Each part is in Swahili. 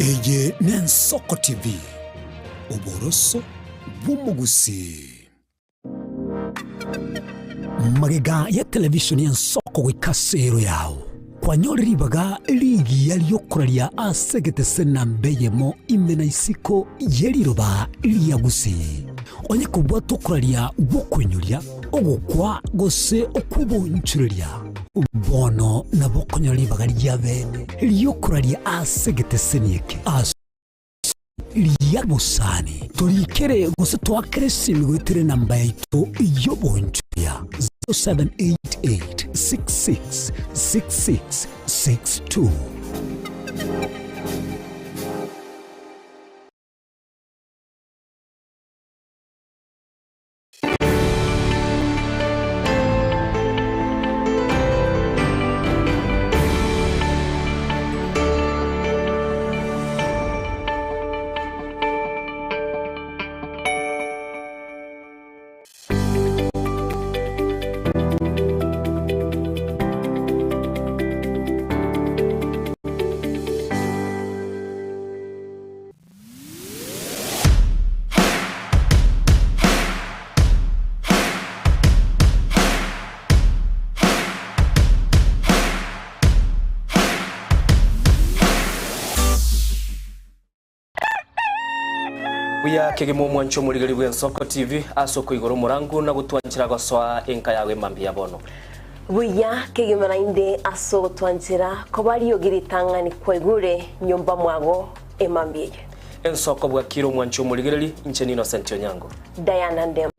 Eye n'Ensoko TV oboroso bw'umugusi magega ya televisioni y'Ensoko gwikasero yawo kwanyoribaga ligi yaliyokuralia asegete sena mbeyemo imena isiko yeliroba liyagusi onye kubwa tokuralia bukwenyulia ogukwa gose okwibonchuria bono na bokonyoribaga lyabene liyokuralia asegete senieke liyabusani tolikere gose twakeresimi gwitire namba yaitu iyobonchuria 0788666662. Buya kegemo mwancho muligari bw'Ensoko TV asoko igoro murangu na gutwanchira goswa enka yawe mambi yabono. Buya kegemo inde aso twanchira ko bari yogiritanga ni kwegure nyumba mwago emambi. Ensoko bwa kiro mwancho muligari inche Innocent Onyango. Diana Ndem.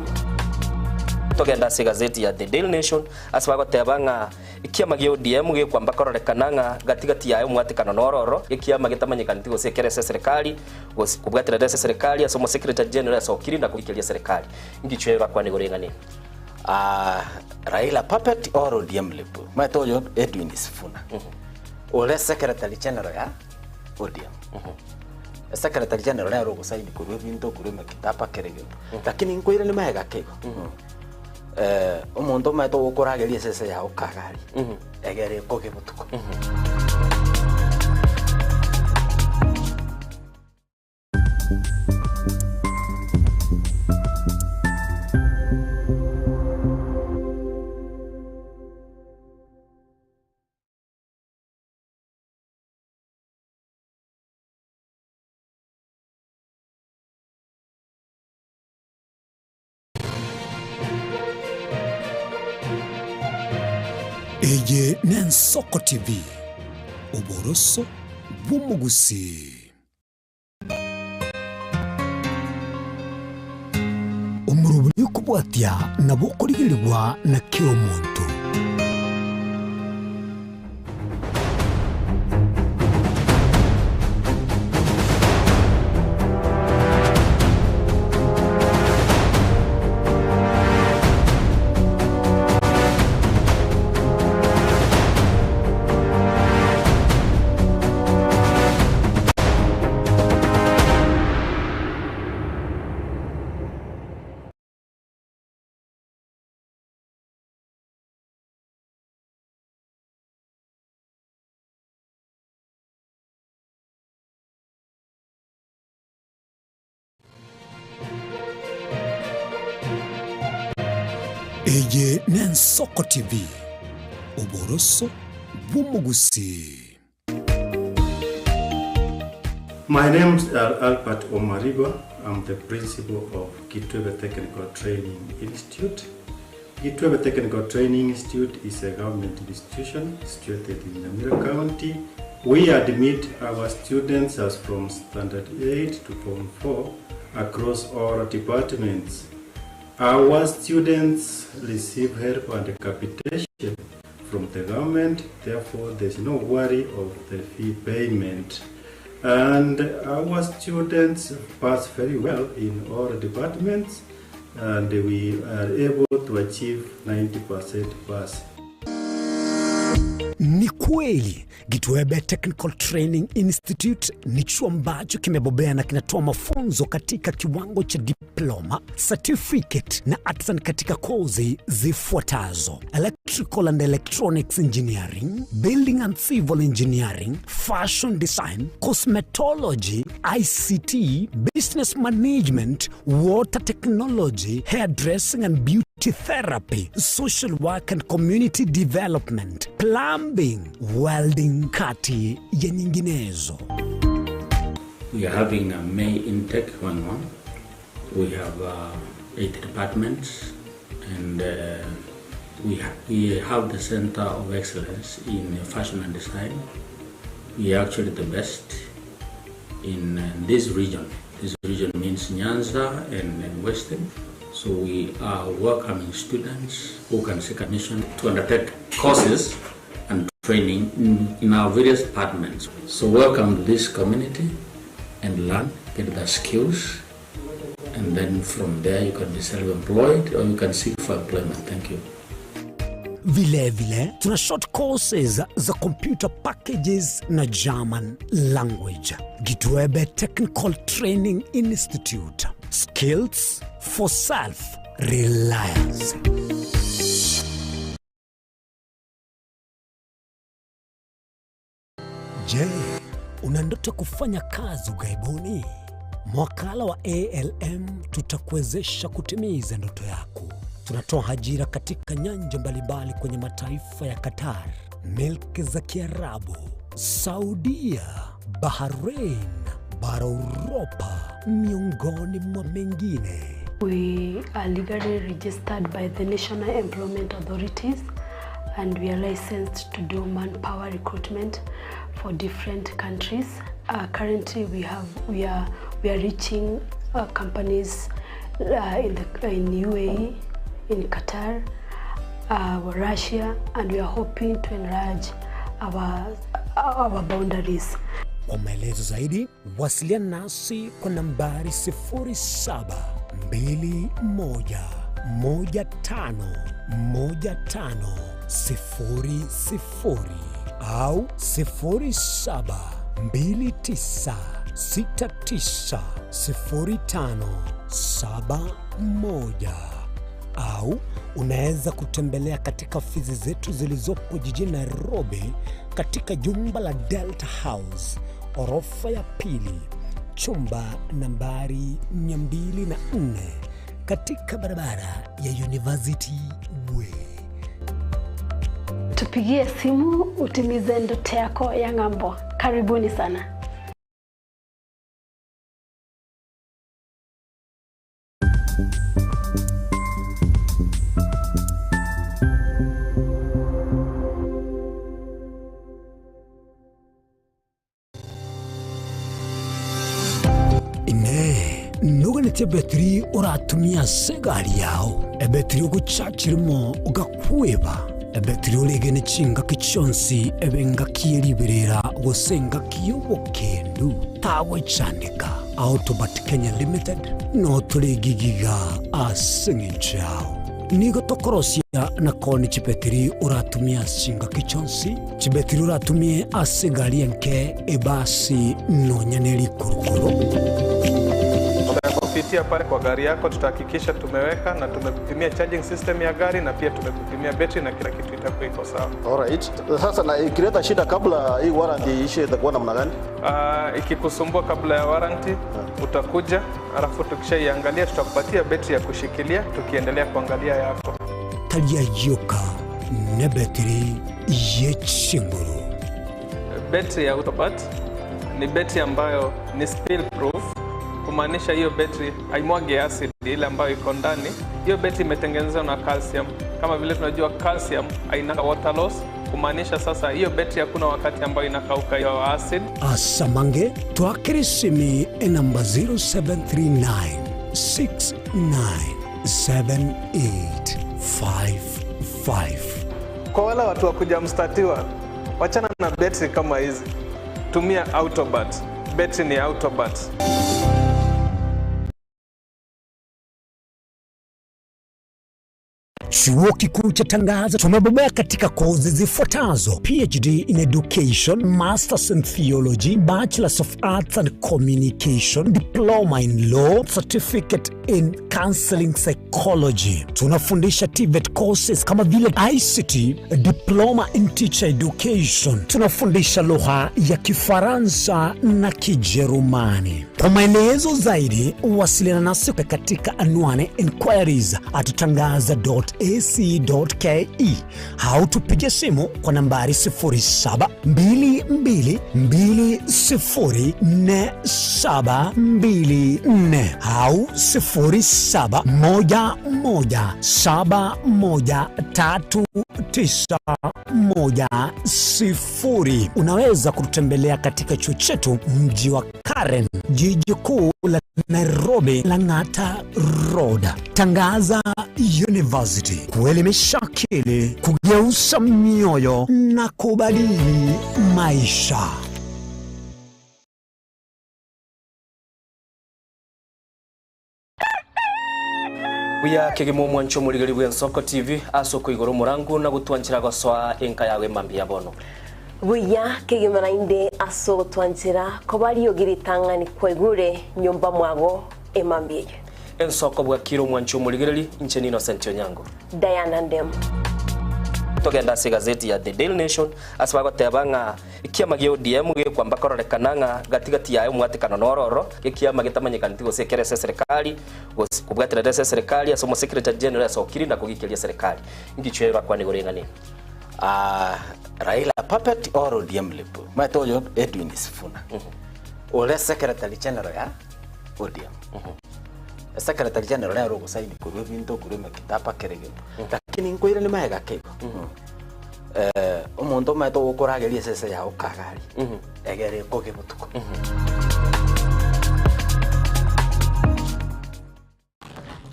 Togenda se gazeti ya The Daily Nation asbago tebanga ikiama gyo DM gyo kwamba kororekananga gatigati yayo mwatikano nororo ikiama gitamanyikana gose kerese serikali gose kubwatira serikali asomo secretary general asokiri na kukilia serikali ngichwega kwa nigorengani Raila puppet or ODM lepo matoyo Edwin Sifuna ole secretary general ya ODM secretary general ya rogo saini kurwe binto kurwe kitapa kerege lakini nkoira ni mahega kego umuntu mato gukurageria sese ya ukagari egere koge butuko Eye n'Ensoko TV oboroso bw'umugusi umurubu nikubwatya nabo kurigirirwa na kiro muntu Eye n'Ensoko TV oboroso bw'umugusi. My name is Albert Omariba. I'm the principal of Kitwebe Technical Training Institute. Kitwebe Technical Training Institute is a government institution situated in Nyamira County. We admit our students as from Standard 8 to Form 4 across all departments. Our students receive help and capitation from the government, therefore there's no worry of the fee payment. And our students pass very well in all departments, and we are able to achieve 90% pass. Kweli, Gitwebe Technical Training Institute ni chuo ambacho kimebobea na kinatoa mafunzo katika kiwango cha diploma, certificate na artisan katika kozi zifuatazo: Electrical and Electronics Engineering, Building and Civil Engineering, Fashion Design, Cosmetology, ICT, Business Management, Water Technology, Hairdressing and Beauty Therapy, Social Work and Community Development, Plumbing, Welding, kati ya nyinginezo. We are having a May intake 1-1. We have 8 departments, and we have the Center of Excellence in Fashion and Design. We are actually the best in this region. This region means Nyanza and Western. So we are welcoming students who can seek admission to undertake courses and training in our various departments. So welcome to this community and learn, get the skills, and then from there you can be self-employed or you can seek for employment. Thank you. Vile tuna short courses za computer packages na German language. Gitwebe Technical Training Institute. Skills for self-reliance. Je, una ndoto kufanya kazi ughaibuni? Mwakala wa ALM tutakuwezesha kutimiza ndoto yako. Tunatoa ajira katika nyanja mbalimbali kwenye mataifa ya Qatar, Milki za Kiarabu, Saudia, Bahrain, bara Europa, miongoni mwa mengine. We are legally registered by the National Employment Authorities, and we are licensed to do manpower recruitment for different countries. Currently, we are reaching companies in UAE, in Qatar, Russia, and we are hoping to enlarge our boundaries. Kwa maelezo zaidi, wasiliana nasi kwa nambari 0721511500 au 0729690571, au unaweza kutembelea katika ofisi zetu zilizopo jijini Nairobi katika jumba la Delta House, orofa ya pili, chumba nambari 204 katika barabara ya University Way. Tupigie simu utimize ndoto yako ya ng'ambo. Karibuni sana. Nuganete betri uratumia segari yao. Ebetri uguchachirimo ugakweba. Ebetri ulegene chinga kichonsi ebenga kieriberera gosenga kiyobokendu. Tawe chanika. Autobat Kenya Limited no tulegigiga asinginchao. Nigo tokorosia na koni chibetri uratumia chinga kichonsi. Chibetri uratumia asegari enke ebasi no nyaneri kurukuro. Kupitia pale kwa gari yako tutahakikisha tumeweka na tumekupimia charging system ya gari na pia tumekupimia battery na kila kitu itakuwa iko sawa. Alright. Sasa na ikileta shida kabla hii warranty ishe itakuwa namna gani? Ikikusumbua kabla ya warranty utakuja, alafu tukishaiangalia tutakupatia battery ya kushikilia tukiendelea kuangalia yako. Talia yoka na battery yechinguru. Battery ya Autobat ni battery ambayo ni spill proof. Kumaanisha hiyo battery haimwagi acid ile ambayo iko ndani. Hiyo battery imetengenezwa na calcium. Kama vile tunajua calcium haina water loss, kumaanisha sasa hiyo battery hakuna wakati ambayo inakauka hiyo acid. Asamange twakirisimi namba 0739697855. Kwa wale watu wakuja mstatiwa, wachana na battery kama hizi. Tumia Autobat. Battery ni Autobat. Chuo Kikuu cha Tangaza tumebobea katika kozi zifuatazo: PhD in Education, Masters in Theology, Bachelors of Arts and Communication, Diploma in Law, Certificate in Counseling Psychology. Tunafundisha TVET courses kama vile ICT, Diploma in Teacher Education. Tunafundisha lugha ya Kifaransa na Kijerumani. Kwa maelezo zaidi, wasiliana nasi katika anwani inquiries@tangaza.ac.ke au tupige simu kwa nambari 0722204724 au 0711713910. Unaweza kututembelea katika chuo chetu mji wa Karen, jiji kuu la Nairobi, Lang'ata Road. Tangaza University, kuelimisha akili, kugeuza mioyo na kubadili maisha. Buya kegemo mwancho muligari bwa Nsoko TV asoko igoro murangu na gutwanchira goswa enka yawe mambia bono. Buya kegema inde aso twanchira ko bari yogiritanga ni kwegure nyumba mwago emambie. Ensoko bwa kiro mwancho muligari incheni Innocent Onyango. Diana Ndem. Togenda se gazeti ya The Daily Nation asbago tebanga ikiama gyo DM gyo kwamba kororekananga gatigati yayo mwatikano nororo ikiama gitamanyikana tigo sekere serikali kubwatira serikali asomo secretary general sokiri na kugikilia serikali ngichwera kwa nigorengani Raila puppet or ODM lepo matoyo Edwin Sifuna ole secretary general ya ODM secretary general ya rogo saidi kurwe binto kurwe makitapa kerege lakini ngoire ni maega kego umuntu mato gukurageria sese ya ukagari egere koge butuko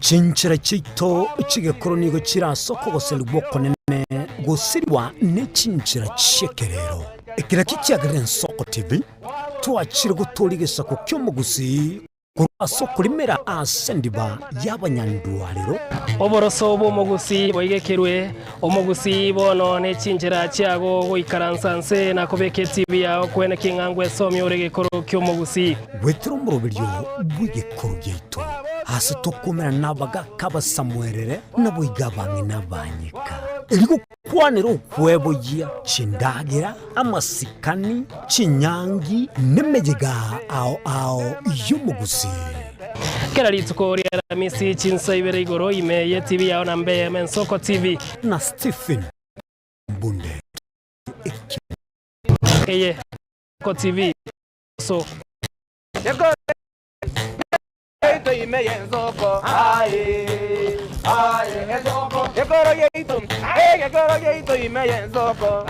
Chinchira chito chigekoro nigo chirasoko goselwa konene gusirwa ne chinchira chekerero ekira kicyagire Nsoko TV twachire gutorigesa ko kyomugusi kurwaso kurimera asendiba y'abanyandwariro oboroso bomugusi boigekerwe omugusi bono ne chinjira cyago goikaransanse na kobeke TV yao kwene kingangwe somi uregekoro kyomugusi wetrumbro biryo bwigekoro gyeito hasi tokomera nabaga kabasamwerere naboigabangi nabanyika eligo kwanero ukwebogia chindagira amasikani chinyangi nemejega ao y'umugusi kera litsuko ria misi chinsa ibere igoro ime ye TV yao na mbe Nsoko TV na Stephen Bunde eye Nsoko TV so Eito ime Nsoko Nsoko ekoro yeito ekoro yeito ime Nsoko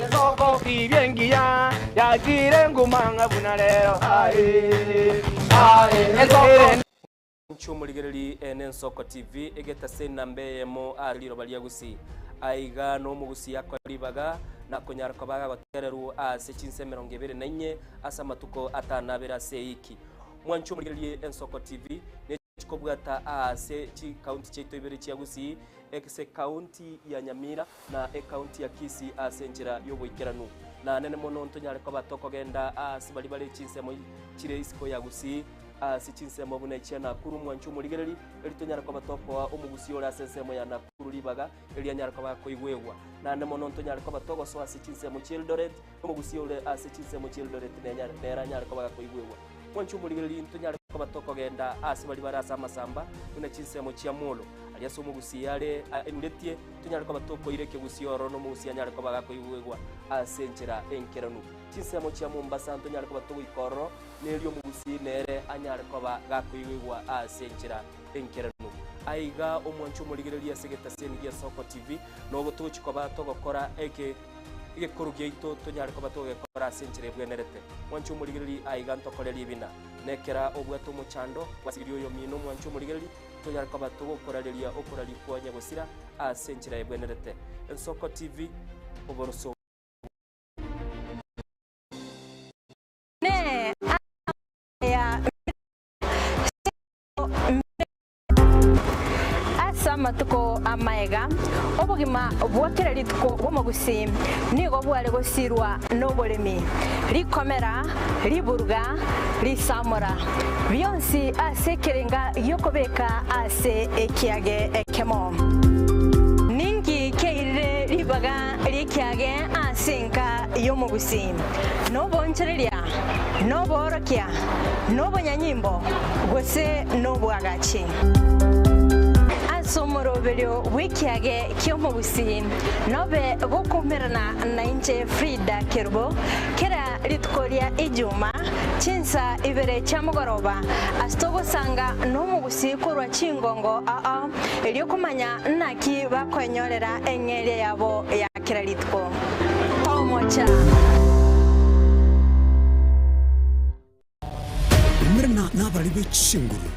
Nsoko ibyengia yakire ngumanga bunalero Nchumuligereri Nsoko TV egeta sena mbeyemo aliro balia gusi aiga no mugusi yakolibaga na kunyara kwabaga gotereru ase chinse 24 asa matuko atanabera seiki mwanchumuligereri Nsoko TV ne chikobwata ase chi county cheto ibere chiagusi ekse county ya Nyamira na county ya Kisii ase njira yoboikeranu na nene mono ntonyare kwabatoko genda ase bali bali chinse mo chire isiko yagusi sichinsemo bunekia na kuru mwanchumu ligereri elitonyara kwa batoko wa omugusi ora sensemo ya nakuru libaga elianyara kwa koigwegwa na nemono ntonyara kwa batoko so sichinsemo Childoret omugusi ora sichinsemo Childoret nera nyara kwa koigwegwa mwanchumu ligereri ntonyara kwa batoko genda asibali barasa masamba una chinsemo chiamolo aliaso omugusi yale endetie tonyara kwa batoko ireke gusi oro no mugusi anyara kwa koigwegwa asenchera enkeranu chinsemo chia Mombasa ntonyara kwa batoko ikoro nelio mugusi nere anyare kwa gakuigwa asenchera enkeranu aiga omwancho muligereria segeta sengia Nsoko TV no gotuchi kwa bato gukora eke kurugeito tonyare kwa bato gukora asenchera bwenerete mwancho muligereri aiga ntokoreri bina nekera obwato muchando wasigirio yo mino mwancho muligereri tonyare kwa bato gukorareria okorari kwa nyagosira asenchera bwenerete Nsoko TV oboroso asama tuko amaega obugima bwakira rituko bomogusi nigo bware gosirwa n'oburemi rikomera riburga risamura byonsi asekerenga yokobeka ase ekiage ekemo ningi keire ribaga rikiage asenka yomogusi no bonchereria no borokia no bonyanyimbo gose no bwagachi asomoro belio wikiage kyomogusi nobe gokumerana na inche Frida Kerubo kera ritkoria ijuma chinsa ibere chamugoroba astogo sanga no mugusi kurwa chingongo elio kumanya naki bakwenyorera engere yabo ya kera ritko pomocha mirna nabali bechinguru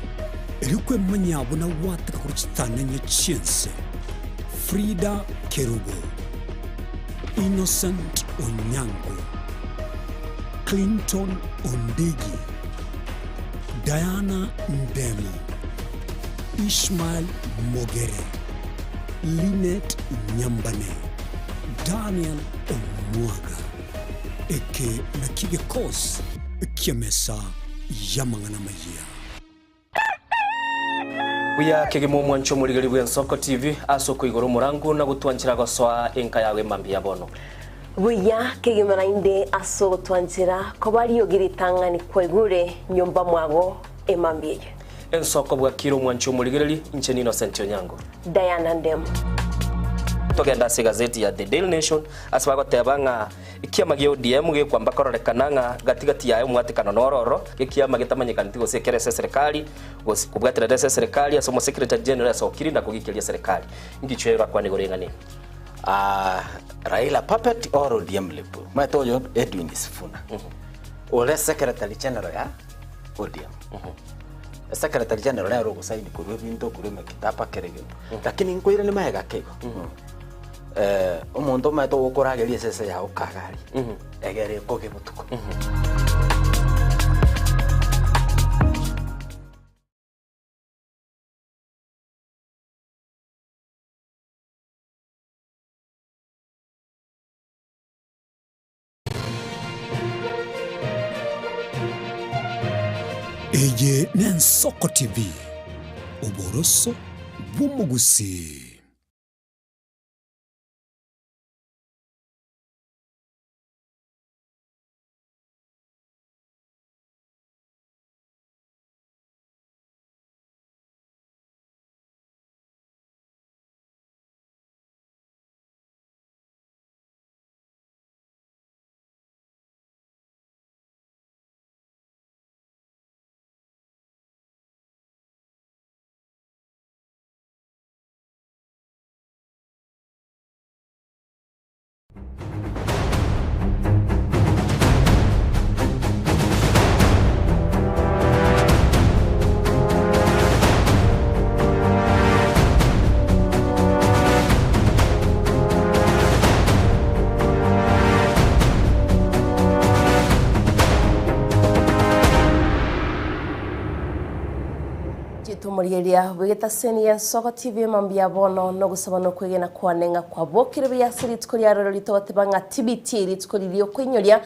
elikwe manyabo na wataka kuchitana nyechense Frida Kerubo, Innocent Onyango, Clinton Ondegi, Diana Ndemo, Ishmael Mogere, Lynette Nyambane, Daniel Omwaga, eke nakige kos kiamesa yamangana maya. Buya kegemo mwancho muligari bwa Nsoko TV asoko igoro murango na gutwanchira goswa enka yawe mambia bono. Buya kegemo nainde aso twanchira kobari yogiritanga ni kwegure nyumba mwago emambie. Nsoko bwa kiro mwancho muligari incheni Innocent Onyango. Diana Ndemo. Togenda se gazeti ya The Daily Nation asaba gotebanga ikiama gyo DM ge kwamba kororekananga gatigati yayo mwatikano nororo ikiama gitamanyikana gose kerese serikali gose kubwatira dese serikali asomo secretary general asokiri na kugikiria serikali ngichwera kwa negorengane Raila puppet or ODM lepo matoyo Edwin Sifuna ole secretary general ya ODM secretary general ya rogo saini kurwe binto kurwe kitapa kerege lakini nkoira ni maega kego omuntu mato ukurageria sese ya ukagari egere koge mutuko Eye Nsoko TV Oboroso Bumugusi. Murigeria wigeta seni Nsoko TV mambia bono no gusaba no kwegena kwanenga kwa bokire bya siritko lya rero litotebanga TBT ritko lilio kwinyoria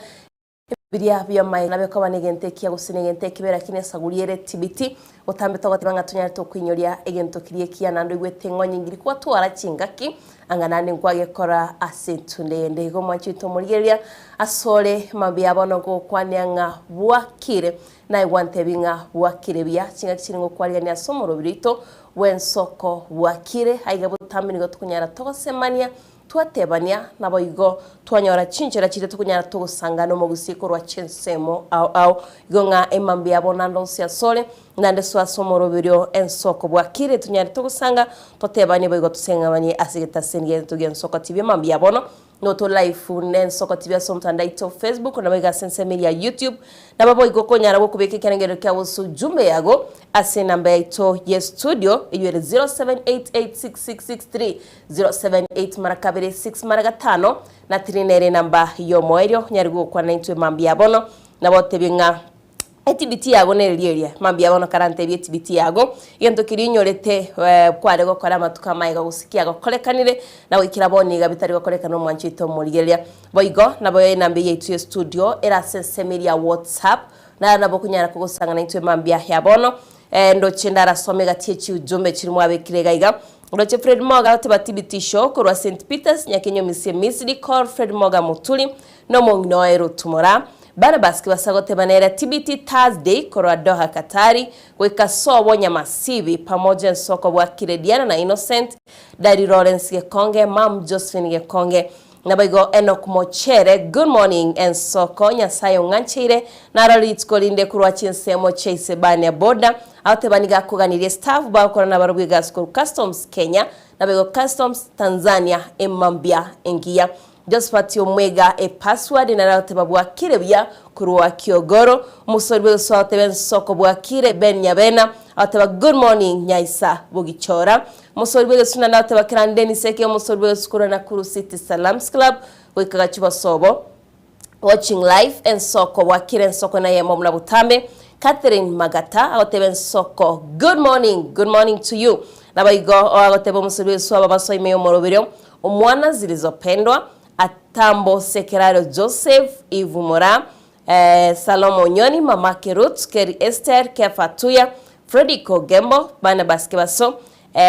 biria bya mai nabe kwa banegente kia gusinegente kibera kinesaguriere TBT otambe togotebanga tunyari to kwinyoria egento kirie kia nando igwetengo nyingiri kwa twara chingaki anganane nkwage kora asentunde ndego mwanchito murigeria asole mambia bono go kwanenga bwakire na igwantebinga bwakire bya chinga kiringo kwalya ni asomoro birito Wensoko bwakire haiga butamini go tukunyara togosemania twatebania nabo igo twanyora chinjira chire tukunyara tugusanga no mugusiko rwa chensemo au igonga emambi abonando cia sole nande swa somoro birio Nsoko bwakire tunyara tugusanga twatebania bo igo tusengabanye asigeta senye tugen Nsoko TV mambi abono no to live Nsoko TV somtanda ito Facebook na bega sense media YouTube na babo igo konyara go kubeke kenengero kya wusu jumbe yago ase namba ito yes studio iyo 07886663 078 marakabiri 6 maragatano na trinere namba yo moerio nyarigo kwa naitwe mambi abono na bote binga etibiti yago nerieria mambia bono karante bi etibiti yago yento kirinyorete kware gokora matuka maiga gusikia gokorekanire na wikira boni ga bitari gokorekana mwanchito murigeria boigo na boye nambe yetu studio era sensemeria WhatsApp na nabo kunyara kugusangana itwe mambia ya bono ndo chindara somega tiechi ujumbe chirimwa bekire gaiga Roche Fred Moga ote batibiti show kurwa St. Peters nyakenyo misie misidi call Fred Moga mutuli no mongino ero tumora bana baski basagote banera tibiti Thursday kurwa Doha Katari weka sobo nyamasibi pamoja nsoko wa Kirediana na Innocent Daddy Lawrence Gekonge Mam Josephine Gekonge Nabaigo Enoch Mochere good morning and soko nyasayo nganchire narali tkolinde kurwa chinsemo chase bane boda aute baniga kuganirie staff ba korana barubwiga school customs Kenya nabaigo customs Tanzania emambia engia Josephat Omega e password narate babwa kirebya kurwa Kiogoro musorbe sote ben soko bwa kire ben nyabena aute good morning nyaisa bugichora musorbe suna nate bakirandeni seke musorbe skura na Kuru City Salams Club wikaga chiba sobo watching live and soko wakire soko na yemo mna butambe Catherine Magata aoteben soko good morning to you nabaigo aotebo musorbe swaba baso imeyo morobero omwana zilizopendwa Atambo Sekerario Joseph Ivumora Salomo Nyoni Mama Ruth Keri Esther Kefatuya Freddy Kogembo bana baskebaso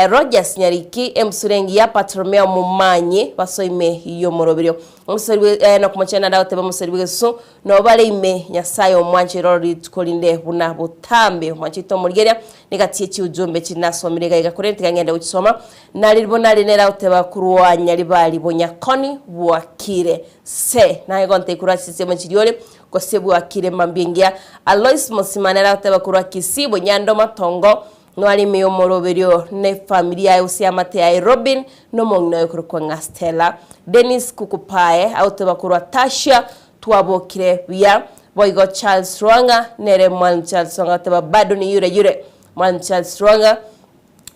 Rogers Nyariki Msurengi ya Patromeo Mumanyi baso ime iyo morobiro musoriwe no kumachana dawo tebe musoriwe so no bale ime nyasayo mwanchi rori tukolinde buna butambe mwanchito murigeria negatie chi ujumbe chinasomire gaiga kurenti kangenda ukisoma nalibona linera uteba kuruwanya libali bonyakoni bwakire se naye gonte kurasi sema chiriole kosebu akire mambingia Alois Musimanera uteba kurwa kisibo nyando matongo Nwali miyo moroberio ne familia ya usia mate ya Robin no mongno yukuru kwa ngastela Dennis Kukupae autoba kurwa Tasha tuwabokire vya Boygo Charles Rwanga nere Mwalimu Charles Rwanga autoba bado ni yure Mwalimu Charles Rwanga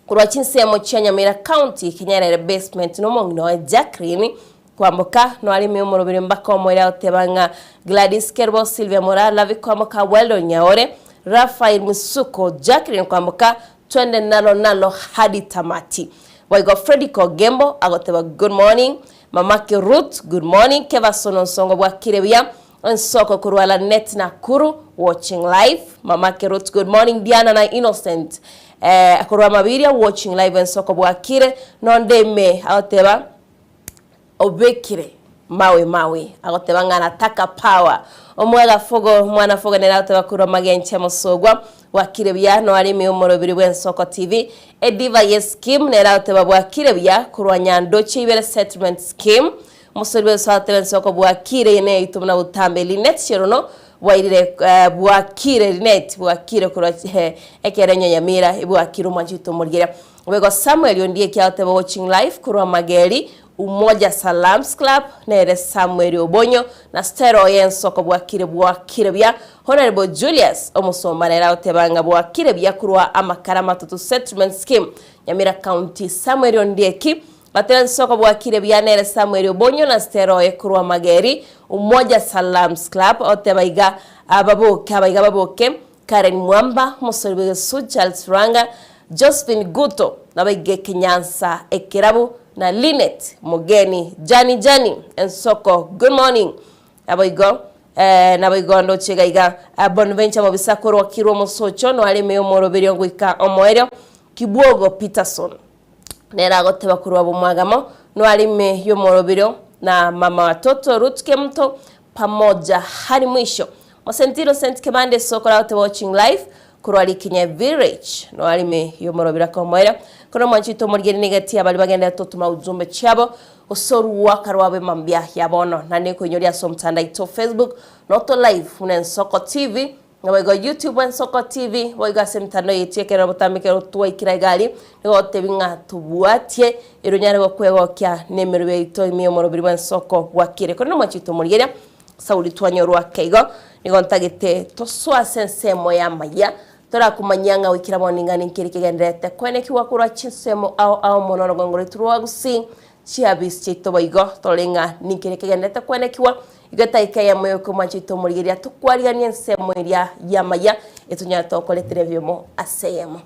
kurwa chinsi ya mochanya Mira County Kenyana basement no mongno ya Jacqueline kwa mboka nwali miyo moroberio mbaka omwela autoba nga Gladys Kerbo Sylvia Mora lavi kwa mboka Weldo Nyaore Rafael Musuko Jacqueline kwamboka twende nalo hadi tamati. Waigo Freddy Kogembo agoteba good morning. Mamake Ruth good morning. Keva sono songo bwa kirebia. Nsoko kurwala net na kuru watching live. Mamake Ruth good morning. Diana na Innocent kurwa mabiria watching live nsoko bwa kire. Nonde me agoteba obekire. Mawe agoteba ngana taka power omwega fogo mwana fogo nera oteba kurwa magenche musogwa wakirebya no ali mi umorobiri w'ensoko TV ediva yeskim nera oteba bwakirebya kurwa nyandoche ibere settlement scheme musori w'ensoko ensoko bwakire ne itumna butambe linet shirono wairire bwakire linet bwakire kurwa ekere nyamira ibwakire umwanjito murgira wego Samuel yondie kya oteba watching live kurwa mageri Umoja Salams Club nere Samuel Obonyo na Stero yensoko bwakire bya Honorable Julius omusomba nera otebanga bwakire bya kurwa amakarama tutu settlement scheme Nyamira County Samuel Ndieki batera soko bwakire bya nere Samuel Obonyo na Stero kurwa mageri Umoja Salams Club otebaiga baboke Karen Mwamba musoribe Su Charles Ranga Josephine Guto nabaige Kinyansa Ekirabu na Linet Mogeni Jani ensoko good morning abayigo ndo chegaiga Bonaventure mobisakoro wakiro musocho no ali meyo moroberio ngwika omoero Kibwogo Peterson nera goteba kurwa bumwagamo no ali meyo moroberio na mama watoto Ruth Kemto pamoja hadi mwisho Mosentiro St. Kemande soko la watching live kurwali Kenya Village no alime yo morobira ko moera kono manchito morgeni negatia bali bagenda totuma ujumbe chabo osoru wakarwabe mambia yabono nane ko nyori asomtanda ito Facebook noto live unen Soko TV ngabo YouTube en Soko TV boiga semtando yetiekera botambikero tuwa ikiragali ngo tebinga tubuatie ironyare go kwego kya nemerwe ito imiyo morobira en Soko wakire kono manchito morgeni sauli twanyorwa keigo nigontagite toswa sensemo ya maya tora kumanyanga wikira moninga ninkiri kigendete kwene kiwa kurwa chinsemo au monono gongore turuwa gusi ciabis chito baigo tolenga nikirekeganete kwenekiwa igataika ya moyo kuma chito murigeria tukwariania nsemo iria ya maya etunya tokoletere vyomo aseyemo.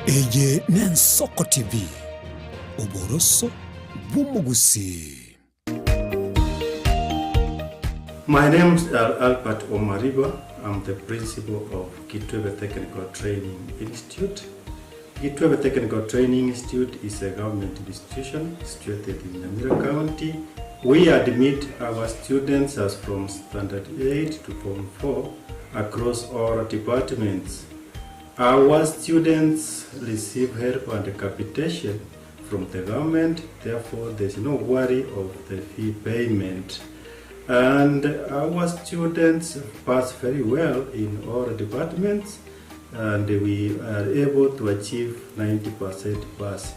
Eye Nensoko TV, Oboroso Bumugusi. My name is Albert Omariba. I'm the principal of Kitwebe Technical Training Institute. Kitwebe Technical Training Institute is a government institution situated in Nyamira County. We admit our students as from Standard 8 to Form 4 across all departments. Our students receive help and capitation from the government, therefore there's no worry of the fee payment. And our students pass very well in all departments, and we are able to achieve 90% pass.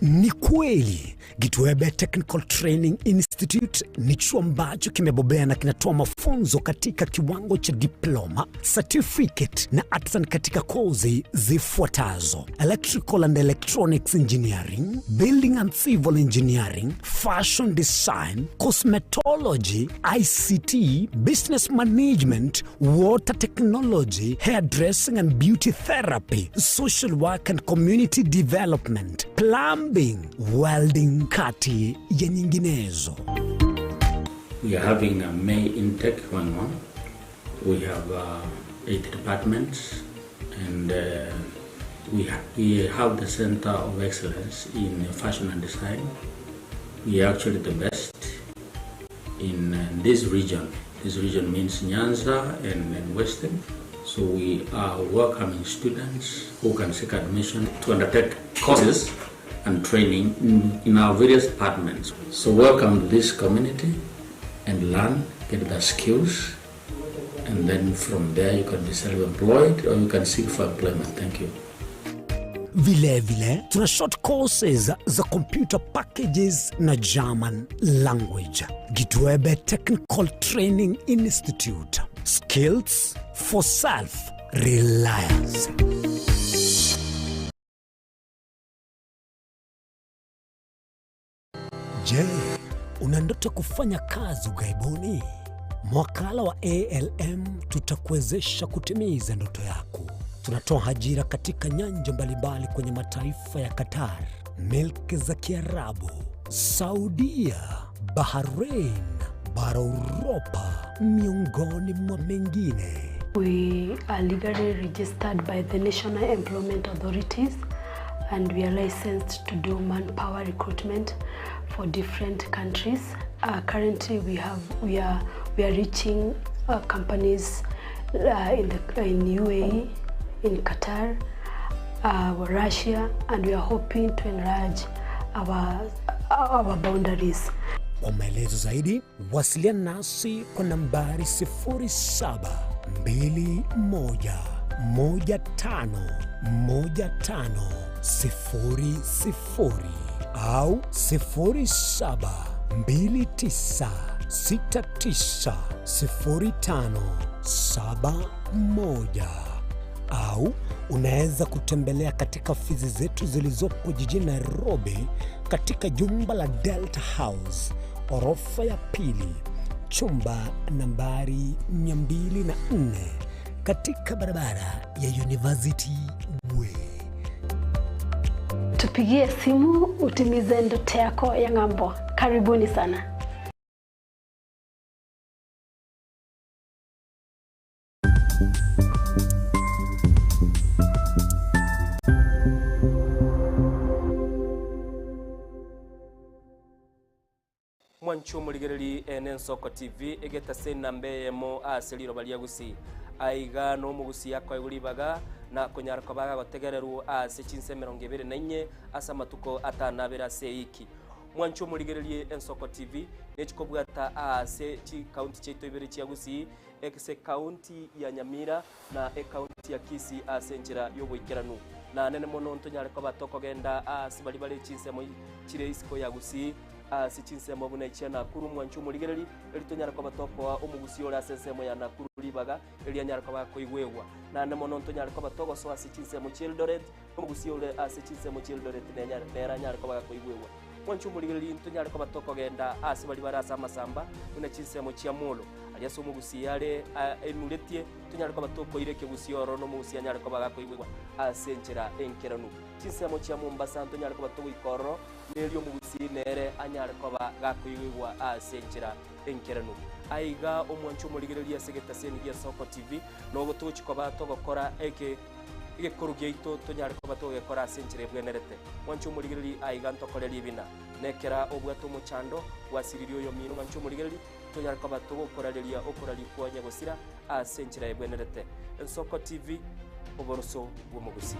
Ni kweli Kitwebe Technical Training Institute ni chuo ambacho kimebobea na kinatoa mafunzo katika kiwango cha diploma, certificate na artisan katika kozi zifuatazo: Electrical and Electronics Engineering, Building and Civil Engineering, Fashion Design, Cosmetology, ICT, Business Management, Water Technology, Hairdressing and Beauty Therapy, Social Work and Community Development, Plumbing, Welding, kati ya nyinginezo. We are having a May intake 1-1. We have 8 departments, and we have the Center of Excellence in Fashion and Design. We are actually the best in this region. This region means Nyanza and Western. So we are welcoming students who can seek admission to undertake courses and training in our various departments. So welcome to this community and learn, get the skills, and then from there you can be self-employed or you can seek for employment. Thank you. Vile tuna short courses za computer packages na German language. Kitwebe Technical Training Institute, skills for self-reliance. Je, una ndoto kufanya kazi ughaibuni? Mwakala wa ALM tutakuwezesha kutimiza ndoto yako. Tunatoa ajira katika nyanja mbalimbali kwenye mataifa ya Qatar, Milki za Kiarabu, Saudia, Bahrain, bara Europa, miongoni mwa mengine. We are legally registered by the National Employment Authorities, and we are licensed to do manpower recruitment for different countries. Currently, we are reaching companies in UAE, in Qatar, Russia, and we are hoping to enlarge our boundaries. Kwa maelezo zaidi, wasiliana nasi kwa nambari 0721151500 au 0729690571, au unaweza kutembelea katika ofisi zetu zilizopo jijini Nairobi katika jumba la Delta House, orofa ya pili, chumba nambari 204 katika barabara ya University Way. Tupigie simu utimize ndoto yako ya ng'ambo. Karibuni sana. Mwanchu muligereri Nensoko TV egeta sena mbeyemo aseliro baliagusi aiga no mugusi yakwa iguribaga na kunyara kwa baga gotegereru ase chinse 24 asa matuko atanabera seiki mwancho murigererie Ensoko TV nechikobwata ase chi county cheito ibere chia Gusii ekse county ya Nyamira na county ya Kisii ase njira yoboikeranu na nene mono ntonyare kwa batoko genda ase bali chinsemo chire isiko ya Gusii ase chinsemo buna ichia Nakuru mwancho murigereri elitonyara kwa batoko wa omugusii ora sensemo ya Nakuru libaga elianyara kwa bakoigwegwa na nene mono ntonyare kwa batoko so ase chinsemo Eldoret omugusii ora ase chinsemo Eldoret nera nyara kwa bakoigwegwa mwancho murigereri ntonyare kwa batoko genda ase bali barasa masamba una chinsemo chia Molo aliaso omugusii yale emuletie tonyare kwa batoko ireke Gusii oro no mugusii anyare kwa bakoigwegwa ase njira enkeranu chinsemo chia Mombasa ntonyare kwa batoko ikoro nelio mugusii nere anyare kwa bakoigwegwa ase njira enkeranu aiga omwancho murigereri asegeta seni ya Soko TV no gotuchi kwa batoko kora igekuru gyaito tonyare kwa batoko gekora ase njira ebwenerete mwancho murigereri aiga ntokoreri bina nekera obwato muchando wasiririo yo mino mwancho murigereri tonyare kwa batoko korareria okorari kwa nyagosira ase njira ebwenerete Ensoko TV oboroso bw'omugusii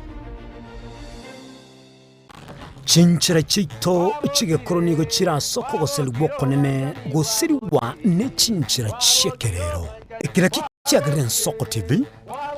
chinchira chito chigekoro nigo chirasoko goserwa konene gosiriwa ne chinchira chekerero ekira kikyagire Ensoko TV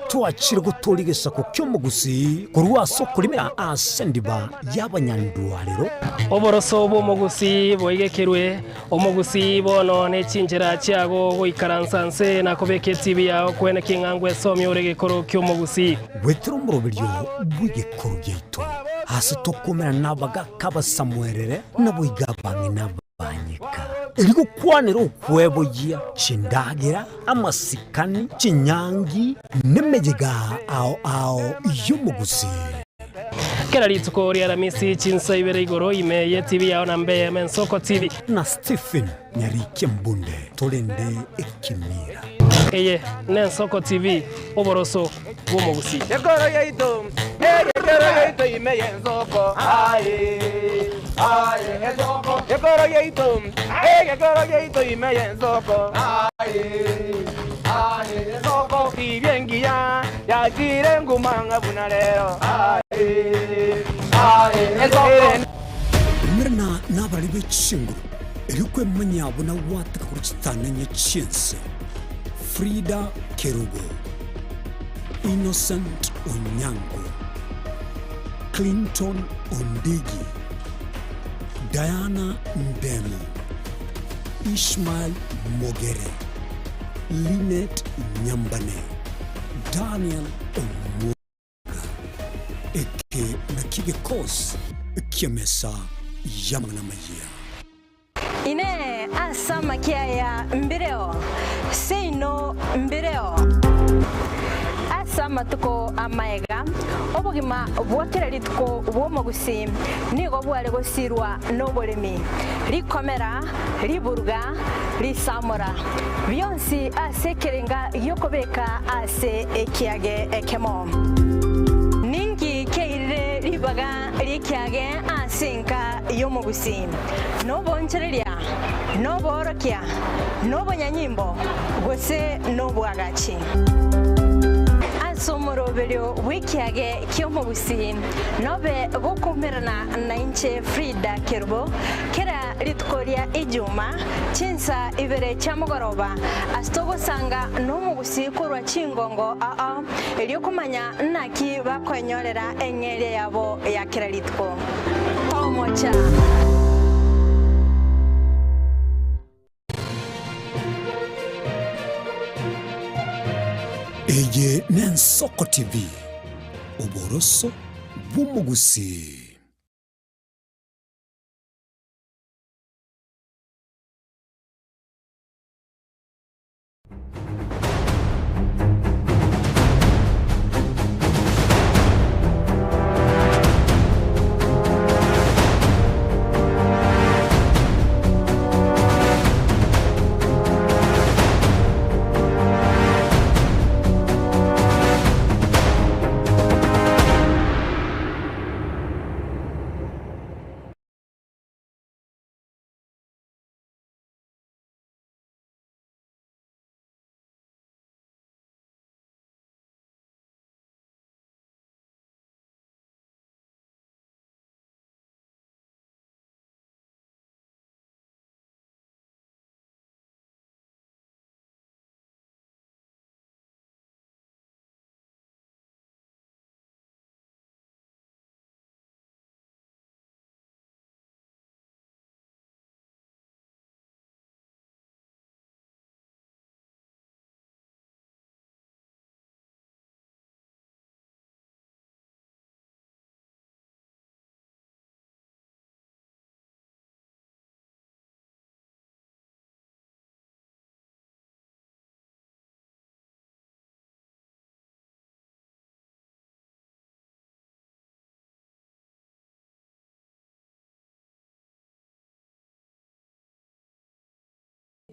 twachire gutorigesha ku cy'omugusii kurwa soko rimera asendiba y'abanyandwariro oboroso bw'omugusii boigekerwe omugusii bono ne chinjira chiago goikaransanse na kobeke TV yao kwene kingangwe somyo regekoro cy'omugusii wetero murobiryo bw'igekoro gyaito hasi tokomera nabaga kabasamwerere naboigabange nabanyika Iligo kwanero ukwebogia chindagira amasikani chinyangi nemejega ao y'omugusii kera rituko ria Ramisi chinsa ibere igoro imeye TV yao na Mbeya Ensoko TV na Stephen Nyarike Mbunde tolende ekimira eye Ensoko TV oboroso bw'omugusii Yekoro yaito imeye Ensoko Ensoko Yekoro yaito imeye Ensoko Ensoko ibiengia yakire ngumanga bunalero Mirna nabali bechingo ilikwe manyabo na wataka kuchitana nyechense Frida Kerubo Innocent Onyango Clinton Ondigi Diana Ndemo Ishmael Mogere Linet Nyambane Daniel Omoga eke na kigekos kiamesa yamanamaya ine asama kiaya mbireo seino mbireo asama tuko amaega obugima bwakira rituko bw'omugusii nigo bware gosirwa n'oboremi rikomera riburga risamura byonsi asekerenga yokobeka ase ekiage ekemo ningi keire ribaga rikiage asenka y'omugusii nobonchereria noborokia nobonyanyimbo gose nobwagachi somoroberio wikiage cy'omugusii nobe gukumirana na inche Frida Kerubo kera ritkoria ijuma chinsa ibere chamugoroba astogosanga n'omugusii kurwa chingongo elio kumanya naki bakonyorera engere yabo ya kera ritko tomocha eye n'Ensoko TV oboroso bw'omugusii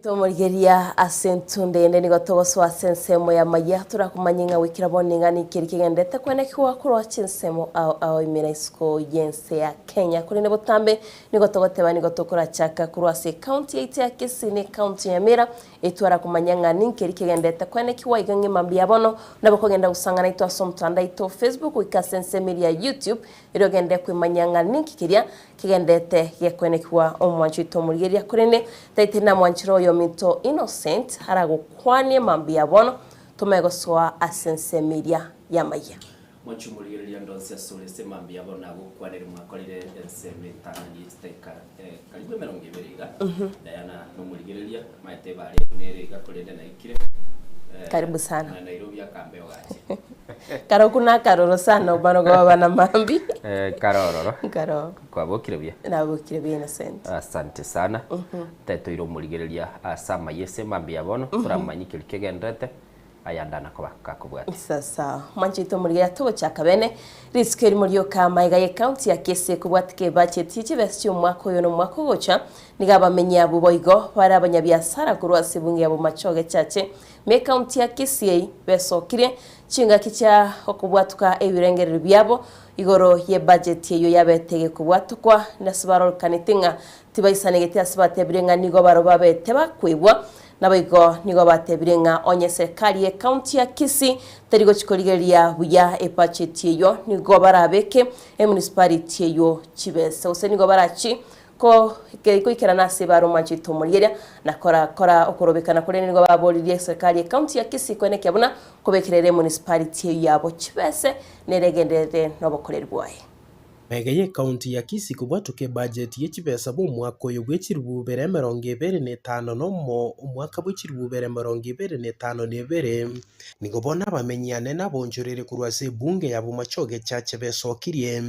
Tomorigeria asentunde ndeni gotogoswa sensemo ya maya turakumanyinga wikira boninga nikiri kigendete kwenekwa kurwa chinsemo ao imira isko yense ya Kenya kuri nebo tambe nigotogoteba nigotokora chaka kurwa se county ya Kisini county ya Mira etwara kumanyanga nikiri kigendete kwenekwa igange mambia bono nabo kogenda usangana itwa somtanda ito Facebook ikasensemiri ya YouTube irogende kwimanyanga nikikiria kigendete yekwenekwa omwanchi tomorigeria kurene taitina mwanchiro yo mito Innocent haragukwanie mambia bono tumegoswa asensemeria ya maya mwachumuligeria ndonse asolese mambia bono agukwanira mwakorire ensemetana yiteka karibu meronge beriga Diana numuligeria maite bari nere gakorende na ikire karibu sana na Nairobi akambeo gachi karokuna karoro sana ubano kwa bana mambi karororo karo kwa bokire bia nabokire bia Innocent asante sana teto iro muligeria asama yese mambia bono turamanyikira kigendete ayandana kwa kakubwati sasa manchito muligeria to chaka bene risk iri muri kama igaye county ya Kese kubwatike budget y'ikibesi umwaka uyo no mwaka gocha nigabamenya buboigo bara abanyabiasara kurwa sibungi abo machoge chache me county ya Kese besokire chinga kicha okubwatuka ebirengerero byabo igoro ye budget yeyo yabetege kubwatukwa nasibaro kanitinga tibaisanegete asibatebirenga nigo baro babete bakwibwa nabigo nigo batebirenga onye serikali ye county ya Kisii terigo chikoligeria buya budget yeyo nigo barabeke municipality yeyo chibese ose nigo barachi ko ikira nase baro manchito muligeria nakora okorobekana kuri nigo babolirie serikali ye county ya Kisii kweneke abuna kubekirere municipality yabo chibese neregendere nobokorerwaye Megeye county ya Kisii kubwatuke budget y'ekibesa bo mwaka oyo bw'ekirububere 25 nomo umwaka bw'ekirububere 25 nigo bona bamenyane nabonjorere kurwase bunge yabo machoge chache besokirie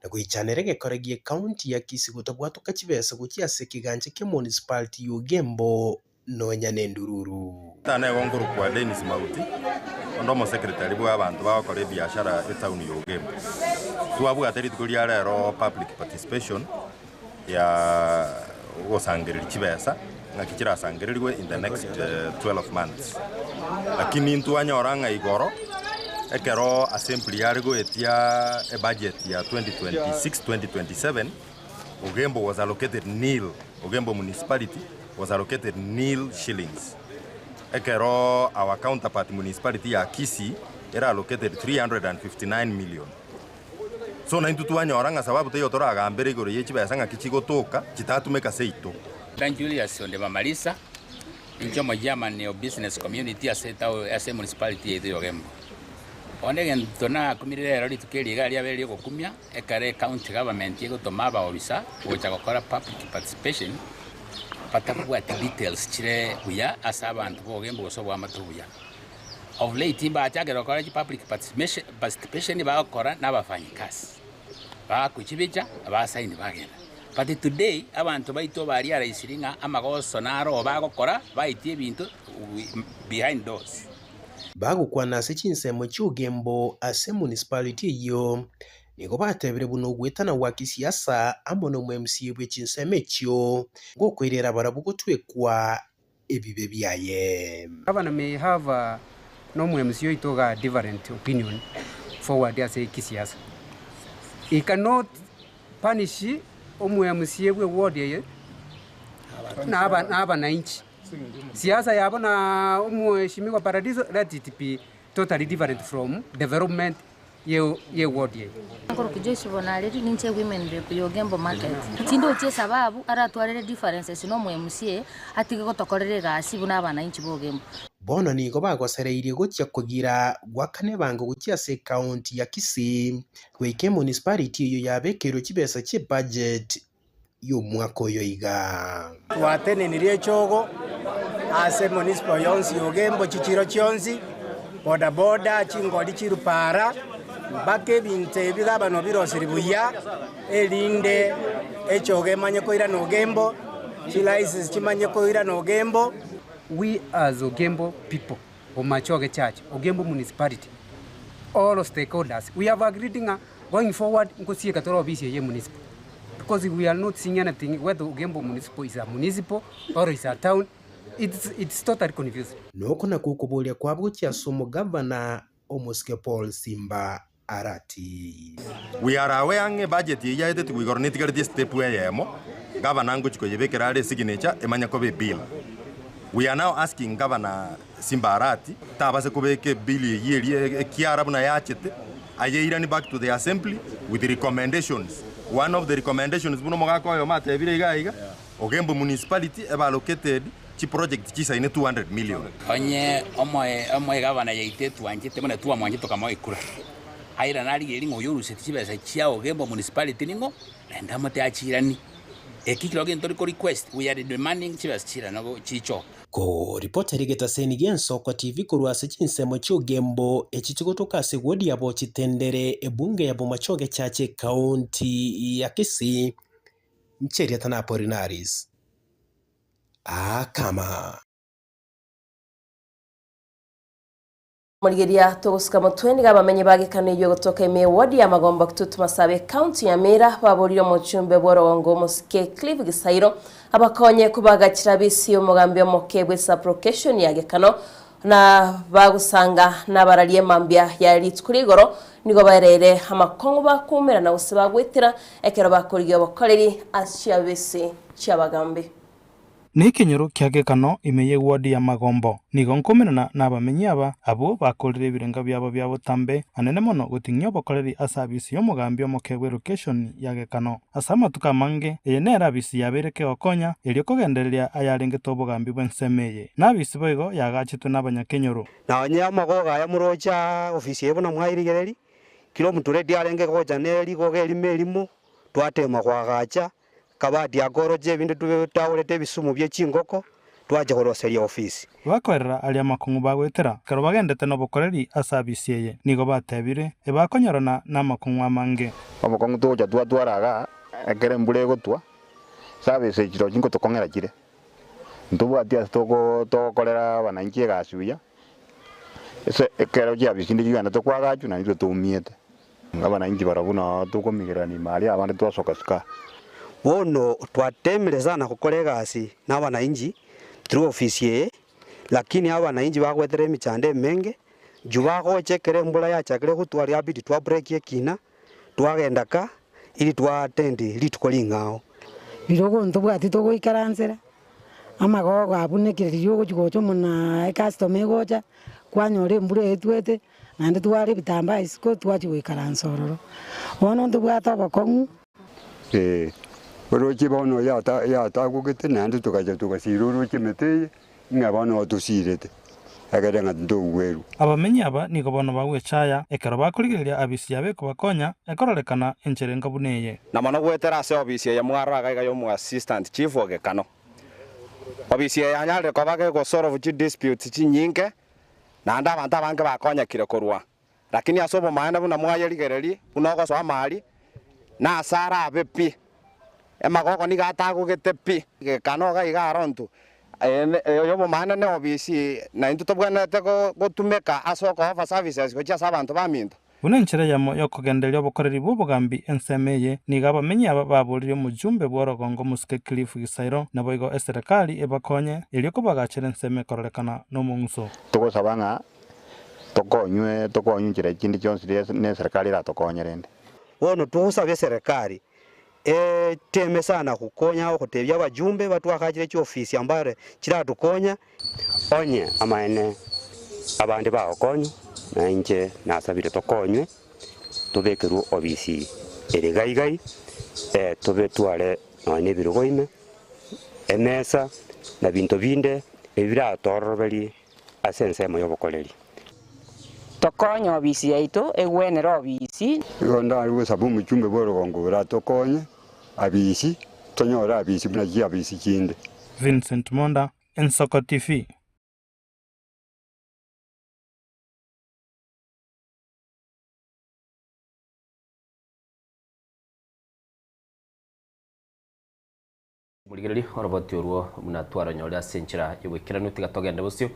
nagwichanere gekoregie county ya Kisii gutabwatuka kibesa gukiase kiganje ke municipality y'Ugembo nonya ndururu tane gonguru kwa Dennis Mauti ndomo secretary bwa abantu bakore biashara etown y'Ugembo tuabuga teritoria rero public participation ya gosangirira kibesa ngakikira sangirirwe in the next 12 months lakini ntuanyoranga igoro ekero assembly yargo etia a budget ya 2026-2027 Ugembo was allocated nil. Ugembo municipality was allocated nil shillings. Ekero our counterpart municipality ya Kisii era allocated 359 million. So na intutuanya oranga sababu teyo tora agambere igoro yechibesa ngakichigotoka kitatumeka seito. Dan Julius Ondema Malisa incho mojama neo business community ase municipality yetu Ugembo. Onegen tona kumirire rori tukeri gari abeli gokumia ekare county government yego tomaba obisa ocha gukora public participation patakwa details chire buya asaba abantu Ugembo gosobwa amatubuya of late ba chagero kora public participation ba gukora n'abafanyikazi ba kuchibicha ba sign bagenda but today abantu baito bari araisiringa amagoso naro ba gukora baitie bintu behind doors bagukwana se chinsemo cy'Ugembo ase municipality yo nigo batebere buno gwetana wa kisiasa amono mu MC bwe chinseme cyo ngo kwerera barabugotwe kwa ebibe byaye. Governor may have no mu MC itoga different opinion forward as a kisiasa. He cannot punish omu MC bwe ward ye na inchi. Siasa yabona umheshimiwa Paradiso let it be totally different from development ye ward ye ngoro kijeshi bonale ninche women rep y'Ugembo market tindo che sababu aratwarere differences no mu MCA atige gotokorere gasi buna abana inchi b'Ugembo bono nigo bagosereire gutya kugira gwakane bango gutya se county ya Kisii gweke municipality yo yabekero kibesa che budget yo mwaka oyo iga twatenenirie chogo ase municipal yonsi Ugembo chichiro chionsi boda chingoli chirupara bake binte bigabano birosiri buya elinde echoge manye koira n'Ugembo chilicense chimanye koira n'Ugembo. We as Ugembo people Omachoge Church Ugembo municipality all stakeholders we have agreed going forward ngosie katoro bisi ye municipal because we are not seeing anything whether Ugembo municipal is a municipal or is a town. it's totally confusing. Noko na kukubulia kwa buchi asumo governor Omuske Paul Simba Arati. We are aware nge budget ya ite tuigorniti gardi step we yemo governor ngo chiko yebekera ale signature emanya ko be bill. We are now asking Governor Simba Arati tabase kubeke bill yeri kiara buna yachete ayeirani back to the assembly with the recommendations. One of the recommendations buno mogako yo mate ebire igaiga Ogembo municipality have allocated chi project chi saine 200 million. Onye omoe governor yaite tuanjite mona tuwa mwanjito kama ikura. Aira nari geri ngoyuru setibesa chia Ogembo municipality ningo nenda mate achirani. Ekikilo ntoriko request we are demanding chibas chira nago chicho. Ko reporter geta senigenso kwa TV kurwase chinsemo cy'Ogembo ekikigotoka segodi yabo chitendere ebunge yabo machoge chache county ya Kisii Mcheria Tana Apollinaris Akama Murigeria tugusika mutweni gabamenye bagikaniyo gutoka ime wadi ya Magomba kututuma sabe county ya Mera baburiro mu cyumbe borongo musike Clive Gisairo abakonye kubagakira bisi umugambi omukebwe supplication ya gekano na bagusanga nabaraliye mambya ya litkurigoro nigo barere amakongo bakumera na usaba gwitira ekero bakuriyo bokoreri asya bisi cyabagambi Ni kinyoro kyagekano imeye wadi ya Magombo nigo nkomerana n'abamenyi abo bakorere birenga byabo byabo tambe anene mono gutinyo bokoreri asabisi yo mugambi omukebwe location yagekano asama tukamange yenera bisi yabereke okonya elyo kogendereria ayarenge tobogambi bwensemeye nabisi boigo yagachitwe n'abanyakenyoro na nyamagoga ya murocha ofisi yebona mwahirigereri kilo muture diarenge goja neri gogeri merimo twatema kwagacha kabadi agoroje binde tubetawurete bisumu bye chingoko twaje goroseria ofisi bakorera ali amakungu bagwetera karo bagendete no bokoreri asabisi ye nigo batebire ebakonyorana n'amakungu amange amakungu toja twaraga ekere mbure gotwa sabese chiro chingo tokongera kire ntubu atia tokorera bananchi gasuya ese ekero ya bisindi yana tokwagachu na ndio tumiete ngaba nanchi barabuna tukomigerani mali abande twasoka suka wono twatemere sana kukorega asi n'abananchi through office ye lakini abananchi bagwetere emichande menge jubago chekere mbula ya chakere gutwari abidi twa break yekina twagendaka ili twatendi litukolingao birogo ntubwati togoikaranzera amagogo abunekiririo gochigocho muna customer gocha kwanyore mbure etwete nande twari bitamba isiko twachigoikaransororo wono ntubwata bakongu Roche bono ya ta gugete nande tukaja tukasiro roche meteye ngabano tusirete agarenga ndogweru abamenyi nigo bono bagwechaya ekero bakurigeria abisi yabe kubakonya ekororekana encherenga buneye na mono gwetera se obisi ya mwaraga yo mu assistant chief ogekano obisi ya nyare ko bage go solve dispute chinyinge na nda abantu abange bakonya kire korwa lakini asobo maana buna mwayerigereri unogo so amali na asara abepi emagogo ni gatagugete pi gekano ga igarontu yobo maana ne obisi na into tobwanete gotumeka asoko of services gocha abantu baminto Bunenchera yamo yokugenderia obokoreri bw'obugambi ensemeye niga abamenyi baburire mujumbe bworogongo musike Clive Gisairo na boigo eserikali ebakonye elio kubagachira enseme kororekana n'omunso tugosabanga tokonywe njira kindi cyonse ne serikali ratokonyerende wono tugusabe serikali teme sana kukonya okutebya abajumbe batwakagire cyo ofisi ambare kiratukonya onye amaene abandi baokonyo na nje nasabire tokonywe tubekeru obisi erigaigai tubetware none birugoime emesa na binto binde ebiratoroberi asense moyo bokoleri tokonyo obisi yaito egwenera obisi yonda ariwe sabu muchumbe borogongo biratokonye abisi tonyora abisi buna abisi kinde Vincent Monda Ensoko TV Muligereri oroboti oruo munatwara nyoria senchira yobekira nuti gatogende busyo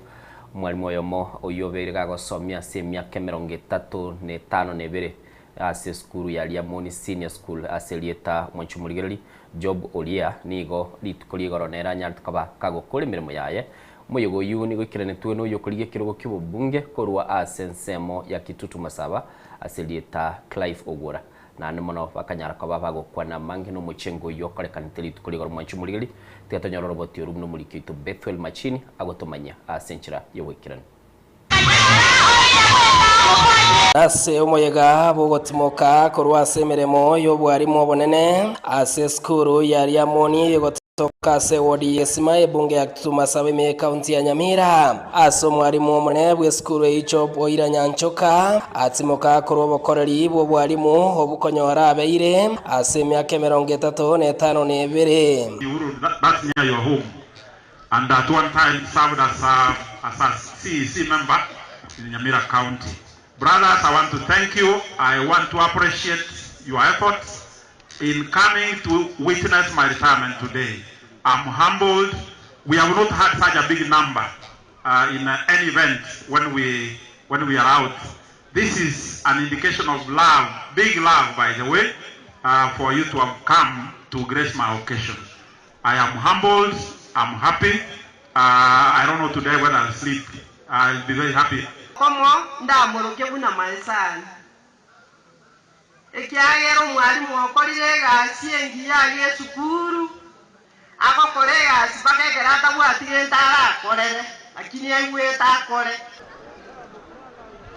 mwalimu oyomo oyobere gagosomia semyaka 35 nebere ase skuru ya Liamoni Senior School aselieta mwanchu muligereri Job Olia nigo litukoligoro nera nyantukaba kagokora imirimo yaye moyogo yu ni gwikirane tuwe no yokorigie kirogo cy'ubunge korwa asensemo ya Kitutu Masaba aselieta Clive Ogwora na nemono bakanyara kwa bagokwana mange no muchengo yokorekaniteri tukurigora mwanchu murigeri tigatonyororo roboti orum no murikito Bethel Machini agotomanya asenchira yowikirane ase omoyega bogotimoka korwa asemeremo yobwarimo bonene ase skuru yari amoni yogotoka se wodi yesima ebunge ya Kitutu Masaba me county ya Nyamira ase omwarimu omone bwe skuru icho boira Nyanchoka atimoka korwa bokoreri bwo bwarimo obukonyora abeire ase myaka 35 nebere. That's near your home, and at one time served as a CEC member in Nyamira County. Brothers, I want to thank you. I want to appreciate your efforts in coming to witness my retirement today. I'm humbled. We have not had such a big number in any event when we are out. This is an indication of love, big love, by the way, for you to have come to grace my occasion. I am humbled. I'm happy. I don't know today whether I'll sleep. I'll be very happy. Como ndamoroke buna maisani ekyagero mwalimu okolire gasi engiya y'esukuru akokore gasi bakegera atabwatire ntara akorere lakini aiweta akore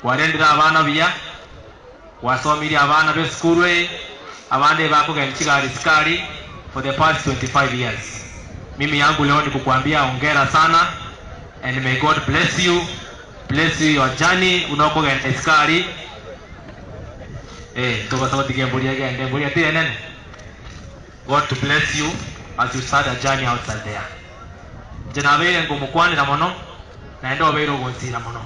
warendera abana biya wasomiri abana b'esukuru abandi bakugenda kigali sikali for the past 25 years. Mimi yangu leo ni kukuambia hongera sana and may God bless you. Bless you your journey unokogenda iskari toka sababu tigembulia gende bulia tena God to bless you as you start a journey outside there. Jenabe ngumukwani na mono na ndo bero gonzira mono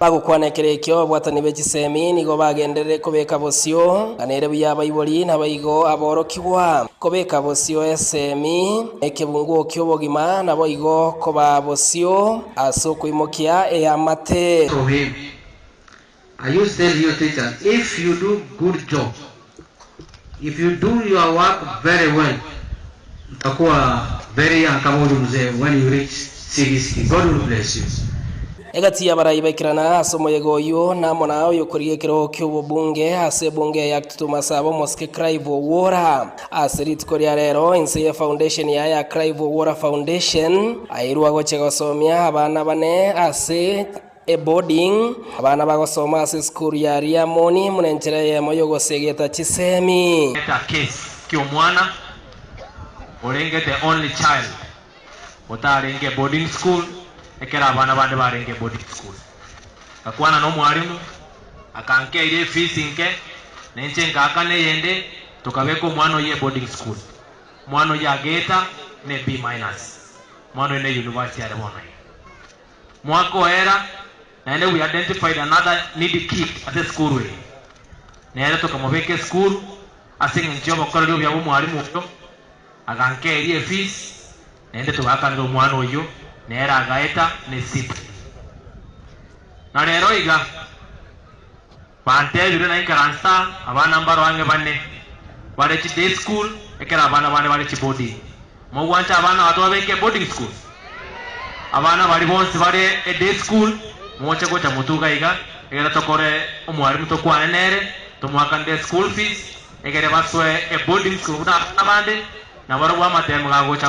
bagukwana kirekyo bwatani begisemi nigo bagendere kobeka bosio kanere byaba iboli nabayigo aborokigwa kobeka bosio esemi ekebungu kyobogima naboyigo koba bosio asoko imokia eyamate. So him, I used to tell you teachers, if you do good job, if you do your work very well, utakuwa very young kama mzee when you reach 60. God will bless you. Egati abarayi bakirana asomoyego yo namona yokoriye kiro cy'ubunge ase bunge ya Kitutu Masaba Mosque Clive Ogwora aserit koria rero inse foundation ya Clive Ogwora Foundation airwa goche gosomya abana bane ase boarding abana bagosoma ase school ya Riamoni munenjere ye moyo gosegeta chisemi eta case kyomwana orenge the only child otarenge boarding school ekera abana bande barenge boarding school akwana no mwalimu akanke ile fees inke nenche ngakane yende tukabeko mwana ye boarding school mwana ya geta ne B- mwana ne university ya bona mwako era and we identified another needy kid at the school way nere tukamobeke school asinga njobo kolero bya mwalimu byo akanke ile fees nende tubakanga mwana oyo nera agaeta ne sipi na rero iga bante biro na ikaransta abana mbaro wange bane bale chi day school ekera abana bane bale chi boarding mo wancha abana watu wabeke boarding school abana bali bonse bale a day school moche gocha mutuga iga egera tokore omwarimu tokwane nere tomwakande school fees egere baswe a boarding school na bande na barwa matemu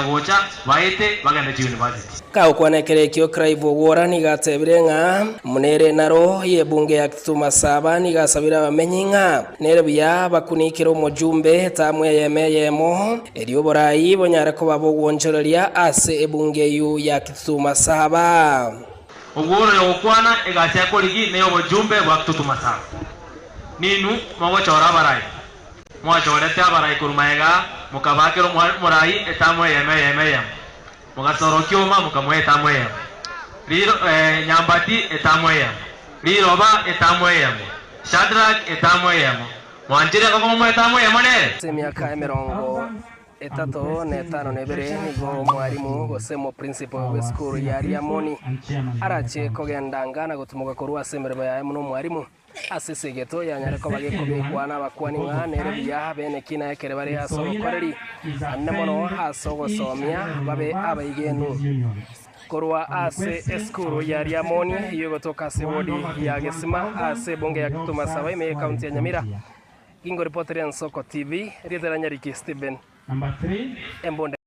gocha baite bagenda university ka ukwana kirekyo Clive Ogwora ni gatebirenga munere naro yebunge ya Kitutu Masaba ni gasabira bamenyinga nere bya bakunikira umujumbe tamwe yemeyemo eriyo borayi bonyara ko babogwonjoreria ase ebunge yu ya Kitutu Masaba Ogwora yokwana egacha koligi ne obujumbe bwa Kitutu Masaba ninu magochora barayi mwachorete abarai kurumaega mukabakero murai etamwe yeme mugasoro kyoma mukamwe etamwe riro nyambati etamwe riroba etamwe Shadrach etamwe mwanjire ko mu etamwe nere semyaka emerongo etato netano nebere nigo mwarimu gosemo principal we school ya Riamoni arache kogendanga na gutumuga korwa semerebo ya muno mwarimu asisegeto yanyareko bagekobekwana bakwani nganere bya bene kina ekere bari asokoreri annemono hasogosomya babe abayigenu korwa ase eskuru ya Riamoni iyo gotoka ase wodi ya Gesima ase bonge ya Kituma Saba ime kaunti ya Nyamira. Ingo reporter ya Nsoko TV Rietera Nyariki Stephen Embonde.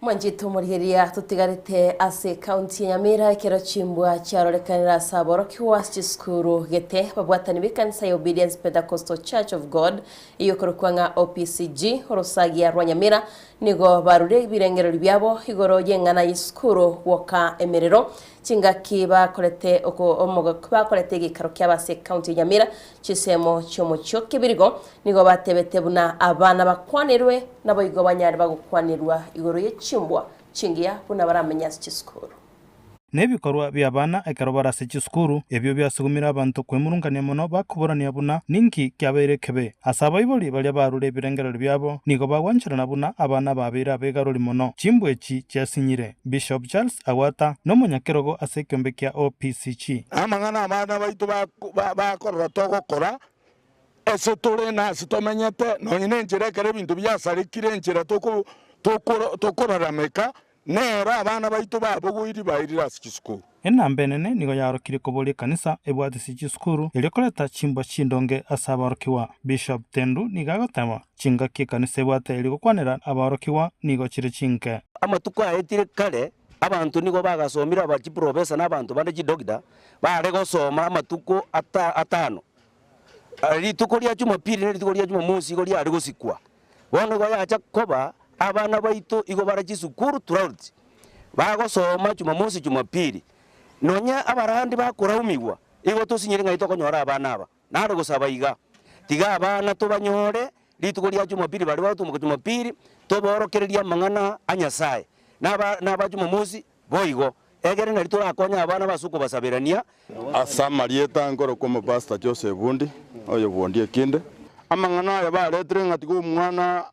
Mwanjitu murihiria tutigarite ase kaunti ya Nyamira kero chimbwa charorekanira saboro kiwasi skuru gete babwatani bikanisa ya Obedience Pentecostal Church of God iyo korukwanga OPCG Rosagia rwa Nyamira nigo barure birengero byabo igoro yengana iskuru woka emerero chingaki bakorete oko omoga bakorete gikaro kyabase kaunti ya Nyamira chisemo cyomo cyoke birigo nigo batebete buna abana bakwanirwe nabo igo banyari bagukwanirwa igoro yechimbwa chingia buna baramenya chiskuru Nebikorwa byabana ekaro barase chiskuru ebyo byasugumira abantu kwemurungania muno bakuborania buna ninki kyaberekebe asaba iboli bali barure birengero byabo nigo bagwanchirana buna abana babira begaruri muno chimbwechi cyasinyire Bishop Charles Awata no munyakerogo asekyombe kya OPCG amangana abana baitu bakorora togokora ese tore na sitomenyete nonyine njerekere ibintu byasarikire njera tokorarameka nera abana baitu babuguiri bairira sikisku enambenene nigo yarokire kobole kanisa ebwate sikisukuru elekoleta chimba chindonge asabarokiwa Bishop Tendu nigagotema chinga kikanisa ebwate elikokwanira abarokiwa nigo chire chinke amatuko aetire kale abantu nigo bagasomira abachi professor n'abantu bande chidokita bare gosoma amatuko atano rituko lya Jumapili n'rituko lya Jumamosi go lyari gosikwa bono go yacha koba abana baitu igo barachisukuru turauti bagosoma Jumamosi Jumapili nonya abarandi bakuraumiwa igo tusinyire ngaito konyora abana aba naro gusaba iga tiga abana tubanyore rituko lya Jumapili bari batumuka Jumapili toborokereria mangana anyasaye naba Jumamosi boigo egere nari turakonya abana basuko basabirania asamarieta ngoro como pastor Joseph Bundi oyo Bundi ekinde amangana ya baretre ngatigo umwana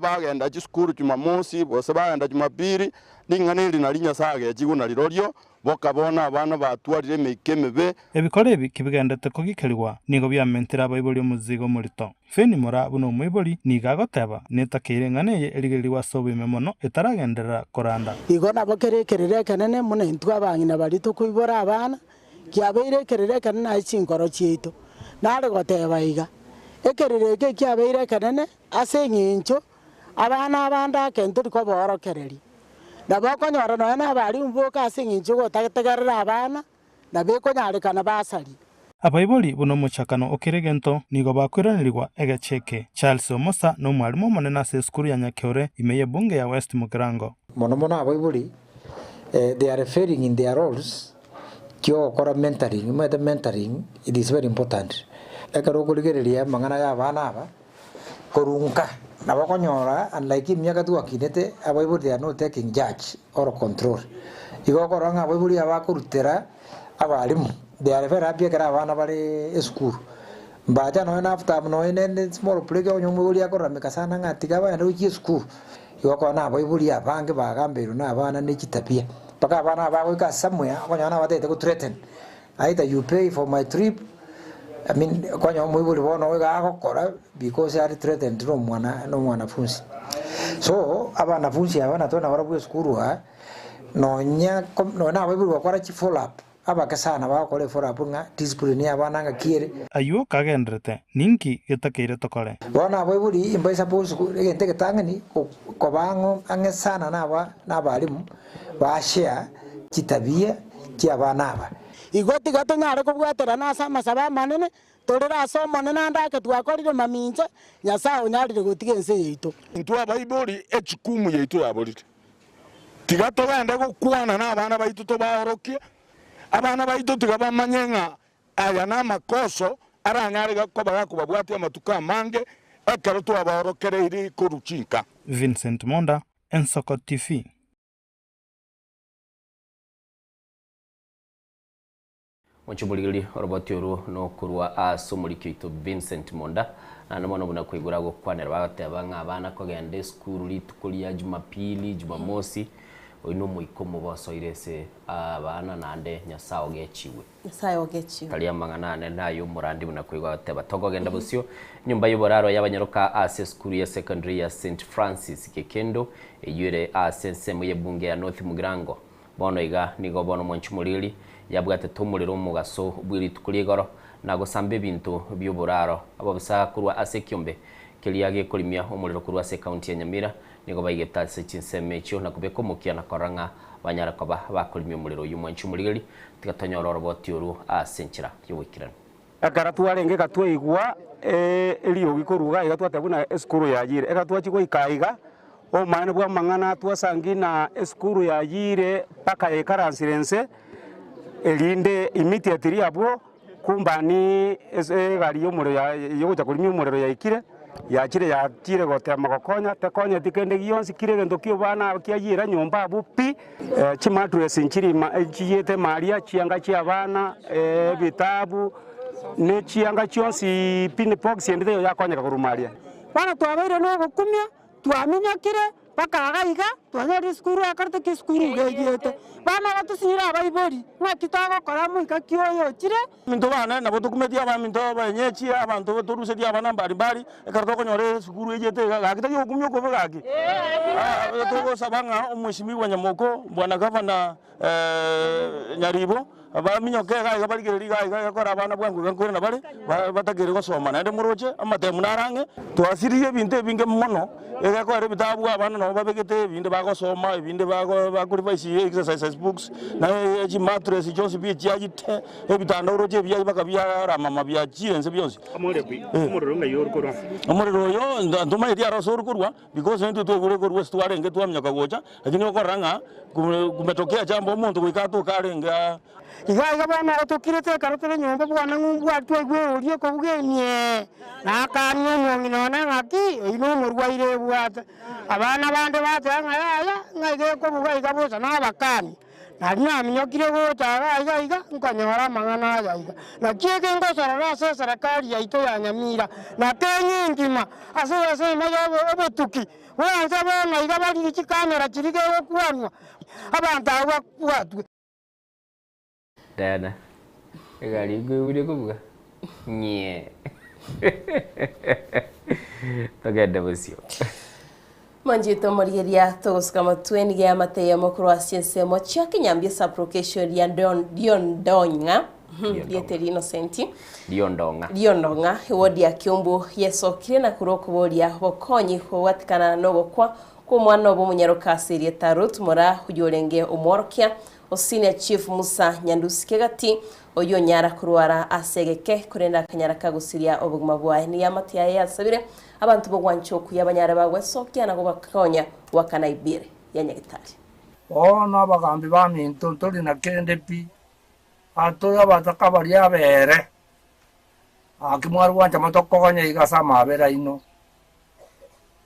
bagenda chiskuru Jumamosi bose bagenda Jumapili ninganiri narinya sage chiguna rirorio bokabona abana batwarire mekemebe ebikorebi kibigendete kogikerirwa nigo byamentera abayiboli omuzigo murito feni mora buno omuyiboli nigagoteba netakire nganeye erigeriwa sobime mono etaragenderera koranda igo nabokerekerere kanene muno intwa bangina barito kuibora abana kiabeire kerere kanene chinkoro chito nare goteba iga ekerereke kiabeire kanene ase ngincho abana abanda kentori ko borokereri nabakonyora no na bari mboka ase ngincho gotagetegerera abana nabekonyarikana basari abayiboli buno muchakano okiregento nigo bakwiranirwa egacheke Charles Omosa no mwalimu monena ase skuru ya Nyakeore imeye bunge ya West Mugirango mono abayiboli they are referring in their roles kyo kora mentoring it is very important ekaro kuligereria mangana ya bana aba korunka nabakonyora unlike imyaka tuakinete abayibuli they are not taking charge or control igo koranga abayibuli abakurutera abalimu they are very happy kara abana bali school mbaja no na after no in small play onyo mubuli akora mikasana ngatiga bana uki school igo kona abayibuli abange bagamberu na abana n'ekitapia paka abana abagwika somewhere akonyana batete ku threaten either you pay for my trip I mean, kwa mwibuli bono wega akokora because are threatened no mwana funzi. So abana funzi abana tona barabuye skuru no na wibuli wakora chi follow up abakasana bakole follow up nga discipline abana nga kiere ayo kagendrete ninki getakire tokore bona wibuli imba suppose egente ketangani ko bango angesana na balimu ba share kitabia kiabana aba igoti gato nyare kubwatera na sama saba manene torera so manene ndake twakorire maminje nyasaye nyarire gutigense yito ntwa bayiboli echikumu yito yabolite tigato gende gukwana na abana baitu to baorokie abana baitu tigabamanyenga aya na makoso aranyare gakoba gakubabwati amatuka mange ekero twabaorokere iri koruchinka Vincent Monda Nsoko TV Wanchubuligili roboti uru no kurwa asumuri kito Vincent Monda na namono buna kwigura go kwanera bagate abanga abana kogende skuru litukuli ya Jumapili Jumamosi oino muikomo basoirese abana nande nyasawo gechiwe kali amangana nayo murandi buna kwigwa teba togogenda busyo nyumba y'uboraro y'abanyaruka ase skuru ya secondary ya St Francis Kekendo eyure ase nsemo ye bunge ya North Mugirango bono iga nigo bono mwanchumulili yabwate tumuliro mugaso bwiri tukuligoro na gusamba ebintu by'oburaro abo bisa kurwa ase kiombe kiliage kulimia umuliro kurwa ase county ya Nyamira nigo baigeta se chinseme chyo na kubeko mukia na koranga banyara koba bakulimia umuliro y'umwanchumulili tigatonyororo botiuru asenchira y'wikirano akara twarenge katweigwa eliyo gikuruga igatwatabuna eskuru yagire egatwachigwa ikaiga o mane bwa mangana twasangina eskuru yagire paka ekaransirense elinde immediately abo kumbani gari y'umuriro yokuja kulimia umuriro yaikire yakire yatire gote magokonya tekonya tikende gionsi kire gendo kio bana kiayira nyumba abupi chimatress nchiri chiyete maria chianga chia bana bitabu ne chianga chionsi pinpox yende yakonya kurumaria bana twabaire no gukumia twaminyakire paka agaiga twanyari skuru akarte ki skuru gejete bana batusinyira abaibori mwakitago kora muika kioyo chire minto bana na botukumetia aba minto banyechi abantu boturuse dia bana mbali ekarto konyore skuru ejete gakita yo kumyo ko gaki to sabanga umweshimiwa Nyamoko bwana gavana Nyaribo abaminyoke ga barigeri ga kora abana bwangu gankore na bale batagere gosoma na muroche amatemu narange twasiriye binte binge muno egakore bitabu abana no babegete binde bagosoma binde bakuri baisi exercise books na eji mattress jonsi bi jagite ebitanda uroje bya bakabya ramama bya jirenze byose umuriro ngayo urukora umuriro yo nduma iri araso urukurwa because ndio twegure kurwa stwarenge twamnyaka gocha lakini okoranga kumetokea jambo umuntu gwikato karenga iga bana batukirete karotere nyomba bwana ngumbu atwegwe urie ko bugenie na kanyo nyongina ngaki ino murwaire bwata abana bande batanga yaya ngage ko buga iga bosa na bakani na nyamnyokire gota iga nkanyora mangana iga na kiege ngosara rase serikali yaito ya Nyamira na tenye ngima ase mayo obetuki wanza bana iga bali chikamera chirige okwanwa abantu abakwa Dana, gari gue kubuka, nye, togenda busio. Manjito morigeria togoskama tweni ya mateya mokuru asiense mocha kinyambia supplication ya Diondonga Dieteri Innocenti Diondonga wodi ya kiombo yesokire na kuroko wodi ya bokonyi watikana nogo kwa mwana obo munyarokasiri Tarut mora hujolenge umorokia Senior Chief Musa Nyandusi gati oyo nyara kurwara asegeke kurenda kanyara kagusiria obuguma bwaye ni yamati ya yasabire abantu bogwancho kuyabanyara bagwe sokya na kubakonya wakanaibire yanyagitari ona bagambi baminto toli na kende pi atoya batakabari abere akimwaru wancha matokonya igasama abera ino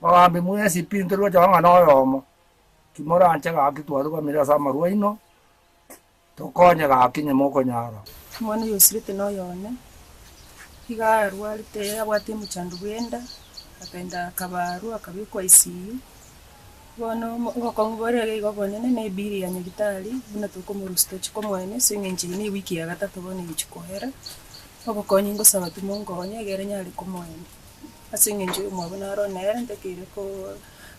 bagambi mwesi pinto ro janga noyomo kimora ancha gakitwaru kamira sama ruwa ino tokonya gakinye moko nyara mwana yosirite no yone iga rwarite abwate muchandu bwenda akenda kabaru akabikwa ICU bono ngoko ngore igo bonene ne biri ya nyagitari buna tuko mu rusto chiko mwene singenji ni wiki ya gatatu bone ichikohera obokonyi ngo saba tumongonya gere nyali kumwene asingenji umwabona ronera ndekire ko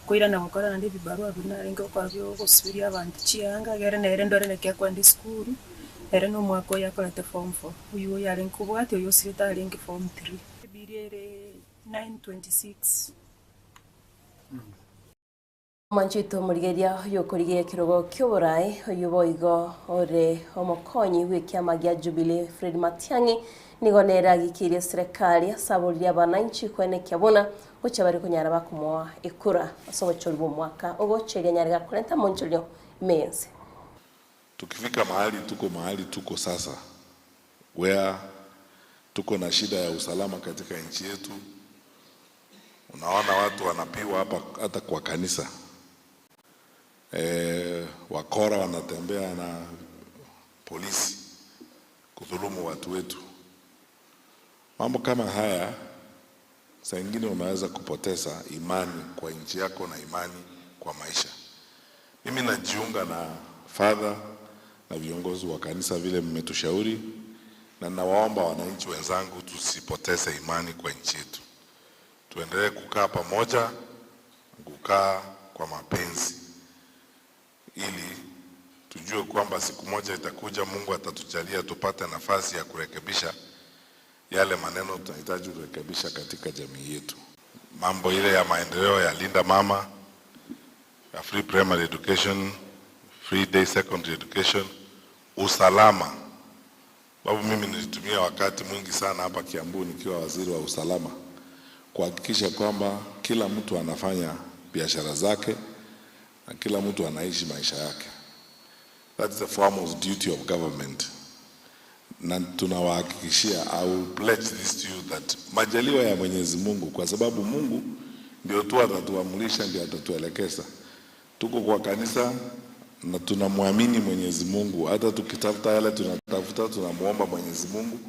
kuira na gukora ndi bibarua binarenga kwa byo gusubiria abantu chianga gere nere ndore nekya kwandi school ere no mwako yakorete form 4 uyu yari nkubwate uyu sirita ari ngi form 3 birere 926 Manchito murigeria yokorigia kirogo kyoborai yuboigo ore omokonyi w'ikiama gya Jubilee Fred Matiang'i nigonera gikiria serikali asaburiria abananchi kwene kyabona uche bari kunyara bakumwa ikura asobochori bo mwaka ogocheria nyarga kurenta monjolio menzi. Tukifika mahali tuko sasa where tuko na shida ya usalama katika nchi yetu, unaona watu wanapiwa hapa hata kwa kanisa. Wakora wanatembea na polisi kudhulumu watu wetu. Mambo kama haya saa nyingine unaweza kupoteza imani kwa nchi yako na imani kwa maisha. Mimi najiunga na father na viongozi wa kanisa vile mmetushauri, na nawaomba wananchi wenzangu tusipoteze imani kwa nchi yetu. Tuendelee kukaa pamoja, kukaa kwa mapenzi ili tujue kwamba siku moja itakuja Mungu atatujalia tupate nafasi ya kurekebisha yale maneno tunahitaji kurekebisha katika jamii yetu. Mambo ile ya maendeleo ya Linda Mama, ya free primary education, free day secondary education, usalama. Babu, mimi nilitumia wakati mwingi sana hapa Kiambu nikiwa waziri wa usalama kuhakikisha kwamba kila mtu anafanya biashara zake na kila mtu anaishi maisha yake. That's the foremost duty of government. Na tunawahakikishia, I will pledge this to you that majaliwa ya Mwenyezi Mungu, kwa sababu Mungu ndio tu atatuamulisha, ndio atatuelekeza. Tuko kwa kanisa na tunamwamini Mwenyezi Mungu. Hata tukitafuta yale tunatafuta, tunamuomba Mwenyezi Mungu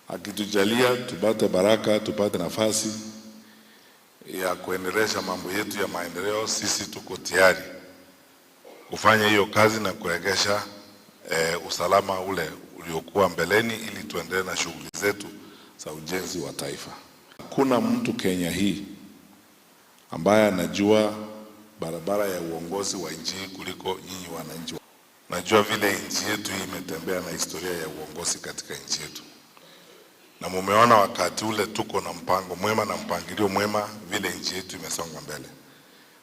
akitujalia tupate baraka, tupate nafasi ya kuendelesha mambo yetu ya maendeleo. Sisi tuko tayari kufanya hiyo kazi na kuregesha usalama ule uliokuwa mbeleni, ili tuendelee na shughuli zetu za ujenzi wa taifa. Hakuna mtu Kenya hii ambaye anajua barabara ya uongozi wa nchi kuliko nyinyi wananchi. Najua vile nchi yetu hii imetembea na historia ya uongozi katika nchi yetu. Na mumeona wakati ule tuko na mpango mwema na mpangilio mwema vile nchi yetu imesonga mbele.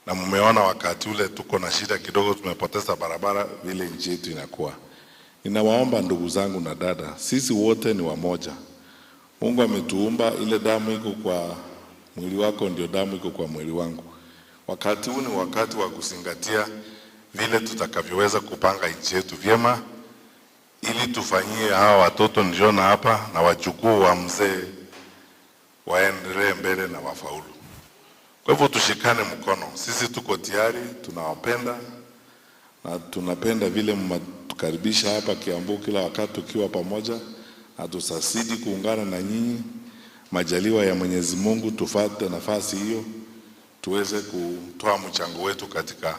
Na mumeona wakati ule tuko na shida kidogo, tumepoteza barabara vile nchi yetu inakuwa. Ninawaomba ndugu zangu na dada, sisi wote ni wamoja. Mungu ametuumba, ile damu iko kwa mwili wako ndio damu iko kwa mwili wangu. Wakati huu ni wakati wa kuzingatia vile tutakavyoweza kupanga nchi yetu vyema, ili tufanyie hawa watoto niliona hapa na wajukuu wa mzee waendelee mbele na wafaulu. Kwa hivyo tushikane mkono. Sisi tuko tayari, tunawapenda na tunapenda vile mtukaribisha hapa Kiambu kila wakati tukiwa pamoja, na tusasidi kuungana na nyinyi. Majaliwa ya Mwenyezi Mungu tufate nafasi hiyo tuweze kutoa mchango wetu katika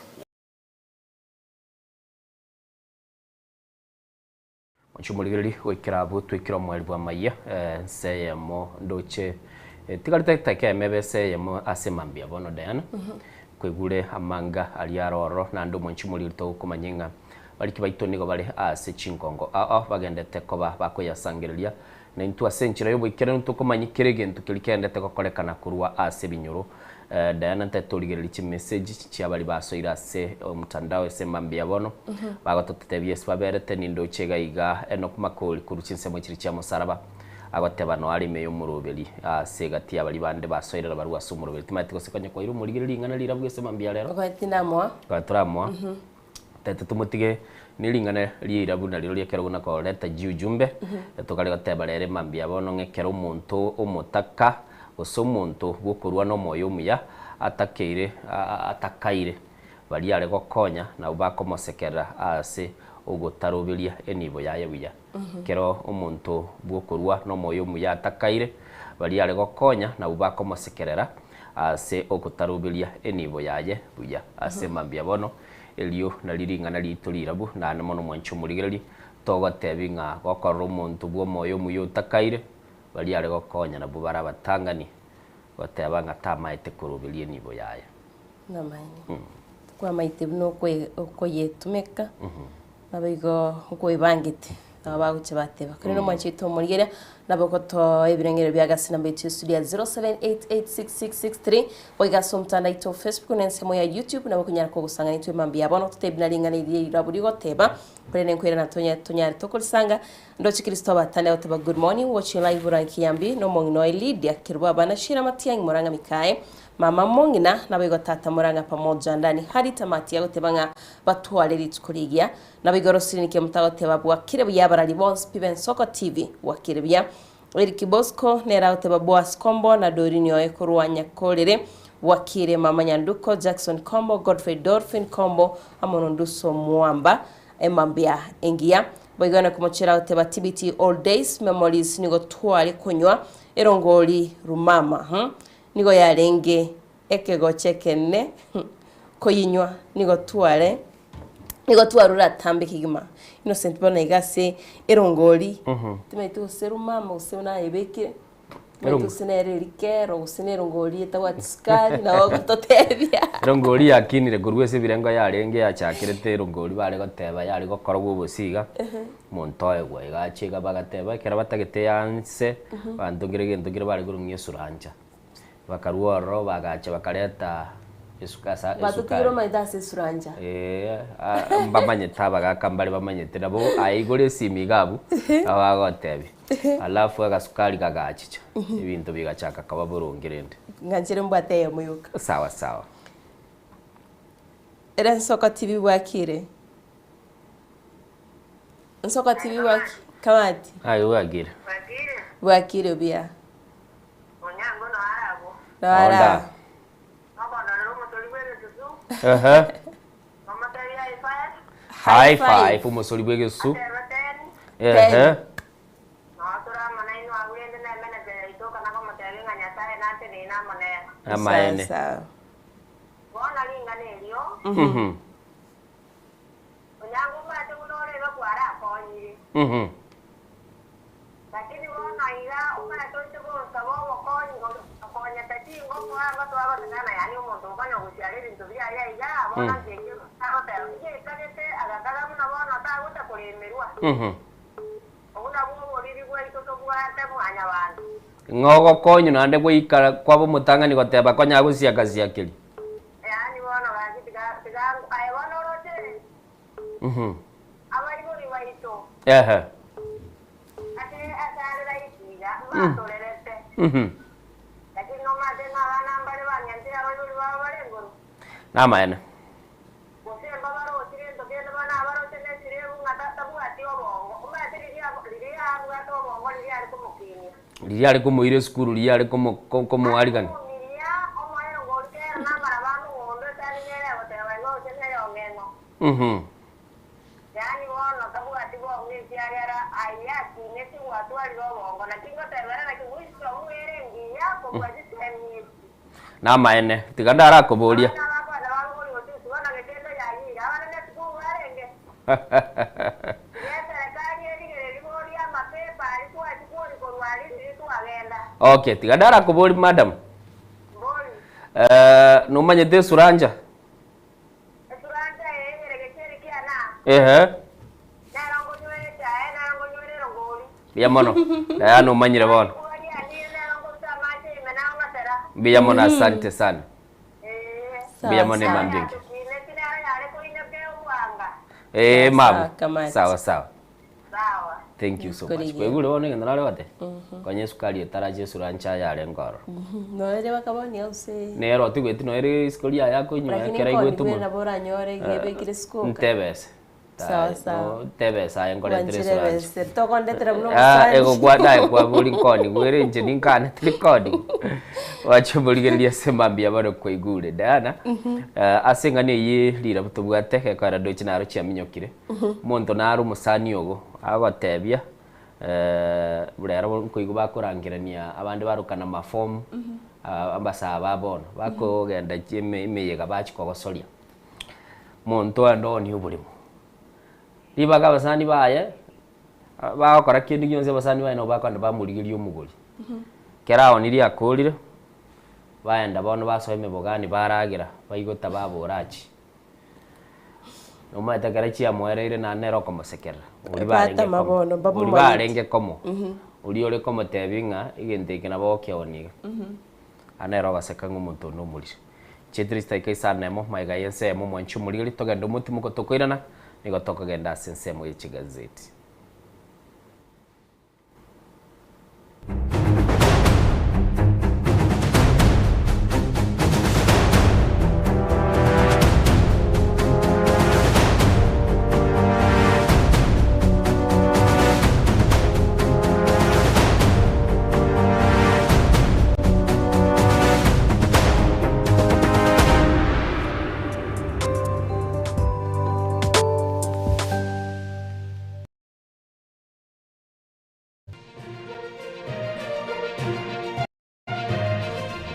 Mchumuligiri wikirabu twikira mwali bwa maiya seyemo ndoche tigarite take mebese yemo asemambia bono Diana kwigure amanga aliaroro na ndo mchumuligiri to kumanyenga bariki baito nigo bale ase chinkongo bagendete koba bakoyasangiria na intu asenchira yobo ikere ntu kumanyikire gentu kilikendete kokorekana kurwa ase binyoro Diana ntetoligereri chi message cyabali basoira se omutandao esembambia bono bagototebye swaberete nindo chegaiga eno kumakoli kuruchinse mu kiri cya musaraba agotebano ali meyo murubeli ase gati abali bande basoira baruwa sumurubeli timatiko sekanye kwa iru murigereri ngana lirabu esembambia lero kwatinamwa kwaturamwa tete tumutige nilingane lirabu na liro lyekero guna ko leta jujumbe tukali goteba lere mambia bono ngekero umuntu umutaka osomuntu gukurwa no moyo muya atakaire bali ale gokonya na ubakomosekera ase ugotarubiria enibo yaye buya kero umuntu gukurwa no moyo muya atakaire bali ale gokonya na ubakomosekerera ase ugotarubiria enibo yaye buya ase mambia bono elio na liringana litulirabu na namono mwancho murigereri togotebinga gokorwa umuntu bwo moyo muyo utakaire bali ale gokonya na bubara batangani bateba ngatamaite kurubirie nibo yaye namaini kwa maite no koyetumeka nabigo koibangite nabaguche bateba kuri no mwanchito murigera nabokoto ebirengero bya gasina mbete studio 0788666663 oiga somtanda ito Facebook nensemo ya YouTube nabokunyara ko gusanga nitwe mambia bono tutebina lingana iri raburi goteba kuri nenkwera na tonyari tokolisanga ndochi Kristo batane oteba good morning watching live rankiambi no mongino Lydia kirwa bana shira matiang moranga mikae mama mongina nabigo tata moranga pamoja ndani hadi tamati ya gotebanga batwale ritskurigia nabigo rosirinike mutagoteba bwa kirebu yabarali bons piben soko TV wakirebya Eric Bosco nera oteba Boas Kombo na Dorini Oekurwanya Kolere wakire mama Nyanduko Jackson Kombo Godfrey Dolphin Kombo amononduso Mwamba emambia engia boigana kumochera oteba TBT all days memories nigo twali kunywa erongoli rumama nigo yarenge ekego chekene koyinywa nigo twarura tambe kigima Innocent bona igase erongoli timaitu seru mama usena ebeke Mtu sinere likero gusinero ngori etagwa tsikari na ogototethia. Rongori yakinire kurwe se birengo yarenge yachakirete rongori bare goteba yari gokorwa ubusiga. Muntu egwa igachiga bagateba kera batagete yanse bandungire gendungire bare gurumye suranja. Bakaruoro bagacha bakareta esukasa Batutiro maidase suranja. Mbamanyeta bagakambari bamanyete nabo aigore simigabu abagotebi. Alafu agasukari kagachicha ibintu bigachaka kaba burungirende nganjire mbate muyuka sawa sawa era Nsoko TV wakire Nsoko TV waki kamati ayo wagire wakire bia onyango no arabo ara high five umusori bwegesu Amaene. Bona linga nelio. Onyango mate unore bakwara konyi. Lakini bona ila umate tuko sabo konyi konya tati ngo kwa watu hawa tena yani umuntu bana gusiarira into bya ya bona ngenge aro ta ye kanete agakala muna bona ta guta kulemerwa. Ona bo riri gwa itoto gwa ta mwanya bantu. Ngogo konyu nande gwikara kwabo mutangani goteba konya guciaka ciakiri. Yani bona bagitiga ai bona rote. Abari bori waito. Ate asare raitiga matolelete. Lakini no mate na bana mbale banyante abari bari ngoro. Namaene. Bose babaro tirendo bene bana abaro tene tirebu ngata buati obongo. Umate liria abuato obongo liria ari kumukini. Liria ari kumuire skuru liria ari como arigani. Yani wono tabuati bo ngitiagera ayati neti watu alibongo na kingo tebera na kingwisho mwere ngiya ko bwajisemi. Namaene tigandara kuburia. Okay, tigadara kuburi madam. Numanyete suranja. Suranja yerekere kiana. Narongo nyore chae narongo nyore rongoli. Biya mono. Numanyire bono. Biya mono asante sana. Biya mono mambingi. Mama. Sawa sawa. Thank you so much. Kwa hivyo leo ngenda nalo wate. Kwenye sukari etaraje surancha yale ngoro. Noere bakaboni ose. Nero tigweti noere sukari yako nyuma kera igwetu mu. Na bora nyore gebe kire skoka. Ntebese. Sawa sawa. Ntebese ayengole tre surancha. Toko ndetera muno musanji. Ego gwada kwa buri koni gwere nje ninkane trikodi. Wacho burigeria semambia baro kwa igure dana. Asengane yi lira butubwate ke kara dochi naro chia minyokire. Monto naro musani ogo agotebia burero kuigu bakurangirania abandi barukana maform ambasa babono bakogenda imeyega bachikogosoria monto andoni ubulimo libaga basani baye bakora kindu gyonse basani baye no bakanda bamurigiria umuguri kerao niri akurire baenda bono basoime bogani baragira baigota baburachi Noma takara chia mwereire na nero como sekera. Uri barenge como. Uri ore como tebinga igente kina boke oniga. Anero baseka ngumuntu no muri. Chetrista ikaisa nemo maiga yense mo mwanchu muri ri toga ndomuti muko tokoirana nigo tokagenda sense mu ikigazeti.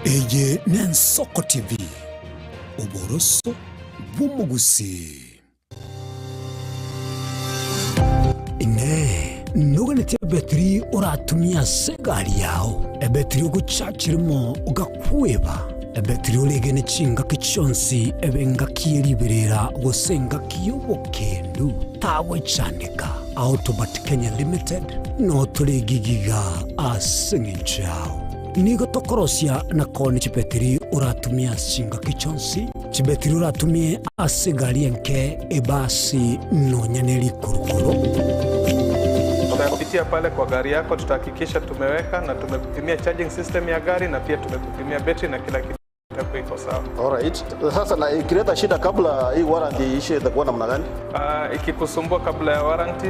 Eye Nsoko TV uboroso bw'umugusi ine nuganite betri uratumia segari yao ebetri uguchachirimo ugakweba ebetri ulegene chinga kichonsi ebenga kieriberera gosenga kiyobokendu tawe chanika Autobat Kenya Limited no tuligigiga asinginchao nigo tokorosia na koni chibetri uratumia chinga kichonsi chibetri uratumie asegari enke ebasi no nyaneli kurukuru. Kupitia pale kwa gari yako tutahakikisha tumeweka na tumekupimia charging system ya gari na pia tumekupimia battery na kila kitu iko sawa. Alright. Sasa na ikileta shida kabla hii warranty ishe itakuwa namna gani? Ikikusumbua kabla ya warranty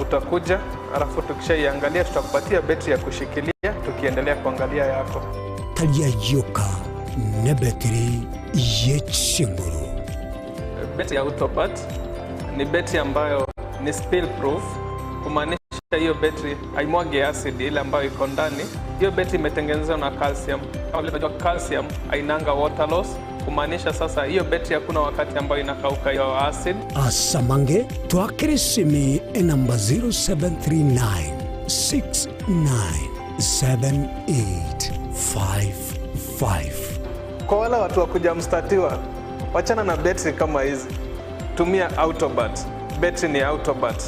utakuja, alafu tukishaiangalia tutakupatia battery ya kushikilia tukiendelea kuangalia yako. Talia yoka na battery yechinguru. Battery ya Autobat ni battery ambayo ni spill proof, kumaanisha hiyo battery haimwagi acid ile ambayo iko ndani. Hiyo battery imetengenezwa na calcium. Kama vile tunajua calcium hainanga water loss, kumaanisha sasa hiyo battery hakuna wakati ambayo inakauka hiyo acid. Asamange twakirisimi namba 0739697855. Kwa wale watu wa kujamstatiwa, wachana na battery kama hizi. Tumia Autobat. Battery ni Autobat.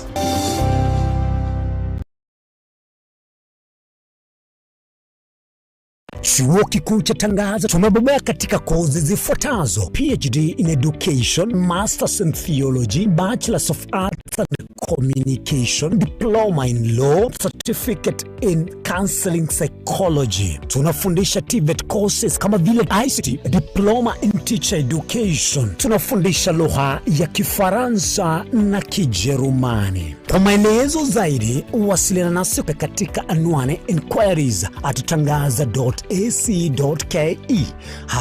Chuo Kikuu cha Tangaza tumebobea katika kozi zifuatazo: PhD in Education, Masters in Theology, Bachelors of Arts and Communication, Diploma in Law, Certificate in Counseling Psychology. Tunafundisha TVET courses kama vile ICT, Diploma in Teacher Education. Tunafundisha lugha ya Kifaransa na Kijerumani. Kwa maelezo zaidi, wasiliana nasi katika anwani inquiries@tangaza.ac.ke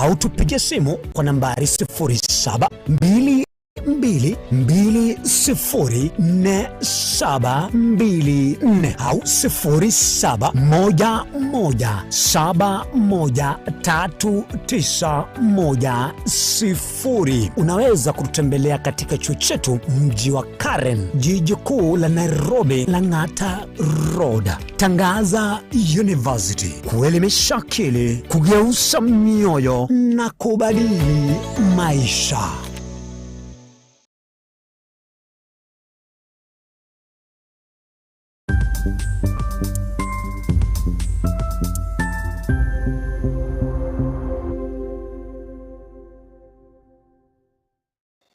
au tupige simu kwa nambari 0722204724 au 0711713910. Unaweza kutembelea katika chuo chetu mji wa Karen, jiji kuu la Nairobi, Lang'ata Road. Tangaza University, kuelimisha akili, kugeuza mioyo na kubadili maisha.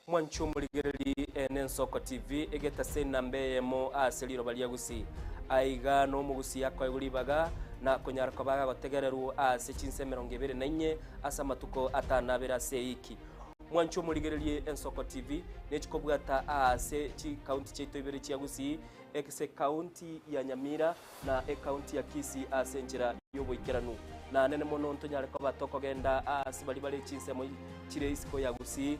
Mwanchu muligereri Nensoko TV egeta sena mbeyemo aseliro baliagusi aiga no mugusi yakwa yulibaga na kunyara kobaga gotegereru ase chinse 24 asa matuko atanabera seiki. Mwanchu muligereri Ensoko TV nechikobwata ase chi county cheto ibere chiagusi ekse county ya Nyamira na county ya Kisii ase njira yoboikeranu na nene mono ntonyare kobatoko genda ase bali chinse mo chire isiko yagusi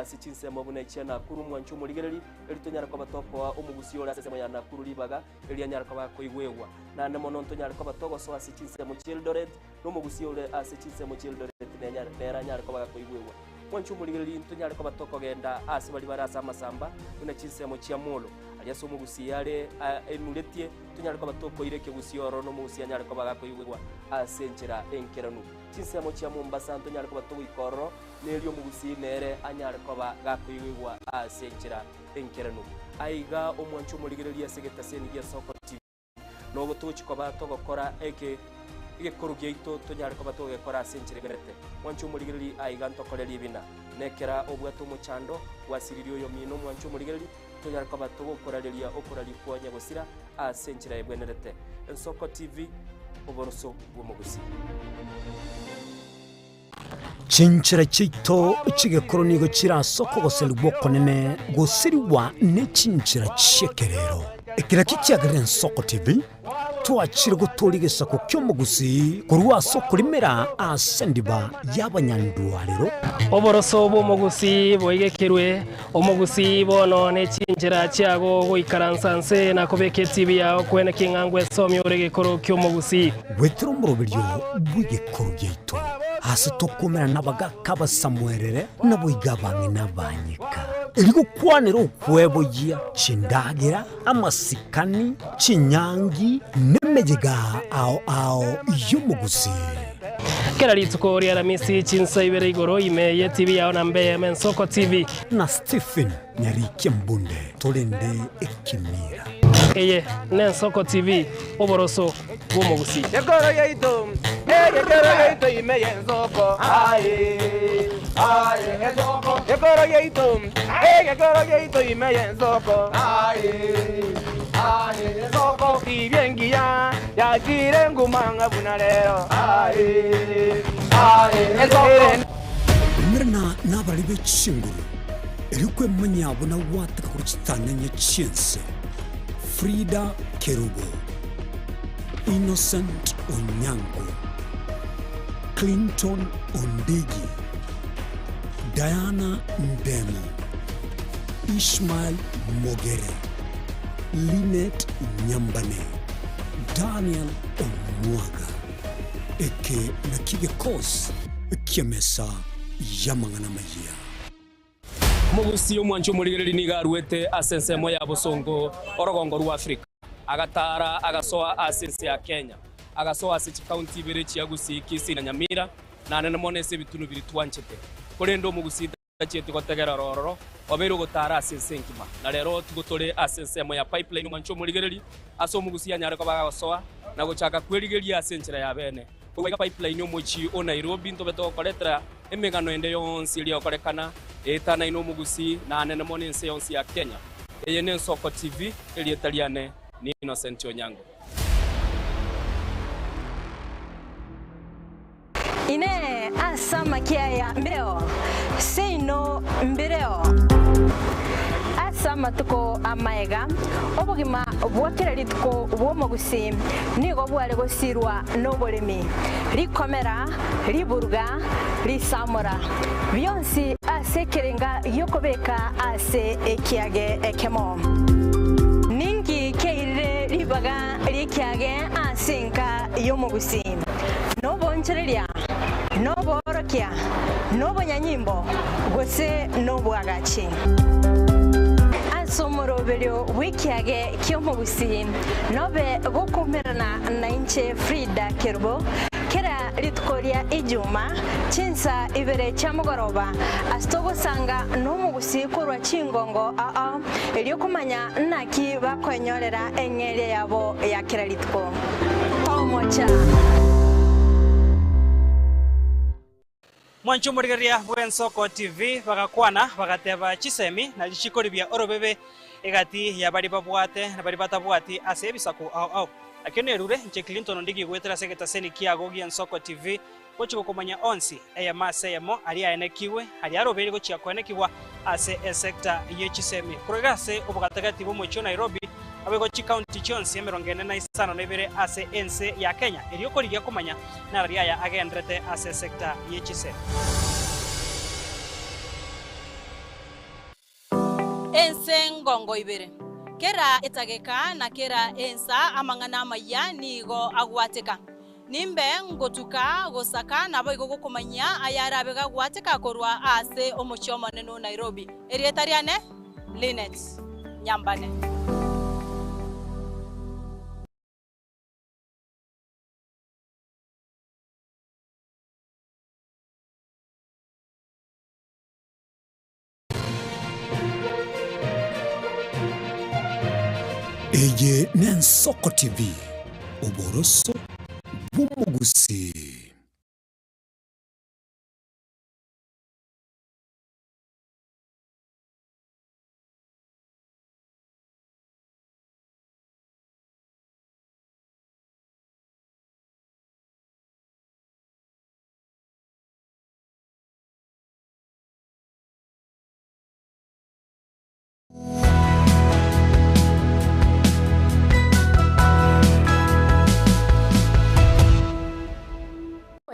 sichinse mabuna ichana kuru Mwanchu muligereri elitonyara kwa batoko wa umugusi ora sesemo ya nakuru libaga elianyara kwa koigwewa na nemono ntonyara kwa batoko so asichinse mu Childoret no mugusi ora asichinse mu Childoret nera nyara kwa koigwewa. Mwanchu muligereri ntonyara kwa batoko genda asibali barasa masamba una chinse mu Chiamolo aliaso mugusi yale enuletie tonyara kwa batoko ireke gusioro no mugusi anyara kwa koigwewa asenchera enkeranu chinse mu Chiamombasa ntonyara kwa batoko ikoro nelio mugusi nere anyara koba gakwigwa asenchera enkeranu aiga omwanchu muligereria segeta seni ya Soko TV no gotuchi koba to gokora ege korugia ito tonyara koba to gokora asenchera berete mwanchu muligereri aiga ntokoreri bina nekera obwato muchando wasiririo yo mino mwanchu muligereri tonyara koba to gokorareria okorari kwanya gosira asenchera ebwenerete Soko TV oboroso bw'omugusi. Chinchira chito chigekoro nigo chirasoko goselwa konene gosiriwa ne chinchira chekerero ekira kikiagire Nsoko TV twachire guturigesa ku kyomugusi kurwa soko limera asendiba y'abanyandwariro oboroso bw'omugusi boigekerwe omugusi bono ne chinchira chiago goikaransanse na kobeke TV yao kwene kingangwe somi oregekoro kyomugusi wetro murobiryo bwigekoro gyeito hasi tokumera nabagaka basamwerere naboiga bangi nabanyika irigukwanira ukwebogia cindagira amasikani cinyangi nemejiga ao y'umuguzi kera rituko ria ramisi chinsa ibere igoro imeye TV yao na Mbeya Mensoko TV na Stephen Nyariki Mbunde tolende ekimira eye Mensoko TV oboroso bw'umuguzi yegoro yeito imeye Nsoko Nsoko yegoro yeito imeye Nsoko Nsoko ibyengia yakire ngumanga bunalero Mirna nabali b'Chinguru erikwe manyabo na wataka kuri kitananye cyense Frida Kerubo Innocent Onyango Clinton Ondigi Diana Ndemo Ishmael Mogere Linet Nyambane Daniel Omwaga eke na kigekos kiamesa yamangana mayia mugusi omwancho muligereri nigaruete asensemo ya Busongo orogongo rwa Afrika agatara agasoa asense ya Kenya agasoa ase county ibere chiagusi kisi na Nyamira na nene monese bitunu biri twanchete kolendo mugusi chete gotegera rororo obero gotara asense nkima na rero tugotore asensemo ya pipeline mwancho muligereri aso mugusi ya nyare ko bagasoa na gochaka kwerigeria asenchera ya bene kuweka pipeline omochi o Nairobi ntobeto koletera emegano ende yonsi ili okorekana etana ino mugusi na nene monense yonsi ya Kenya eye Nsoko TV ili etaliane ni Innocent Onyango ine asama kiaya mbeo seino mbireo asama tuko amaega obugima bwakirari tuko bwomugusi nigo bware gosirwa noboremi rikomera riburga risamura byonsi asekerenga yokobeka ase ekiage ekemo ningi keire ribaga rikiage asenka yomugusi nobonchereria noborokia nobonyanyimbo gose nobwagachi somoroberio wikiage kyomugusi nobe gokumerana na inche Frida Kerubo kera ritkoria ijuma chinsa ibere chamugoroba astogo sanga nomugusi kurwa chingongo elio kumanya naki bakonyorera engere yabo ya kera ritko tomocha mwancho murigeria Nsoko TV bagakwana bagateba chisemi na lichikoribia orobebe egati ya bari babwate na bari batabwati ase bisaku au akene rure nche Clinton Ondigi gwetera segeta seni kiago Nsoko TV gochiko kumanya onsi eya maseyemo ali aenekiwe ali arobere gochia kwenekiwa ase sector yechisemi kurigase obugatagati bo mocho Nairobi abego county chonsi emerongene na isano nebere ase ense ya Kenya eliokorigia kumanya na ria ya agendrete ase sector yechisemi ense ngongo ibere kera etageka na kera ensa amangana maya nigo agwateka nimbe ngotuka gosaka nabo igo kumanya ayara bega gwateka korwa ase omochoma neno Nairobi erietariane Linet Nyambane eye Nsoko TV oboroso bw'umugusi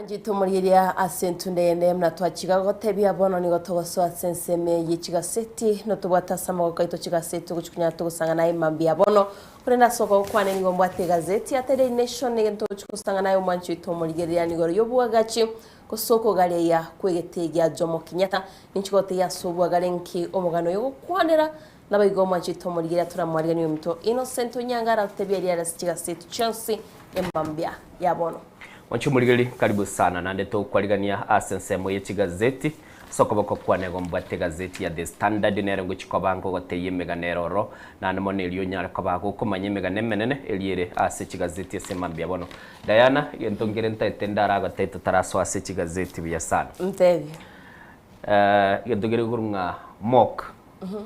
Jitumuriria asentu ndende mnatwachiga gotebia bono ni gotogoso asenseme yichigaseti no tubwatasama gokaito chigaseti guchukunya tugusanga na imambia bono kurenda soko kwane ni gombwate gazeti ya Daily Nation ni gento chikusanga nayo mwanchi itumuriria ni goro yobuagachi gusoko gari ya kwegetigia Jomo Kenyatta inchikote ya sobwa garenki omugano yo kwanera nabaigoma chito murigira turamwariga ni mto Innocent Onyangara utebia ya Chiga State Chelsea embambia ya bono. Wanchu murigiri karibu sana na ndeto kwarigania asensemo ye Chigazeti soko bako kwanego mbate gazeti ya The Standard nero nguchiko bango goteye meganeroro na namonelio nyara kabago komanye meganemenene eliere ase Chigazeti esemambia bono Diana yentongere ntaitendara gateto taraso ase Chigazeti bya sana mtevi yentongere gurunga mock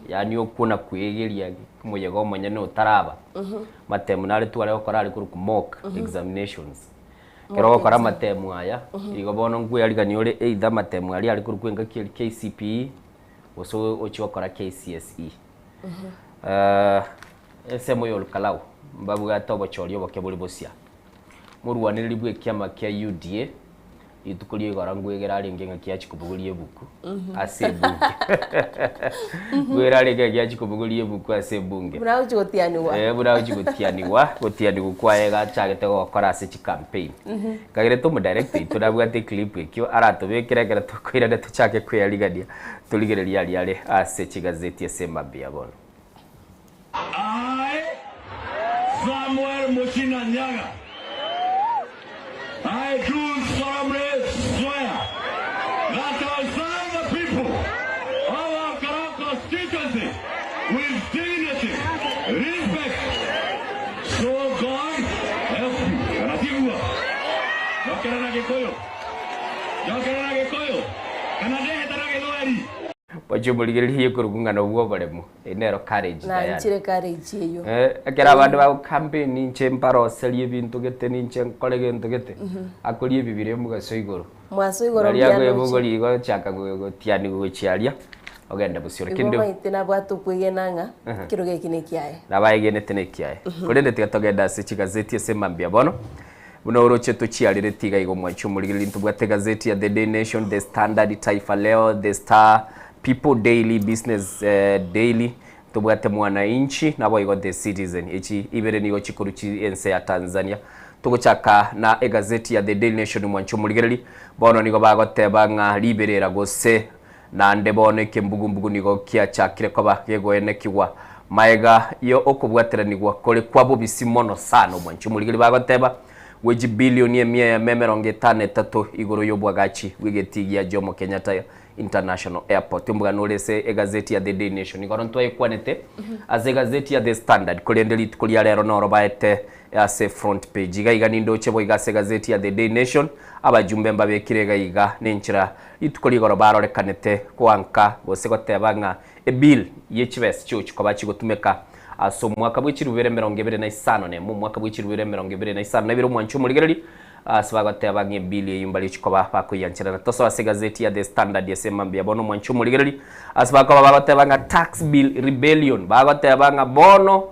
yani okuna kwegeria kumuyego manyane utaraba matemu nale twale okorali kuruku mock examinations kero kora matemu aya igo bono ngwe ali gani ole either matemu ali kuri kwenga KCPE oso ochi okora KCSE ese moyo lukalau mbabu gatobo chori oboke buli bosia murwaniriri bwe kiama kya UDA itukuri igora ngwegera ali ngenga kya chikubuguliye buku ase bunge gwera ali ngenga chikubuguliye buku ase bunge burawo chigotianiwa burawo chigotianiwa gotianiwa kwa ega chagete gukora ase chi campaign kagire tumu direct turabwate clip ekyo aratubekera kera tukwira ndeto chake kwiyarigania tuligereria ali ase Chigazeti esemambia bono Samuel Muchina Nyaga. I do solemnly swear that I will serve the people of our Karao constituency with dignity, respect. So God help me. Kanatiwa. Yakera Gikoyo. Yakera Gikoyo. Kanade Tarage Loeri. Wachumuligiriye kurugungana ubwo baremu enero courage na nchire courage yo akera abantu ba campaign nche mparo selie bintu gete nche kolege ntu gete akoliye bibire mu gaso igoro mwaso igoro byano yago bugori go chaka go tiani go chialia ogenda busire kinde ibo itena bwatu kuyenanga kiroge kinekiaye nabayegene tenekiaye kolende tigatogenda se Chigazeti esemambia bono buno uroche tuchialire tiga igo mwachumuligiri ntubwate gazeti ya The Day Nation, The Standard, Taifa Leo, The Star, People Daily, Business Daily, tubwate Mwananchi nabo igo The Citizen echi ibere nigo chikuru chi ense ya Tanzania tugochaka na egazeti ya The Daily Nation mwanchumuligiri bono nigo bagoteba nga liberera gose na ndebono kembugu nigo kia chakire koba yego enekiwa maega yo okubwatira nigwa kole kwabo bisimono sana mwanchumuligiri bagoteba weji bilioni ya 153 igoro yobwagachi wigetigia Jomo Kenyatta International Airport mbuga nolese egazeti ya The Day Nation igoro ntwaye kwanete as gazeti ya The Standard kolendeli tukuli rero noro baete ase front page iga nindo chebo igase gazeti ya The Day Nation abajumbe mbabekirega iga nenchira itukuli igoro barorekanete kwanka gose gotebanga e bill yechibes chuch ko bachigotumeka aso mwaka bw'ikirubere 2025 ne mu mwaka bw'ikirubere 2025 nabiro mwanchumuligeri asibagoteba nge bill yumbali chikoba bakuyanchira toso ase gazeti ya The Standard esemambia bono mwanchumuligeri asibakaba bagoteba nga tax bill rebellion bagoteba nga bono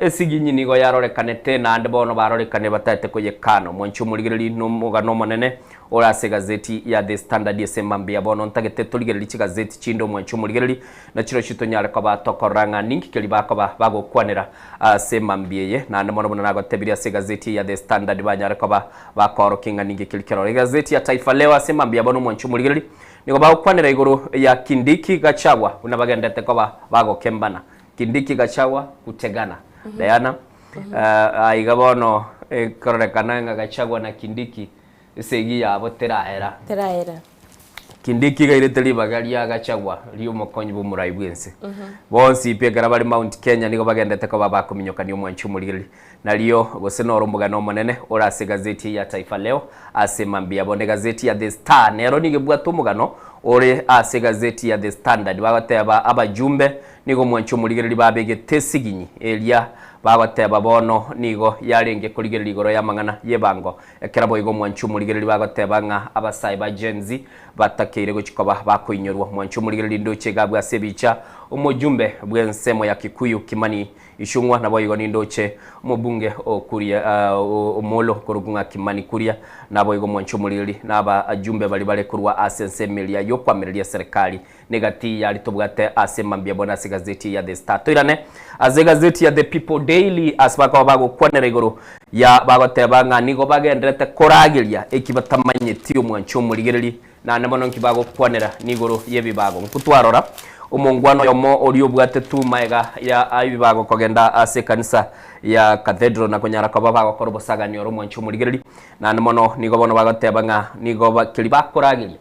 esiginyi nigo yarorekanete na ande bono barorekane batate kuyekano mwanchumuligeri no mugano monene ora se gazeti ya The Standard esemambia bono ntagete tuligereri Chigazeti chindo mwanchumuligeri na chiro chito nyare ko batokoranga ninki keli bakoba bagokwanira semambie na ande bono nago tebiria se gazeti ya The Standard banyare ko bakorokinga ninki keli kero gazeti ya Taifa Leo esemambia bono mwanchumuligeri niko bagokwanira iguru ya Kindiki Gachagua unabagendete ko bagokembana Kindiki Gachagua kutegana Diana igabono korekana nga Gachagua na Kindiki segi yabo teraera Kindiki gaireteli bagari ya Gachagua liyo mokonyi bumurai bwense bonsi pe garabali Mount Kenya niko bagendete ko babakuminyoka niyo mwanchumuligiri naliyo gose norumbuga no monene ora se gazeti ya Taifa Leo asemambia bonde gazeti ya The Star nero nigebwa tumugano ore ase gazeti ya The Standard bagateba abajumbe nigo mwanchumuligiri babege tesiginyi elia bagoteba bono nigo yarenge kuligerera igoro yamangana yebango ekerabo igo mwanchumuligiri bagoteba nga abasai ba Genzi batakire guchikoba bakuinyorwa mwanchumuligiri ndoche gabwa sebicha umujumbe bwensemo ya Kikuyu Kimani ishungwa nabo igo nindoche umubunge okuria umolo kurugunga Kimani kuria nabo igo mwanchumuligiri naba ajumbe bali kurwa asense melia yo kwamiria serikali negati yali tobwate asema mbia bona se gazeti ya The Star toirane aze gazeti ya The People Daily asbaka bago kwanera igoro ya bagoteba nga nigo bagendrete koragiria ekibatamanyeti omwancho murigereri na namono kibago kwanera nigoro yebibago nkutwarora umongwano yomo orio bwate tu maega ya abibago kogenda ase kanisa ya cathedral na konyara kwa baba bakoro sagani oro mwancho murigereri na namono nigo bono bagoteba nga nigo bakiri bakoragiria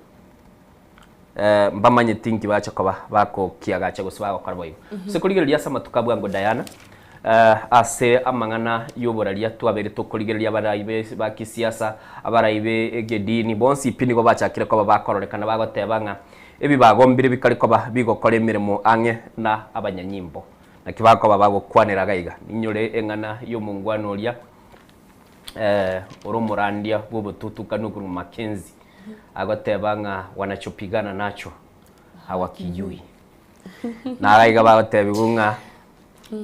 mbamanye tinki bacha kwa bako kiagacha gusaba kwa boyo se kurigeria sama tukabwa ngo Diana ase amangana yoboraria twabere tukurigeria abarayibe bakisiasa abarayibe egedini bonsi pini go bachakire kwa bakororekana bagoteba nga ebibagombire bikari kwa bigokora emirimo ange na abanyanyimbo na kibako babago kwanera gaiga ninyore engana yo mungwano oria oromorandia bobotutu kanukuru Mackenzie agoteba nga wanachopigana nacho hawakijui na gaiga bagoteba bigunga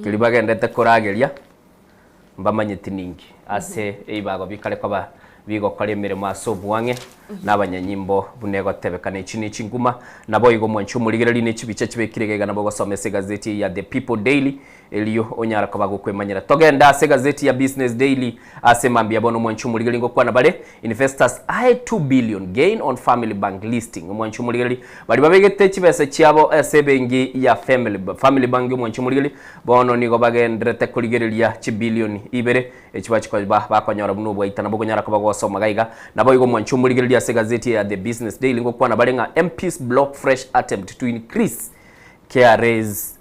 kilibagendete korageria mbamanyeti ningi ase eibago bikare kwa bigokora emirimo asobuange n'abanyanyimbo bunego tebekana ichini chinguma nabo igo mwanchu murigereri ne chibice kibekirega nabo gosomese gazeti ya The People Daily eliyo onyara kwa bagokwemanyira togenda ase gazeti ya Business Daily asema mbia bono mwanchu murigereri ngo kwana bale investors eye 2 billion gain on family bank listing mwanchu murigereri bali babegete chibese chiabo esebengi ya family bank mwanchu murigereri bono nigo bagendrete kurigereria chi billion ibere echibachi kwa bakonyora buno bwaitana bogonyara kwa bagosoma gaiga nabo igo mwanchu murigereri ase gazeti ya The Business Daily ngo kwana bale nga MPs block fresh attempt to increase KRA's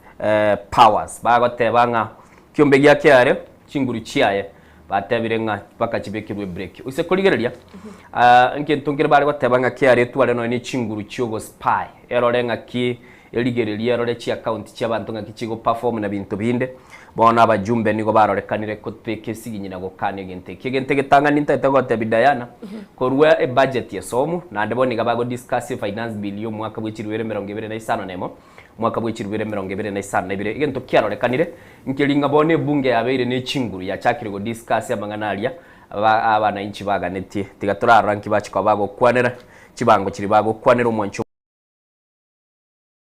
powers bagoteba nga kiombe gya KRA chinguru chiaye batebire nga bakachibekirwe break use kurigereria nkentongere bale goteba nga KRA twale no ni chinguru chiogo spy erore nga ki eligereria erore chi account cy'abantu nga kichigo perform na bintu binde bona abajumbe nigo barorekanire ko tweke siginyina gokane gente getanga ninta gote bidayana korwa budget ya somu na ndeboni gabago discuss finance bill yo mwaka bw'ikirwere 2025 nemo mwaka bw'ikirwere 2025 ibire igento kyarorekanire nkilinga bone bunge yabeire ne chinguru ya chakirigo discuss amanganalia abana inchi baganeti tigatura ranki bachiko bago kwanera kibango kiri bago kwanera umwancho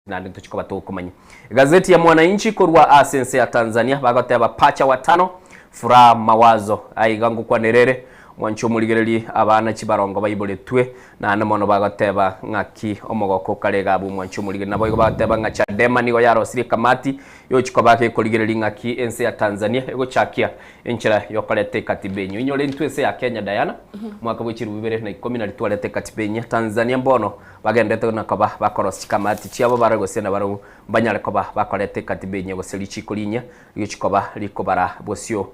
na ndio tuchiko batokomanya gazeti ya Mwananchi korwa asense ya Tanzania bagoteba pacha watano furaha mawazo aigango kwa nerere mwancho murigereri abana kibarongo bayiboletwe na namono bagoteba ngaki omogoko karega abu mwancho murigere nabo bagoteba nga Chadema nigo yarosire kamati yo chikobake kurigereri ngaki ense ya Tanzania ego chakia enchera yokolete katibenyu inyole ntwese ya Kenya Diana mwaka bw'ikiri 2010 litwalete katibenya Tanzania mbono bagendete nakaba bakorosi kamati cyabo baragosena baro banyale koba bakolete katibenye goseli chikolinya yo chikoba likobara bosio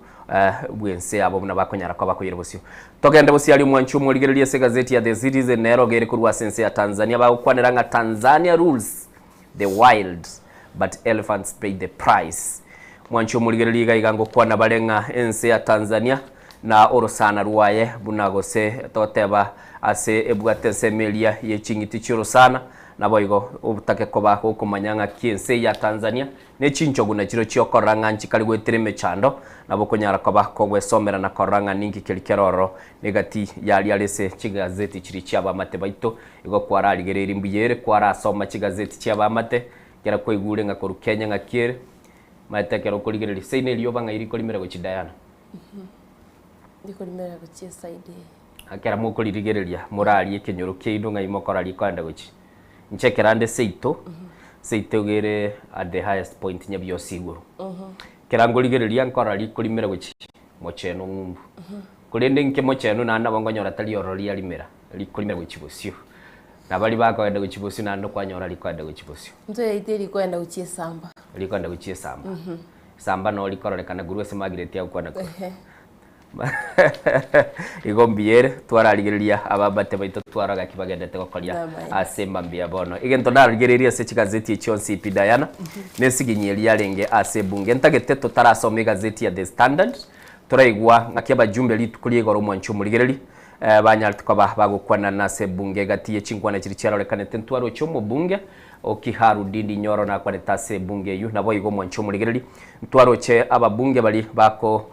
bwense abo na bakonyara kwa bakoyera bosio togenda bosi ali mwanchu murigererie se gazeti ya The Citizen nero gere kurwa sense ya Tanzania bakwanira nga Tanzania rules the wild but elephants pay the price mwanchu murigererie gaigango kwana balenga ense ya Tanzania na orosana ruwaye bunagose toteba ase ebwate semelia ye chingiti chiro sana naboigo ubutake koba kumanyanga kiense ya Tanzania ne chincho guna chiro chiokoranga nchikali gwetereme chando nabo konyara koba kogwe somera na koranga ningi kelikeroro negati yali alese chigazeti chiri cyaba mate baito igo kwarali gereri mbiyere kwara soma chigazeti cyaba mate kera koigure nga koru Kenya nga kiere mate kero koligereri seine liyoba nga iri kolimera go chidayana ndikolimera go chisaide akera muko lirigereria morali ekenyoro keindo nga imokorali kwanda gochi nchekerande seito seito gere at the highest point nyabyo siguro kerango ligereria nkorali kolimera gochi mocheno ngumbu kulende nke mocheno na nabongonyora tali oroli alimera likolimera gochi bosio nabali bakwenda gochi bosio na ndo kwanyora likwenda gochi bosio nzo yaiteri kwenda gochi samba likwenda gochi samba samba no likorolekana guru ese magireti ya kwenda ko igombiere twararigereria ababate baito twaraga kibagendete gokoria asemba mbia bono igento ndarigereria se chigazeti chonsi pidayana nesiginyeria renge ase bunge ntagete tutarasoma gazeti ya The Standard turaigwa ngakiaba jumbe litukuriye goro mwanchu murigereri banyalti kwa bagukwana na se bunge gati ye chingwana chiri cyarolekane tentwaro cyo mu bunge okiharu dindi nyoro na kwa tase bunge yu nabo igo mwanchu murigereri ntwaro che ababunge bali bako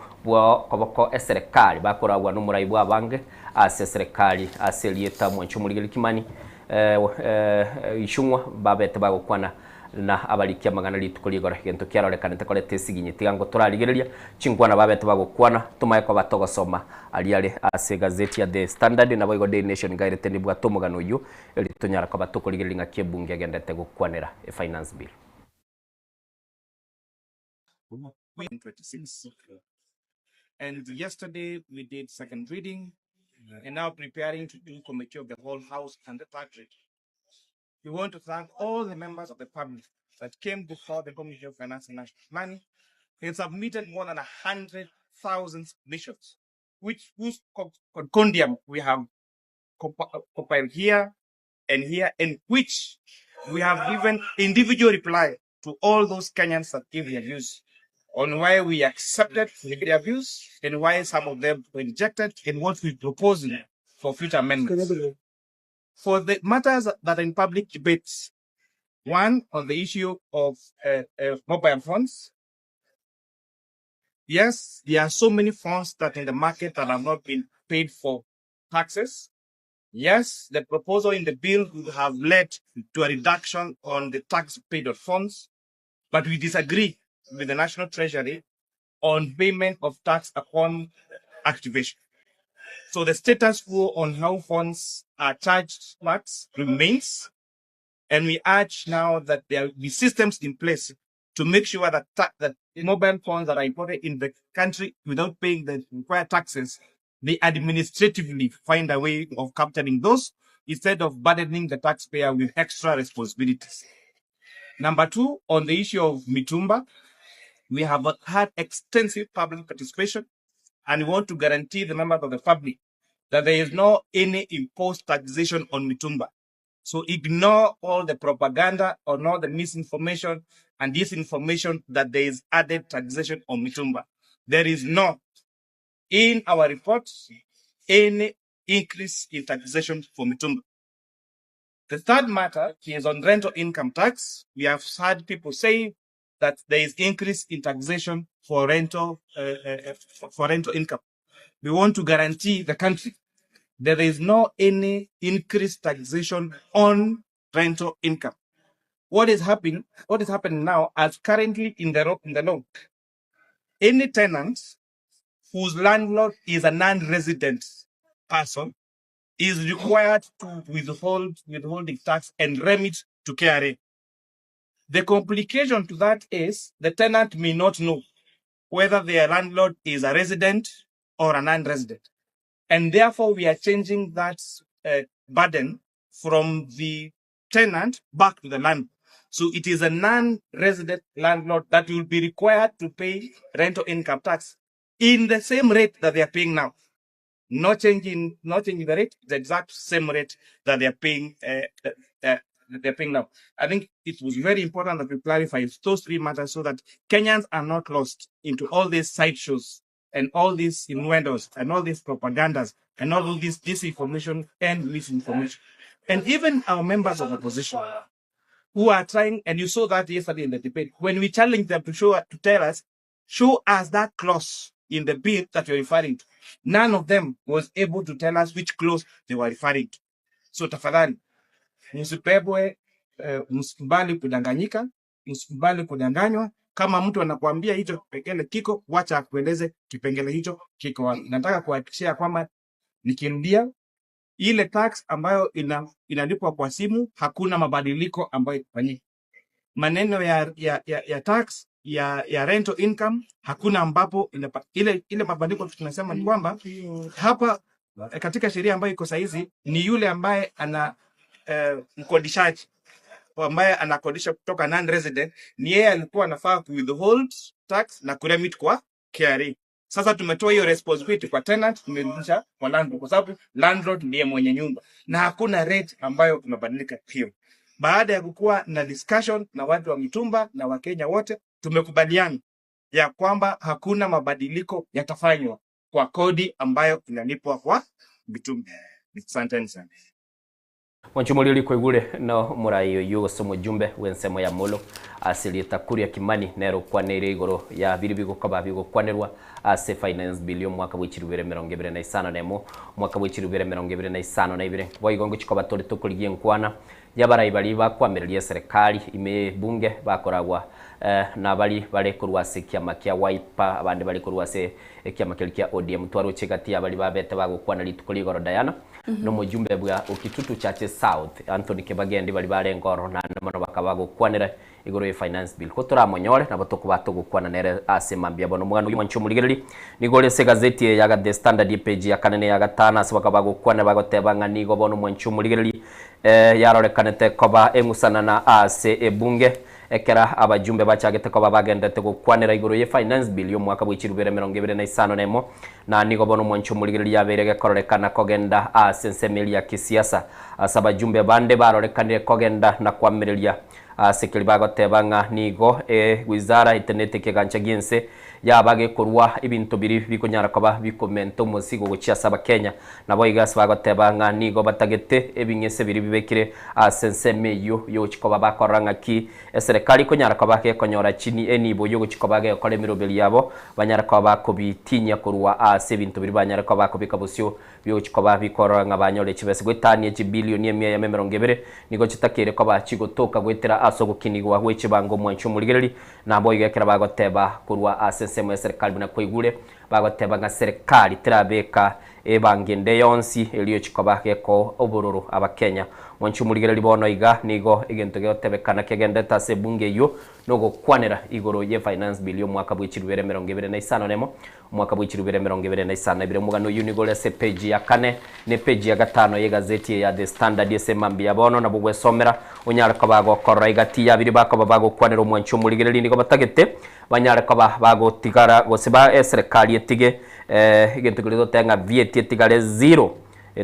koboko eserikali bakoragwa n'umurayi bw'abange ase serikali ase lieta mwancho murigereri kimani ishungwa babete bagukwana na abalikia magana rituko rigora gento kiarorekanete korete siginyiti gango turarigereria chingwana babete bagukwana tumaye kwa batogosoma aliale ase gazeti ya The Standard na boigo Daily Nation gairete ni bwa tomugano yu elitunyara kwa batokorigereria ngakebunge agendete gukwanera a finance bill 26. And yesterday we did second reading, and now preparing to do committee of the whole house and the third reading. We want to thank all the members of the public that came before the Committee of Finance and National Planning and submitted more than 100,000 submissions, whose compendium we have compiled here, and which we have given individual reply to all those Kenyans that gave their views on why we accepted their views and why some of them were rejected and what we propose for future amendments. For the matters that are in public debates, one on the issue of mobile phones. Yes, there are so many phones that in the market that have not been paid for taxes. Yes, the proposal in the bill would have led to a reduction on the tax paid on phones, but we disagree with the National Treasury on payment of tax upon activation. So the status quo on how phones are charged tax remains, and we urge now that there will be systems in place to make sure that that mobile phones that are imported in the country without paying the required taxes, they administratively find a way of capturing those instead of burdening the taxpayer with extra responsibilities. Number two, on the issue of Mitumba, we have had extensive public participation, and we want to guarantee the members of the public that there is no any imposed taxation on Mitumba. So ignore all the propaganda or all the misinformation and disinformation that there is added taxation on Mitumba. There is not, in our reports, any increase in taxation for Mitumba. The third matter is on rental income tax. We have heard people say that there is increase in taxation for rental income. We want to guarantee the country that there is no any increased taxation on rental income. What is happening now, as currently in the law, any tenant whose landlord is a non-resident person is required to withholding tax and remit to KRA. The complication to that is the tenant may not know whether their landlord is a resident or a non-resident. And therefore, we are changing that burden from the tenant back to the landlord. So it is a non-resident landlord that will be required to pay rental income tax in the same rate that they are paying now. Not changing the rate, the exact same rate that they are paying now. I think it was very important that we clarify those three matters so that Kenyans are not lost into all these sideshows and all these innuendos and all these propagandas and all of this disinformation and misinformation. And even our members of opposition who are trying, and you saw that yesterday in the debate, when we challenged them to tell us, show us that clause in the bill that you're referring to. None of them was able to tell us which clause they were referring to. So tafadhali, msipebwe, msikubali kudanganyika, msikubali kudanganywa. Kama mtu anakuambia hicho kipengele kiko, wacha akueleze kipengele hicho kiko. Nataka kuhakikishia kwamba nikirudia ile tax ambayo inalipwa kwa simu, hakuna mabadiliko ambayo ifanyike. Maneno ya tax ya rental income, hakuna ambapo ile mabadiliko tunasema ni kwamba hapa katika sheria ambayo iko saizi ni yule ambaye ana mkodishaji ambaye anakodisha kutoka non-resident, ni yeye alikuwa anafaa withhold tax na kuremit kwa KRA. Sasa tumetoa hiyo responsibility kwa tenant, tumerudisha kwa landlord kwa sababu landlord ndiye mwenye nyumba na hakuna rate ambayo imebadilika hiyo. Baada ya kukuwa na discussion na watu wa Mitumba na Wakenya wote, tumekubaliana ya kwamba hakuna mabadiliko yatafanywa kwa kodi ambayo inalipwa kwa Mitumba. Asanteni sana. Mwanchumulili kwegule no murayo yugo somo jumbe wensemo ya molo asilita kuria kimani nero kwanere igoro ya biribigo kaba bigo kwanerwa ase finance billion mwaka w'ikirubere 2025 nemo mwaka w'ikirubere 2025 boigongo chikoba tole tokoligie nkwana yabarayi bali bakwamereria serikali ime bunge bakoragwa na bali kurwase kiama kia Wiper abandi bali kurwase kiama kia ODM twaro chegati abali babete bagukwana litukoli igoro Diana no mujumbe bwa ukitutu chache South Anthony Kibagende bali barengoro na mono bakabago kwanira igoro ya finance bill ko turamonyore na batoko batogukwana nere asemambia bono mwana uyu manchumuligiriri nigole se gazeti ya The Standard page ya kanene ya gatana asbakabago kwana bagotebanga nigo bono manchumuligiriri yarorekanete koba engusana na ase ebunge ekera abajumbe bachagete koba bagendete gukwanira igoro ya finance bill yo mwaka w'ikirubere 2025 nemo na nigo bono manchumuligiriri yaberege kororekana kogenda ase nsemeli ya kisiasa asabajumbe bande barorekanire kogenda na kwamirelia sekeli bagotebanga nigo wizara internet kegancha ginse yabage kurwa ibintu biri bikonyara koba bikomento musigo gucia saba Kenya nabo igas bagotebanga nigo batagete ebingese biri bibekire asenseme yo chikoba bakoranga ki serikali konyara koba ke konyora chini enibo yo chikoba ge kole mirobeli yabo banyara koba kubitinya kurwa ibintu biri banyara koba kubikabusyo yo chikoba bikoranga banyole chibese gwetani bilioni 120 nigo chitakire koba chigotoka gwetera asogukinigwa gwechibango mwanchumuligiriri nabo igekera bagoteba kurwa semu ya serikali bina kwigure bagoteba nga serikali tirabeka ebangende yonsi eliyo chikoba keko obururu abakenya mwanchumuligiriri bono iga nigo igento gyotebekana kegendeta se bunge yo nogo kwanera igoro ye finance bill yo mwaka bw'ikirubere 2025 nemo mwaka bw'ikirubere 2025 ibire mugano unigole se page ya kane ne page ya gatano ye gazeti ya The Standard yesemambia bono na bugwe somera unyara kabago korra igati ya biri bakaba bago kwanera mwanchumuligiriri nigo batagete banyara kaba bago tigara goseba serikali etige igento gilizo tenga VAT etigare 0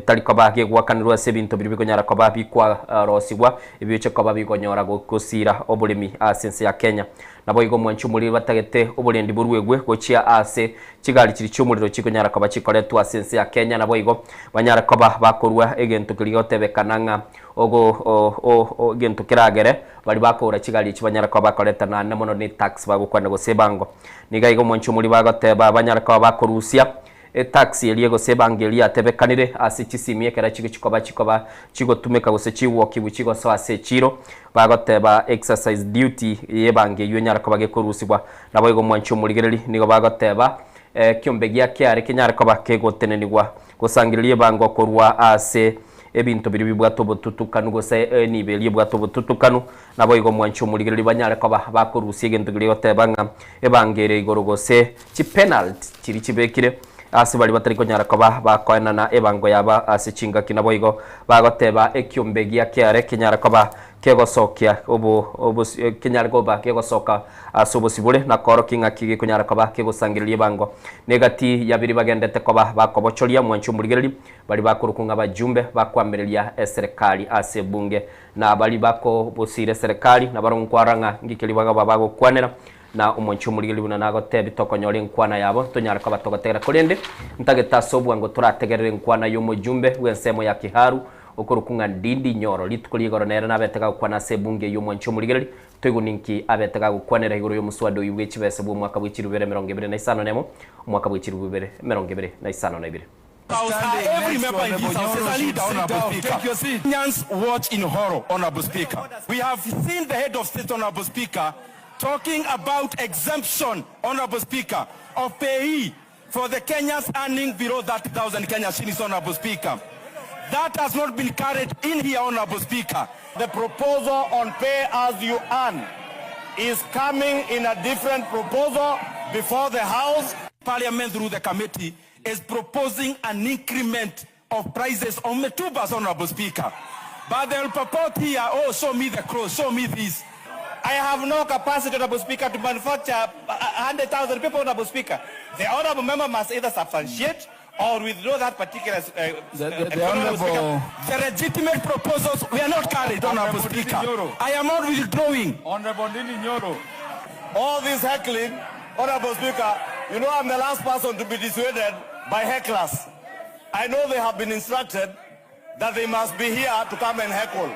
taliko bage gwakanirwa se bintu biri bikonyara ko babikwa rosigwa ibice ko babikonyora gukosira obulimi asense ya Kenya nabo igo mwanchumuri batagete obulendi burwegwe gocia ase kigali kiri cyumuriro kikonyara ko bakikoretwa asense ya Kenya nabo igo banyara ko bakorwa egento kiriyotebekana ogo gento kiragere bali bakora kigali kibanyara ko bakoreta na mono ni tax bagukwana gosebango niga igo mwanchumuri bagoteba banyara ko bakorusia taxi eliego sebangelia tebekanire asichisimie kera chikoba chigotumeka gose chiwoki buchigo so ase chiro bagoteba exercise duty yebange yonyara ko bagekorusibwa nabo igo mwanchumuligiriri nigo bagoteba kyombegia kyare kenyara ko bakegotenenigwa gosangirilie bango korwa ase ebintu biri bibwato bututukanu gose nibeli bwato bututukanu nabo igo mwanchumuligiriri banyara ko bakorusie gento giriotebanga ebangere igorogose chi penalty kiri kibekire asibali batari konyara ko bakoena na ebango yaba asichinga kinabo igo bagoteba ekyombegia kyare kinyara ko kegosokia obo kinyara ko kegosoka asobosibule na koro kinga kige kunyara ko kegosangirilie bango negati yabiri bagendete ko bakobochoria mwanchumuligiriri bali bakurukunga bajumbe bakwamirelia serikali ase bunge na bali bako bosire serikali na baronkwaranga ngikeli bago kwanera na umwanchumuligiriri buna nagote bitokonyore nkwana yabo tonyara ko batogotera kurende ntagetasobwa ngo turategerere nkwana yo mujumbe wensemo ya Kiharu okurukunga Ndindi Nyoro litukuligoro nera nabetega kwana sebunge yo mwanchumuligiriri tweguninki abetega kwanera igoro yo muswado yubwe kibese bwo mwaka bw'ikirubere 2025 nemo mwaka bw'ikirubere 2025 Every member in this house is a leader, Honorable Speaker. Kenyans watch in horror, Honorable Speaker. We have seen the head of state, Honorable Speaker, talking about exemption, Honorable Speaker, of pay for the Kenyans earning below 30,000 Kenya shillings, Honorable Speaker. That has not been carried in here, Honorable Speaker. The proposal on pay as you earn is coming in a different proposal before the House. Parliament through the committee is proposing an increment of prices on metubas, Honorable Speaker. But they'll purport here, oh, show me the clothes, show me this. I have no capacity, Honorable Speaker, to manufacture 100,000 people, Honorable Speaker. The Honorable Member must either substantiate or withdraw that particular... The legitimate proposals we are not carried, Honorable Speaker. I am not withdrawing. Honorable Ndindi Nyoro. All this heckling, Honorable Speaker, you know I'm the last person to be dissuaded by hecklers. I know they have been instructed that they must be here to come and heckle.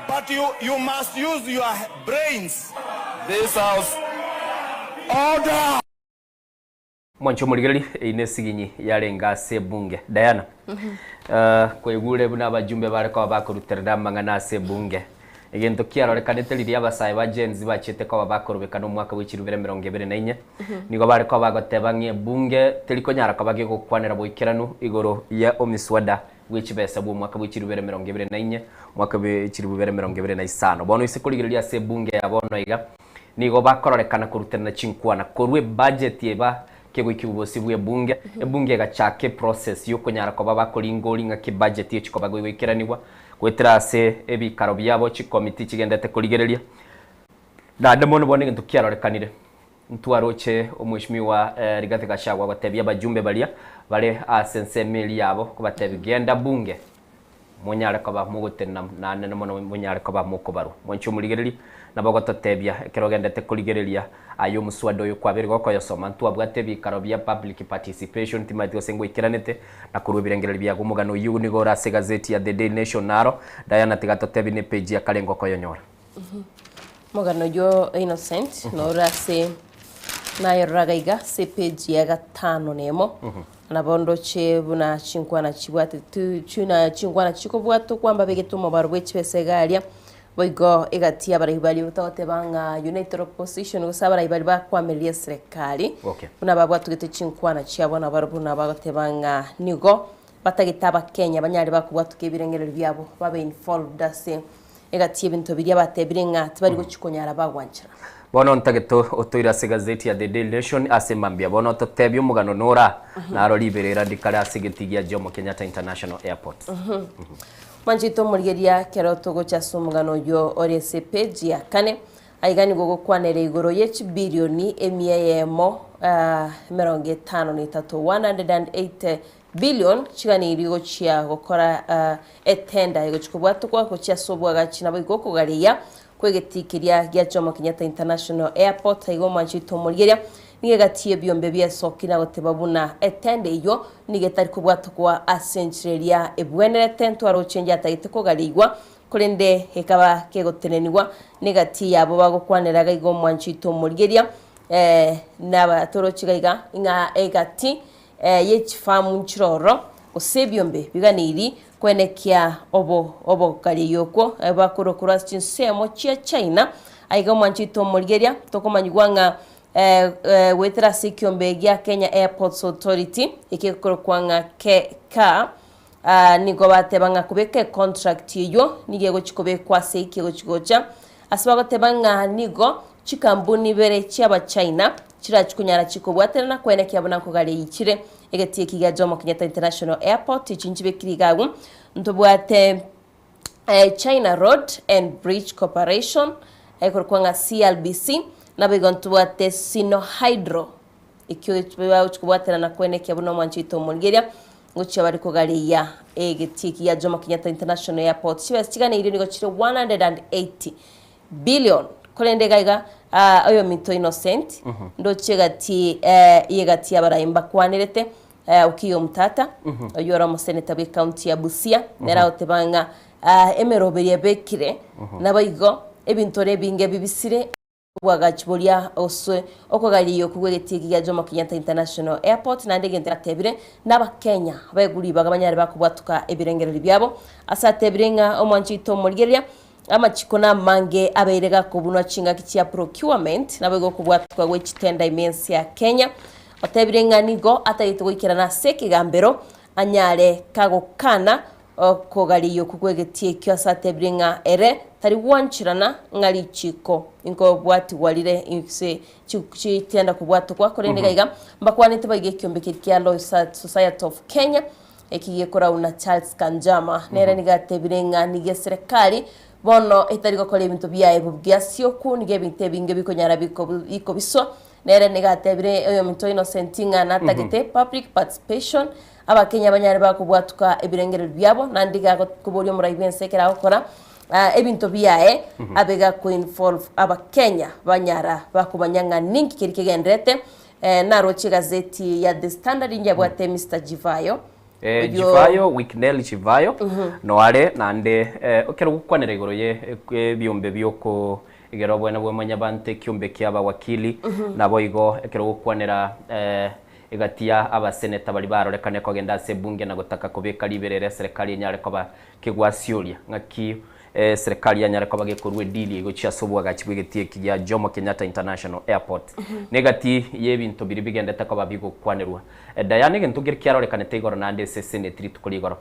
But you must use your brains. This house. Order! Mwancho murigari ine siginyi yarenga se bunge Diana. Kwa igure buna bajumbe bareko bakuruterera mangana se bunge. Egento kiarorekanete riri abasaye ba Genzi bachete ko bakorobeka no mwaka w'ikirubere 2024 nigo bareko bagotebangie bunge teriko nyara kabage gukwanira boikiranu igoro ya omiswada w'ikibesa bwo mwaka w'ikirubere 2024 mwaka w'ikirubere 2025 bono isekurigiriria se bunge yabono iga nigo bakororekana kuruterana chinkwana korwe budget yeba kego ikibubosi bwe bunge ebunge gachake process yo kunyara ko bakoringori nga ki budget yo chikobago wikiraniwa kweterase ebikaro byabo chi committee kigendete kurigereria na demono bone ntukiarorekanire ntwaroche omwishimiwa Rigathi Gachagua batebya bajumbe balia bare asensemeli yabo kubatebigenda bunge munyara ko ba mugutena na nene mono munyara ko ba mukobaru mwancho murigereri nabagototebya kerogendete kurigereria ayo muswado yo kwabiri goko yosoma ntwabwate bikaro bya public participation timatio sengo ikiranete na kurubirengereri bya gumugano yunigora se gazeti ya The Daily Nation naro Diana tigatotebi ne page ya kalengo ko yonyora mugano yo Innocent no rase na yoragaiga se page ya gatano nemo na bondo che buna chinkwana chibwate tu chuna chinkwana chikobwato kwamba begetumo barwechi besegalia boigo igatia baribali utote banga United Opposition usabara ibali bakwamelia serikali buna babwatu gete chinkwana chiabona barabuna bagote banga nigo batagitaba Kenya banyari bakubwatu kebirengerero byabo babe involved ase igatie bintu biri abatebirenga tibari guchikonyara bagwanchira bono ntageto otoira se gazeti ya The Daily Nation asemambia bono totebyo mugano nora naro liberera dikara sigetigia Jomo Kenyatta International Airport Manjito murigeria keroto gocha sumugano yo orese page ya kane aigani gogo kwanere igoro yechi bilioni emiyemo 108 billion chigani irigo chia gokora etenda igo chikubwato kwa gocha sobwaga china bigoko gariya kwegetikiria gya Jomo Kenyatta International Airport aigo manjito murigeria nigegatie byombe byesokina gotebabuna etende iyo nigetari kubwato kwa asencheria ebwenerete ntwaro chenja tagiteko galigwa kurende hekaba kegoteneniwa negati yabo bagokwaneraga igo mwanchito murigeria naba toro chigaiga inga egati yechifamu nchiroro osebyombe biganiri kwenekia obo kaliyoko bakurokura chinsemo chia China aiga mwanchito murigeria tokomanyigwanga wetera sikiombe gya Kenya Airports Authority ikikorokwanga KK nigo batebanga kubeke contract iyo nigego chikobe kwase ikego chigocha asibago tebanga nigo chikambuni bere cyaba China kirachikunyara chikobwaterana kwene kyabona ko gale yikire egetie kiga Jomo Kenyatta International Airport ichinjibe kirigagu ntobwate China Road and Bridge Corporation ekorokwanga CLBC nabigontubwate Sino Hydro ikyo chikobwaterana kwene kyabona mwanchito murigeria ngochi bariko galiya egetiki ya Jomo Kenyatta International Airport chibasitigana iri nigo chire 180 billion kolende gaiga ayo mito Innocent ndo chegati yegati abarayimba kwanirete ukiyo mtata oyora mo senator be county ya Busia nera otebanga emeroberi bekire nabayigo ebintore binge bibisire bwagachibolia oswe okogaliyo kugwegetiga ya Jomo Kenyatta International Airport na ndege nteratebire n'abakenya baguri bagabanyari bakubatuka ebirengerero byabo asatebirenga omwanchito murigeria amachikona mange aberega kubunwa chinga kichia procurement nabego kubwatuka wechitenda immense ya Kenya otebirenga nigo atayitugikira na sekigambero anyare kagokana okogaliyo kugwegetie kyo asatebirenga ere tari wanchirana ngali chiko inko bwati walire inse chitenda kubwatu kwa korende gaiga mbakwanete baige kyombe kirya Law Society of Kenya ekiye kora una Charles Kanjama nere nigatebirenga nige serikali bono etarigo kole bintu byaye bubgyasyo ku nige binte binge bikonyara biko biso nere nigatebire oyo minto Innocent ngana tagite public participation abakenya banyari bakubwatuka ebirengero byabo nandiga kubolyo murayibense kera okora ebintu byae abega ko involve abakenya banyara bakubanyanga ninki kirikegendrete na rochi gazeti ya The Standard njabwate Mr. Jivayo Chivayo Wiknel Chivayo no are nande okero gukwanira igoro ye byombe byoko igero bwena bwe manyabante kyombe kyaba wakili nabo igo ekero gukwanira igatia abaseneta bali barorekane ko genda se bunge na gutaka kubeka liberere serikali nyare ko ba kigwasiuria ngaki serikali nyare ko bagekorwe dili igo cia sobwa gachibwegetie kijya Jomo Kenyatta International Airport negati yebinto biri bigendeta ko babigo kwanirwa dayane gentugir kyarorekane tegoro nande se senetri tukoligoro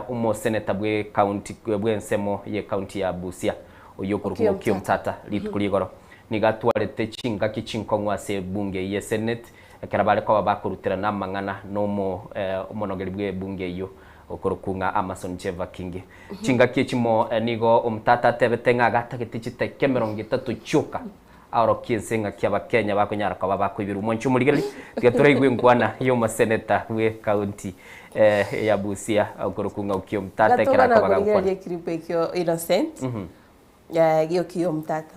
umo seneta bwe county bwe nsemo ye county ya Busia oyokuru kyo mtata litukoligoro nigatwarete chinga kichinko se bunge ye senate karabale ko bakurutira namangana nomo umonogeri bwe bunge yo okorokunga Amason Cheva King chinga kichimo nigo umtata tebetenga gatagiti chiteke 30 chuka aro kisenga kyaba Kenya bakonyara ko bakubiru monchu muligeli tigatura igwe ngwana yo maseneta we county ya Busia okorokunga ukyo mtata kera ko bagakwa ya kiripe kyo innocent ya gyo kyo mtata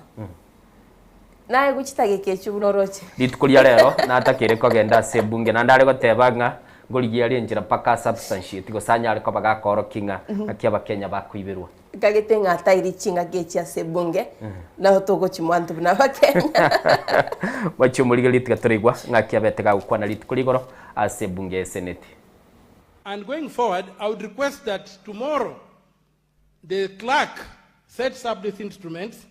naye guchitage kechu noroche litukulia lero natakire ko genda se bunge nandare gotebanga ngoligia renjira paka substantiate go sanya ariko bagakoro kinga akiaba Kenya bakwibirwa kagetenga tairi chinga gecha se bunge na togo chimwantu na Kenya wacho muligeli tigatorigwa ngakiabetega gukwana litukuligoro ase bunge senate. And going forward, I would request that tomorrow the clerk sets up these instruments.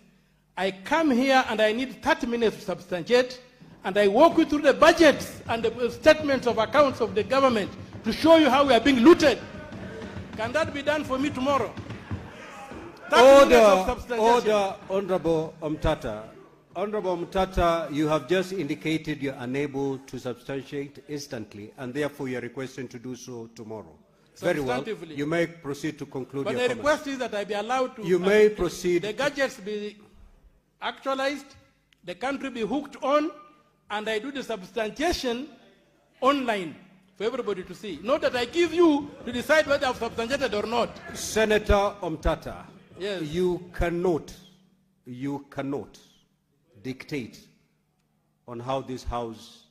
I come here and I need 30 minutes to substantiate, and I walk you through the budgets and the statements of accounts of the government to show you how we are being looted. Can that be done for me tomorrow? Order, Honorable Omtata. Honorable Omtata, you have just indicated you're unable to substantiate instantly, and therefore you're requesting to do so tomorrow. Very well. You may proceed to conclude your comments. But the request is that I be allowed to... You may proceed. The gadgets be actualized, the country be hooked on, and I do the substantiation online for everybody to see. Not that I give you to decide whether I've substantiated or not. Senator Omtata, yes. You cannot dictate on how this House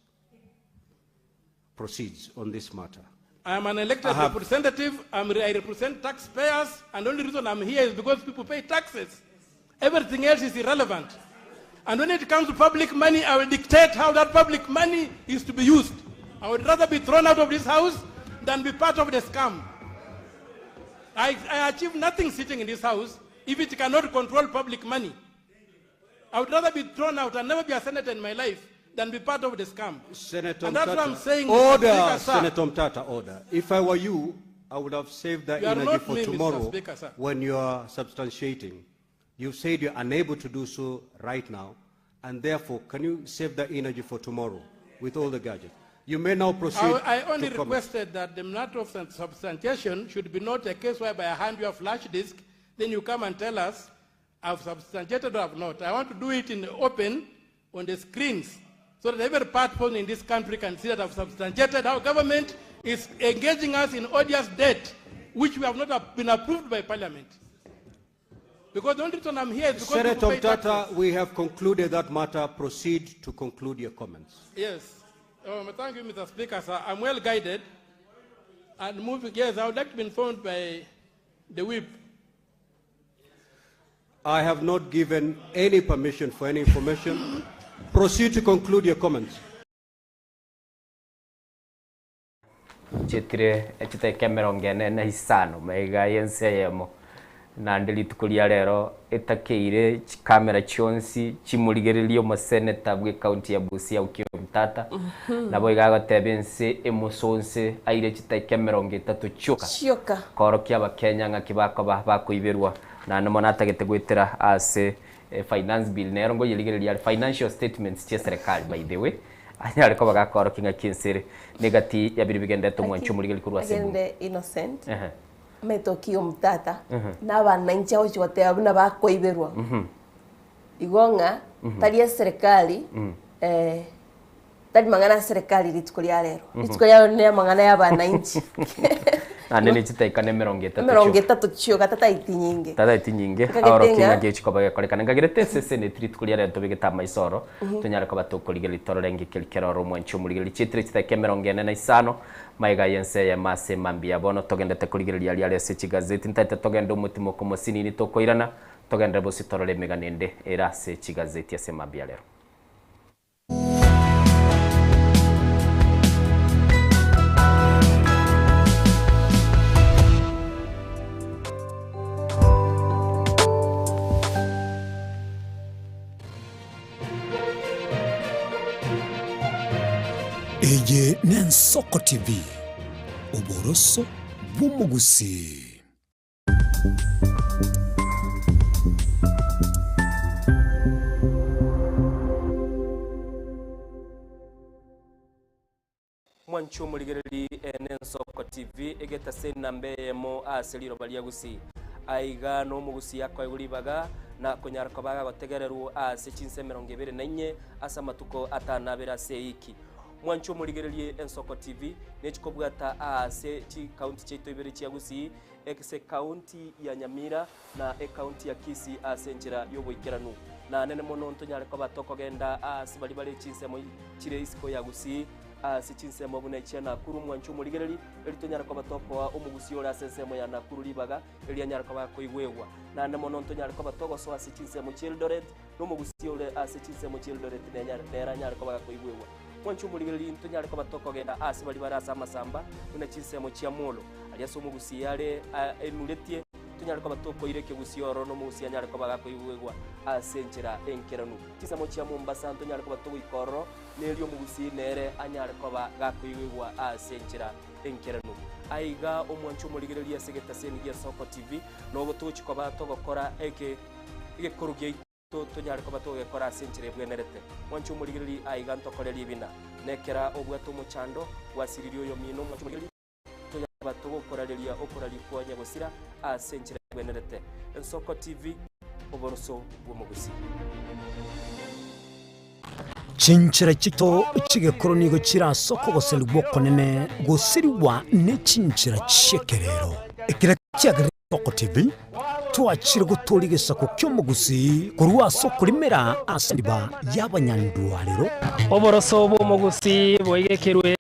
proceeds on this matter. I am an elected representative. I represent taxpayers, and the only reason I'm here is because people pay taxes. Everything else is irrelevant. And when it comes to public money, I will dictate how that public money is to be used. I would rather be thrown out of this house than be part of the scam. I achieve nothing sitting in this house if it cannot control public money. I would rather be thrown out and never be a senator in my life than be part of the scam. Senator and that's Omtata, what I'm saying. Order, Senator Omtata, order. If I were you, I would have saved that energy for tomorrow Speaker, when you are substantiating. You've said you're unable to do so right now, and therefore, can you save that energy for tomorrow with all the gadgets? You may now proceed. I only requested that the matter of substantiation should be not a case whereby I hand you a flash disk, then you come and tell us, I've substantiated or I've not. I want to do it in the open on the screens so that every person in this country can see that I've substantiated how government is engaging us in odious debt, which we have not been approved by Parliament. Because the only reason I'm here is because Senator Omtata, we have concluded that matter. Proceed to conclude your comments. Yes. Thank you, Mr. Speaker, sir. I'm well guided. And moving, yes, I would like to be informed by the whip. I have not given any permission for any information. Proceed to conclude your comments. Chitire kamera ngene na hisano maiga yenseyemo nandeli tukulia lero etakeire kamera chionsi chimuligererio maseneta bwe county ya Busia ukyo mtata nabo igaga tebense emosonse aire chita kamera ngetatu chuka korokia abakenya ngakibako bakuibirwa na namo natagete gwitira ase finance bill nero ngo yiligereria financial statements cia serikali by the way anyare ko bagakoro kinga kinsere negati ya biri bigenda to mwancho muri gikuru ase agende innocent metokio mtata na bananchi aho chote abuna bakoiberwa igonga tali serikali tali mangana serikali litukolia lero litukolia ne mangana ya bananchi nene chitaikane 30 30 cio gatataiti nyingi tataiti nyingi aoro kinga gichiko bagekorekana ngagirete sese ne treat kulia rento bigeta maisoro tunyara ko batukurigera litoro rengi kelkero ro mwancho murigeri chitri chitaike 45 maiga yense ya mase mambia bono togendete kurigereria ria rese chigazeti ntete togenda umutimo ko mosinini tokoirana togenda bositoro le meganende era se chigazeti ya mambia lero Eye Nensoko TV, Oboroso Bumugusi. Mwancho muligereri Nensoko TV egeta senambe mo aseliro balia gusi aiga no mugusi yakwa igulibaga na kunyara ko baga gotegererwa ase chinse 24 asa matuko atana bera seiki mwancho muligererie Ensoko TV nechikobwata ase chi county cheto ibere chia gusi ekse county ya Nyamira na county ya Kisii ase njira yoboikeranu na nene mono ntonyare ko batoko genda ase bali bali chinse mo chire isiko ya gusi ase chinse mo buna ichana kuru mwancho muligereri elitonyara ko batoko omugusi ora sense mo ya nakuru libaga eli anyara ko bakoigwegwa na nene mono ntonyare ko batoko so ase chinse mo Childoret no mugusi ore ase chinse mo Childoret nera nyara ko bakoigwegwa mwancho muligereri ntonyare ko batoko genda ase bali barasa masamba una chinse mo Chiamolo aliaso mugusi yale enuletie tunyare ko batoko ireke gusioro no mugusi anyare ko bagakoigwegwa asenchera enkeranu chinse mo Chia Mombasa ntonyare ko batoko ikoro nelio mugusi nere anyare ko bagakoigwegwa asenchera enkeranu aiga omwancho muligereri asegeta seni Soko TV no gotuchi ko batoko kora eke kurugia tunyare ko batoge kora asenchera bwenerete mwancho muligereri aiga ntokoreri bina nekera obwato muchando wasiririo yo mino mwancho muligereri batogo koraleria okoralikuwa nyagosira asenchera bwenerete Ensoko TV oboroso bw'omugusi Chinchira chito chigekoro nigo chira soko goseli bokonene gosiriwa ne chinchira chekerero ekira cyagari Soko TV twachire gutorigesa ko kyomugusi kurwa soko limera asindiba y'abanyandwariro oboroso bw'omugusi boigekerwe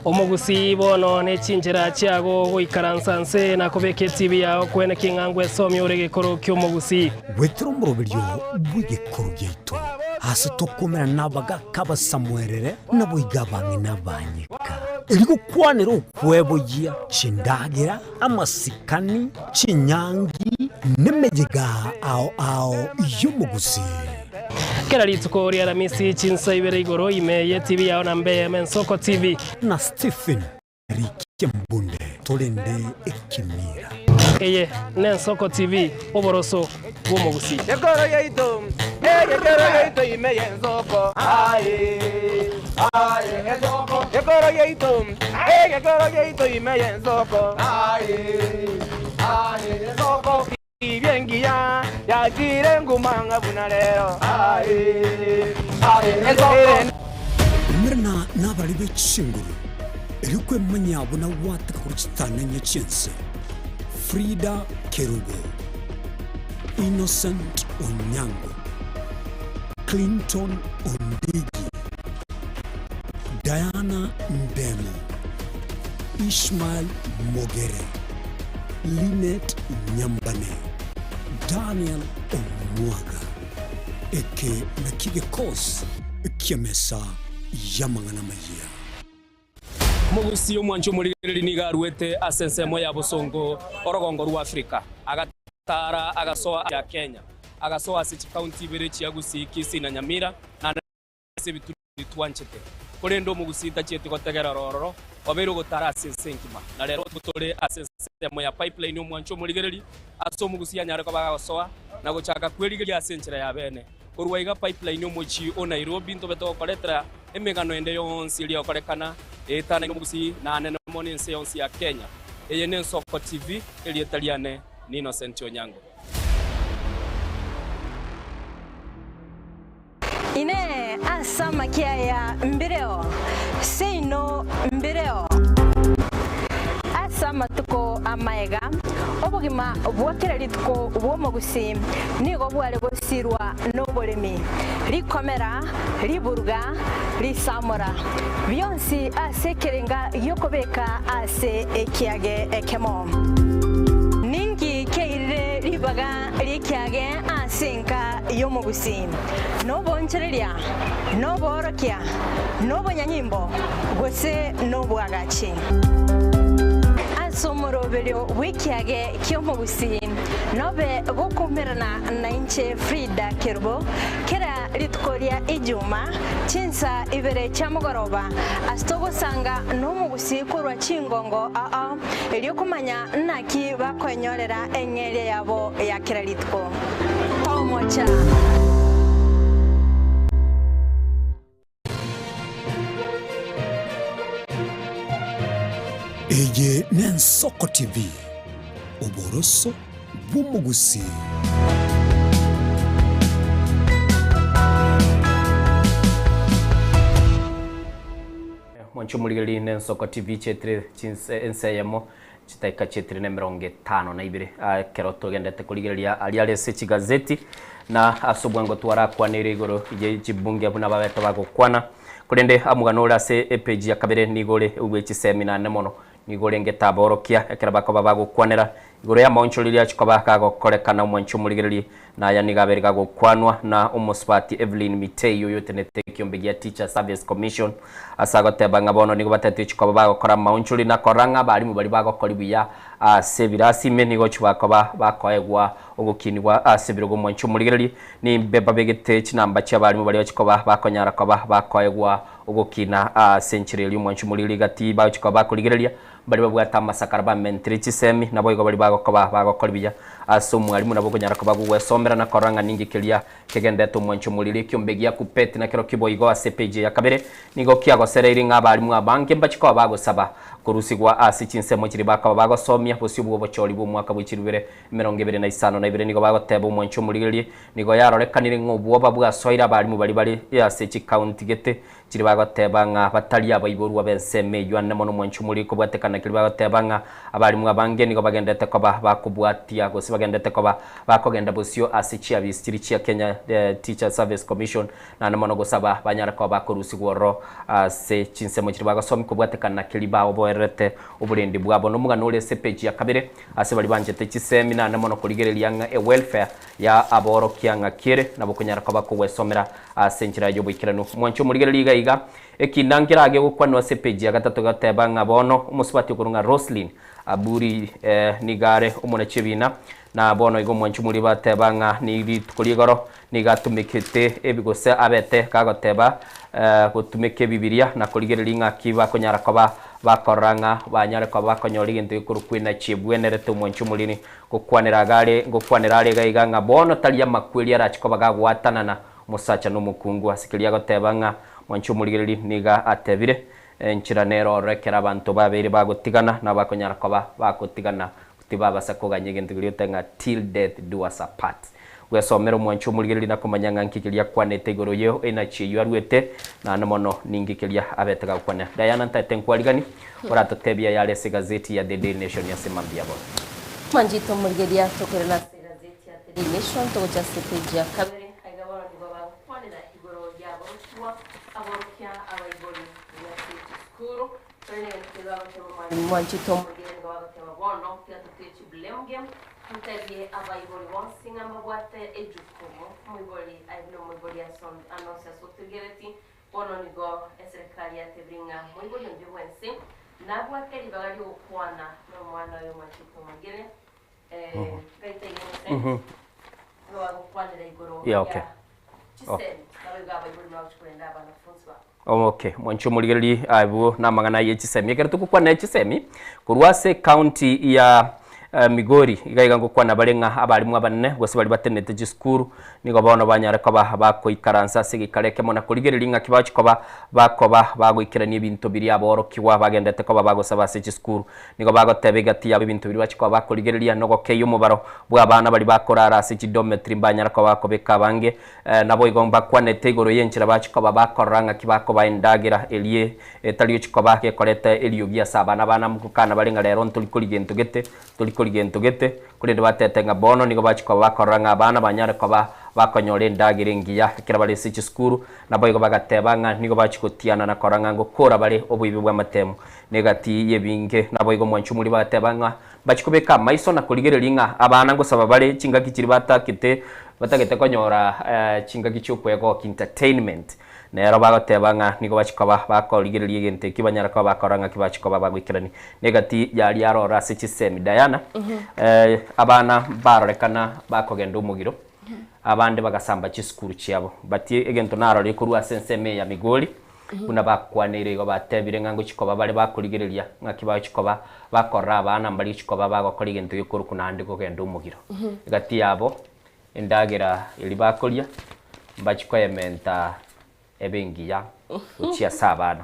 omugusi bono ne chinjira cyago goikaransanse na kobeke TV yawo kwene kingangwe somyo regekoro kyomugusi wetro murobiryo bwigekoro gyeito hasi tokomera nabaga kaba Samuelere naboigabange nabanyika Iligo kwanero kwebogia chindagira amasikani chinyangi nemejega ao yumugusi kera litsuko ria ramisi chinsa ibere igoro imeye TV yawo nambe Ensoko TV na Stephen Rikembunde tolende ekimira eye Nensoko TV oboroso bw'omugusi Yekoro yeito imeye Ensoko Ensoko Yekoro yeito imeye Ensoko Ensoko Ibiengia yakire ngumanga bunalero Mirna nabali bechinguru Erikwe manyabo na wataka kuchitana nyachense Frida Kerubo Innocent Onyango Clinton Ondigi Diana Ndemo Ishmael Mogere Linet Nyambane Daniel Omwaga eke nakige kos kiamesa yamangana maya mugusi omwancho muligereri nigaruete asensemo ya Bosongo orogongo rwa Afrika agatara agasoa ya Kenya agasoa ase county ibere chia Gusii Kisii na Nyamira na ase bitu twanchete korendo mugusi tachiete gotegera rororo obero gotara asensenkima na rero gutore asensemo ya pipeline omwancho muligereri aso mugusi anyare ko bagasoa na gochaka kwerigeria asenchera ya bene korwaiga pipeline omochi o Nairobi ntobeto koletera emegano ende yonsi iri okorekana etana mugusi na nene monense yonsi ya Kenya eye Nensoko TV eli Italiane ni Innocent Onyango ine asama kia mbireo seino mbireo asa matuko amaega obugima bwakira rituko bwomugusi nigo bware gusirwa n'oburimi rikomera riburga risamura byonsi asekerenga yokobeka ase ekiage ekemo ningi keire ribaga rikiage asinka yomugusi nobonchereria noborokia nobonyanyimbo gwese nobwagachi asomoroberio wikiage kyomugusi nobe gukumirana na inche Frida Kerbo kera ritkoria ijuma chinsa ibere chamugoroba astogosanga nomugusi kurwa chingongo eliokumanya naki bakonyorera engere yabo ya kera ritko tomocha Ege Nensoko TV Uboroso bw'umugusi. Mwanchumuligeli Nensoko TV chetire enseyemo chitaika chetire ne 52 kero tugendete kuligelia alialese chigazeti na asobwango twarakwanira igoro y'ikibunge buna babeta bagokwana kurende amuganura se page ya kabere nigore ugwechi seminar mono nigore ngetaborokia ekera bakoba bagokwanira igoro ya moncholilia chikoba kagokorekana mwanchumuligeli na yanigabere gagokwanwa na umuswati Evelyn Miteyo yote netekiyombegia Teacher Service Commission asagoteba ngabono nigo batatu chikoba bagokora moncholi na koranga balimu bali bagokora biya sebirasi menigo chwakoba bakoegwa ogukinwa sebirogo mwanchumuligeli ni beba begete chinamba cha balimu bali chikoba bakonyara koba bakoegwa ogukina century mwanchumuligeli gati ba chikoba kuligelia bali babwata masakaraba mentrichi semi nabo igo bali bagokoba bagokora biya mwalimu nabo konyara koba gwesomera na koranga ningi kelia kegendeto mwanchumulili kyombegia kupeti na kero kiboigo ACPJ ya kabere nigo kiago sereri ngabalimu abange mbachiko bagosaba kurusigwa asichinsemo kiri bakaba bagosomya busibwo bocholi bwo mwaka bw'ikirubere 2025 nigo bagoteba mwanchumulili nigo yarorekanire ng'obwo babwa soira balimu bali ya sechi county gete kiri bagoteba nga batali abayiboru abenseme ywanne mono mwanchumulili ko bwatekana kiri bagoteba nga abalimu abange nigo bagendete ko bakubwatia gose bagendete ko bakogenda busyo asichi abistiri chia Kenya Teacher Service Commission na namono gosaba banyara ko bakorusigwa ro se chinsemo kiri bagosomi ko bwatekana kiri bawo boerete uburendi bwabo no muganule CPG ya kabere ase bali banje tekisemi na namono kuligerelia nga welfare ya aboro kyanga kire nabo kunyara ko bakowesomera senchira yo bwikirano mwancho muligereliga iga ekinangirage gukwanwa CPG ya gatatu gateba ngabono umusubati kurunga Roslyn aburi nigare umuna chibina na bono igo mwanchu muri bateba nga ni kuligoro nigatumikite ebigose abete kagoteba gutumike bibilia na kuligerelinga kiba kunyara koba bakoranga banyara ko bakonyori gintu kurukwina chibwenerete mwanchu mulini gukwanira gare gukwanira lega nga bono tali ya makweli arachiko bagagwatana na musacha n'umukungu asikilia goteba nga mwanchu muligereli niga atebire enchiranero rekera abantu babiri bagotigana na bakonyara koba bakotigana kutibaba sakoganye gintu giliotenga till death do us apart gwesomero mwanchu muligereli na kumanyanga nkikilia kwanete igoro yo enachi yarwete na namono ningikilia abetega kwana Diana ntatenkwalingani oratotebia yale gazeti ya The Daily Nation yasemambia bona manjito muligelia tokerana gazeti ya The Daily Nation to just page ya kabere haigabona dibaba kwanira igoro yabo chwa aborokia abaiboli ya skuru tene kilo manjito muligelia ngabona bono kia tutechi blame game Mtebie abaiboli wansinga mabwate ejukumu mwiboli aibno mwiboli anonsa sotugereti bono nigo serikali ya tebringa mwiboli ndio wensi nabwate libagari okwana no mwana yo machito magere gaitege no agokwana igoro yeah okay Okay, mwancho muligereli abu na magana yechisemi kertu kukwana yechisemi kurwase county ya Migori igaiga ngukwana barenga abarimu abanene gose bali batenete gisukuru nigo bono banyare koba bakoikaransa sigikareke mona kurigereria ng'a kibachi koba bagoikirania ibintu biri aborokiwa bagendete koba bagosaba se gisukuru nigo bagotebe gati yabo ibintu biri bachi koba bakorigereria nogo keyo mubaro bwa bana bali bakorara se kidometri banyare koba bakobeka bange nabo igomba kwanete igoro yenchira bachi koba bakoranga kibako baindagira elie etaliyo chikoba ke korete eliyo bya sabana bana mukukana balinga lero ntulikorigento gete kurinde batetenga bono nigo bachi koba bakoranga abana banyare koba bakonyore ndagire ngiya kira bali se gisukuru nabo igo bagatebanga nigo bachi kotiana na koranga ngo kora bali obuibi bwa matemo negati yebinge nabo igo mwanchu muri batebanga bachi kubeka maiso na kurigereria ng'a abana ngo saba bali chinga kikiri batagete konyora chinga kichupwego entertainment nero bagotebanga nigo bachikoba bakorigereria gente kibanyara ko bakoranga kibachikoba bagwikirani negati yari arora se chisemi Diana abana barorekana bakogenda umugiro abande bagasamba chisukuru cyabo bati egento narore kurwa senseme ya Migori kuna bakwanire go batebire ngango chikoba bale bakorigereria ngakiba chikoba bakora abana mbali chikoba bagokora egento yokuru kunande kogenda umugiro egati yabo endagera ili bakoria mbachikoyementa ebengiya uchiya sabana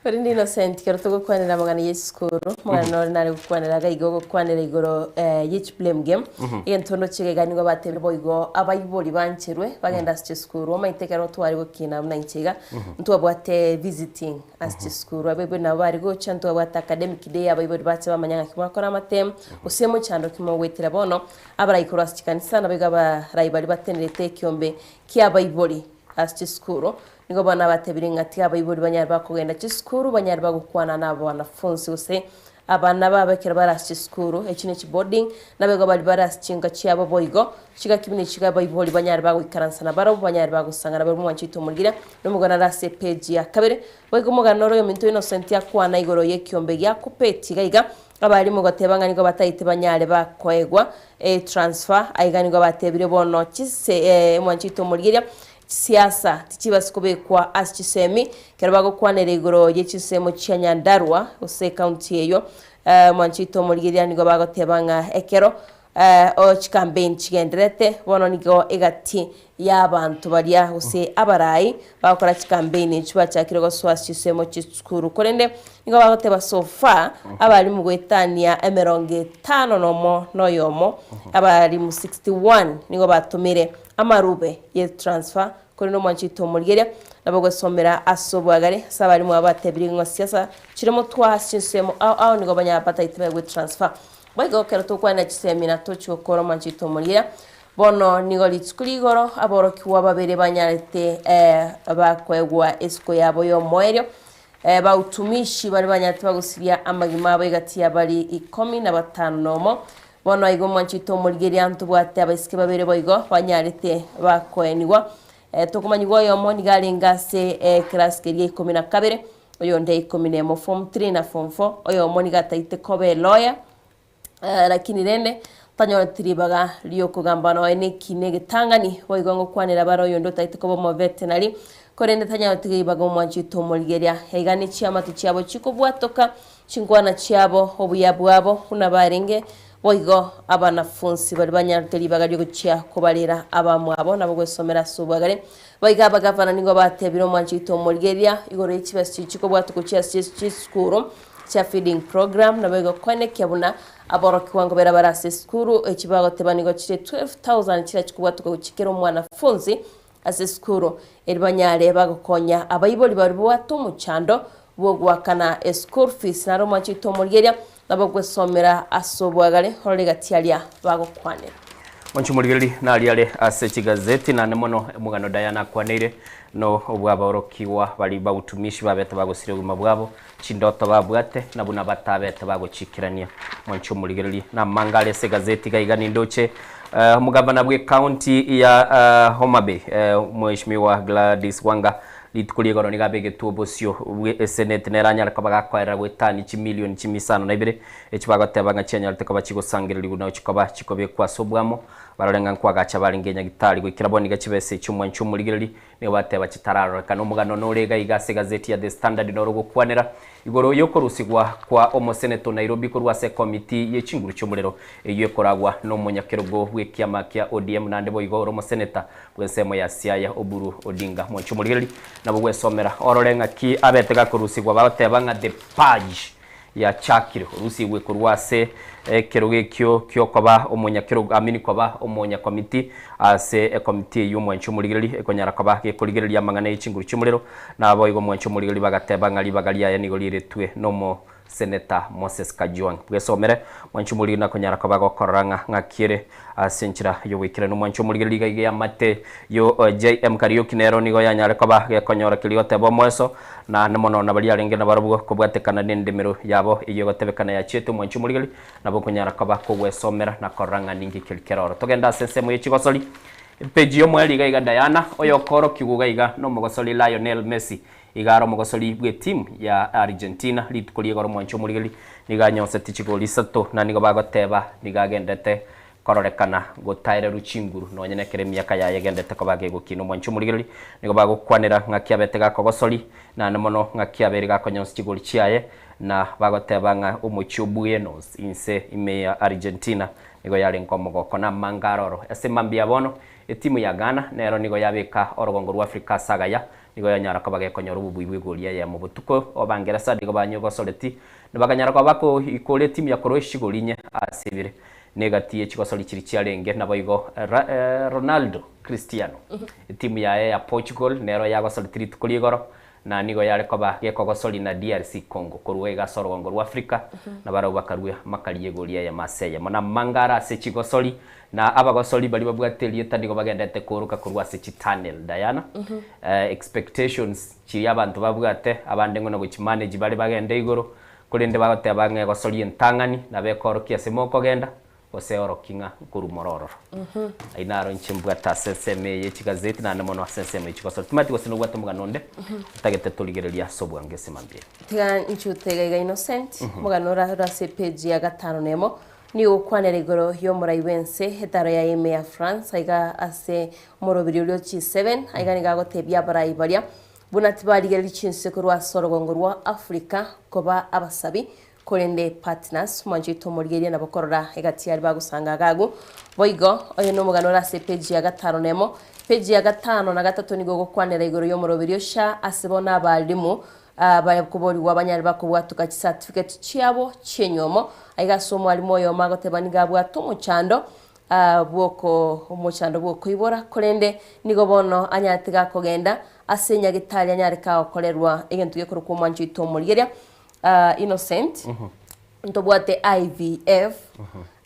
Orindi Innocent kero tugukwanira magana y'isukuru mwana nore nari gukwanira gaigo gukwanira igoro yich blame game yentono chigega nigo batebe boigo abayibori bancherwe bagenda sukuru omaitekero twari gukina mnanchiga ntwabwate visiting sukuru abebe nabari go chanto abwata academic day abayibori bache bamanyanga kimakora matem usemo chando kimogwetira bono abarayikora chikanisa nabega barayibari batenderete kiombe kiabayibori sukuru nigo bana batebire ngati abayibori banyari bakogenda cisukuru banyari bagukwana nabo banafunzi use abana babekera barasi cisukuru ekine boarding nabego bali barasichinga cyabo boigo kiga kibini kiga abayibori banyari bagwikaransa na baro banyari bagusanga nabo mwanchito mugira nomugana rase page ya kabere boigo muganoro yo minto Innocent yakwana igoro yekiombe ya kupeti gaiga abari mu gatebanga nigo batayite banyare bakoegwa transfer aiganigo batebire bono kise mwanchito mugira siasa tichibasukubekwa asichisemi kerabago kwanera igoro yechisemo cyanyandarwa use county eyo mwanchito muligiria nigo bagotebanga ekero o campaign chigenderete bono nigo egati y'abantu baria use abarayi bakora campaign chiba cyakirego swasi chisemo chisukuru korende nigo bagoteba sofa abari mu gwetania 50 nomo noyomo abari mu 61 nigo batumire amarube ye transfer kuri no mwanchito muligeria nabwo somera asobwagare sabari mu abatebiri ngo siasa kiremo twashinsemo aho nigo banyapata itebwe transfer baigo kero to kwana chisemina to chokoro mwanchito muligeria bono nigo litsukurigoro aborokiwa babere banyarete bakwegwa esko yabo yo moerio bautumishi bari banyate bagusiria amagima abegati yabari 15 nomo bono aigo mwanchito muligeria ntubwate abaisike babere boigo banyarete bakweniwa tokumanyigwa yo moni galingase class kerie 12 oyo ndei 10 form 3 na form 4 oyo moni gataite kobe lawyer lakini rende tanyo tribaga liyo kugambano ene kinege tangani boigo ngokwanira baro yo ndo taite kobo mo veterinary korende tanyo tribaga mwanchito muligeria heigani chiama tuchiabo chikobwatoka chingwana chiabo obuyabwabo unabarenge boigo abanafunzi bari banyaruteri bagaryo gucia kubarira abamwabo nabo gwesomera subagare boiga bagavana ningo batebiro mwanchito muligeria igoro y'ikibasi chiko bwatukucia cisukuru cha feeding program nabo kwane kyabuna aboroki wango bera barase skuru ekibago tebanigo chire 12000 chira chikubwatuko gucikero mwanafunzi ase skuru eribanyare bagokonya abayiboli bari bwatu mu chando bwogwakana school fees naro mwanchito muligeria nabo gwesomera asobwagale horega gatialia bagokwanira mwanchu muligeria naliale ase chigazeti na nemono mugano Diana kwanire no obwaborokiwa bali bautumishi babete bagosire guma bwabo chindoto babwate nabuna batabete bagochikirania mwanchu muligeria na mangale se gazeti gaigani ndoche mugabana bwe county ya Homa Bay mheshimiwa Gladys Wanga litukuri goro ni gabege tuobocio senate neranya kabaga kwaera gwetani chi million chi misano na ibere echibagoteba ngachenya liteko bachigosangirira guno chikoba chikobe kwa sobwamo bararenga kwa gacha balingenya gitari gwikira boni gachibese chumwa nchumuligiriri ne bateba chitararo kana umugano norega igase gazeti ya The Standard norogo kwanera igoro yokorusigwa kwa omoseneto Nairobi kurwase committee yechinguru chomurero eyo koragwa no munyakerugo bwekiama kya ODM nande bo igoro omoseneta bwensemo ya Siaya Oburu Odinga mwanchumuligiriri nabo gwesomera ororenga ki abetega kurusigwa bateba nga the page ya chakiro rusi gwe kurwase keroge kyo kwaba omonya kerogo amini kwaba omonya committee ase committee y'umwanchumuligiriri ekonyara kwaba kekoligereria mangana y'ikinguru cy'umuriro nabo igo mwanchumuligiriri bagateba ngali bagalia ya nigoliretwe nomo Senator Moses Kajwang bwesomere mwanchumuligiriri nakonyara kwaba gokoranga ngakire asenchira yo wikira no mwanchumuligiriri ya mate yo JM Kariuki nero nigo yanyare kwaba gekonyora kiligote bo mweso na nemono na bali arenge na barugo kubwatekana n'indemero yabo iyo gotebekana ya chetu mwanchumuligiriri nabo kunyara kwaba kogwesomera na koranga ningi kilkeroro togenda sensemo y'ikigosoli page yo mweli iga Diana oyo koro kiguga iga no mogosoli Lionel Messi igaro mogosoli bwe team ya Argentina litukuri goro mwanchumuligiriri niga nyose tichigoli sato na nigo bagoteba nigagendete kororekana gotaire ruchinguru no nyenekere miaka ya yegendete ko bage gukino mwanchumuligiriri nigo bagokwanira ngakiabetega kogosoli na nemono ngakiabere gakonyonsi chigoli chiaye na bagoteba nga umucho Buenos inse ime ya Argentina nigo yale nkomogoko na mangaroro ese mambia bono etimu ya Ghana nero nigo yabeka orogongo rwa Afrika sagaya nigo yanyara ko bage konyora ububwi golia ya mubutuko obangeresa nigo banyogo soleti nibaganyara ko bako ikole timu ya Croatia golinye asibire negatie chikosoli chiri chiarenge nabo igo Ronaldo Cristiano timu ya Portugal nero yago solitiri tukuligoro na nigo yale koba gekogosoli na DRC Congo kuruwega sorogongo rwa Afrika na bara bakarwe makaliye golia ya Marseille mona mangara se chigosoli na abagosoli bali babwatelie tandigo bagendete kuruka kurwa se channel Diana expectations chiri abantu babwate abande ngono guchimanage bali bagende igoro kulinde bagote bange gosoli entangani na bekorokia semoko genda oseoro kinga kurumororo ainaro nchimbwata seseme yechigazeti na nemono seseme yechigosoli timati gosino gwata muganonde tagete tuligereria sobwange semambie tiga nchutega iga Innocent muganora rase page ya 5 nemo ni ukwanera igoro yo muraiwense hetaro ya ime ya France aiga ase morobiri ulio G7 aiga nigagotebya barai baria bunatibarigereri chinse kurwa sorogongo rwa Afrika koba abasabi kolende partners mwanjito murigeria na bokorora egati yari bagusanga gagu boigo oyo no muganora se page ya 5 nemo page ya 5 na 3 nigo gokwanera igoro yo murobiri sha asibona abalimu bayakubori wabanyari bakubwatuka certificate cyabo cyenyomo aiga somo ali moyo magotebani gabwatu muchando bwoko umuchando bwoko ibora kolende nigo bono anyatiga kogenda asenya gitali anyari ka okolerwa egentu gekuru ku mwanjito murigeria Innocent ntobwate IVF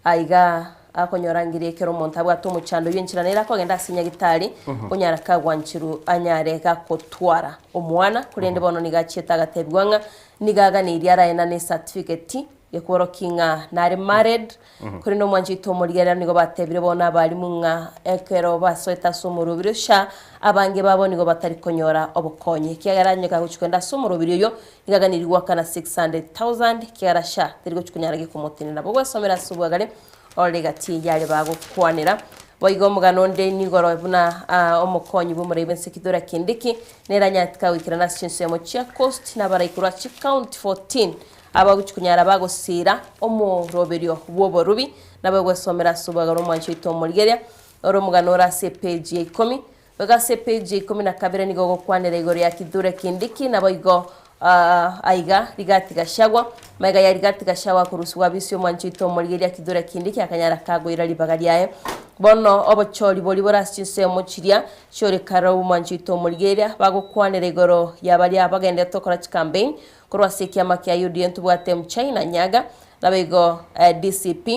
aiga akonyorangire kero montabwa to muchando yenchiranira kogenda asinya gitali unyara kagwanchiru anyare gakotwara omwana kurende bono nigacheta gatebwanga nigaga ni iriara ena ne certificate yakoro kinga nari married kurino mwanjito murigeria nigo batebire bona bali munga ekero basoeta somurubiro sha abange babo nigo batari konyora obukonye kiagaranye ka guchukenda somurubiro yo nigaganirwa kana 600,000 kiarasha terigo chukunyara gikumutini nabo gwesomera subwagare oregati yale bago kwanira boigo muganonde nigoro buna omukonyi bumurebe kidora kindiki neranyatika wikirana sinse mo chia coast na baraikura chi count 14 abaguchukunyara bagosira omuroberio woborubi nabo gwesomera subwagaro mwanchito murigeria oro muganora se page 10 baga se page 10 na kabere nigo kwanira igoro ya kidura kindiki nabo igo aiga rigati gashagwa mega ya rigati gashagwa kuruswa bisyo mwanchito murigeria kidura kindiki akanyara kago irali bagariaye bono obochori boli borashinse omochiria chore karo mwanchito murigeria bagokwanira igoro yabali abagende tokora campaign kurwasikia makia UDN tubwate mchaina nyaga nabego DCP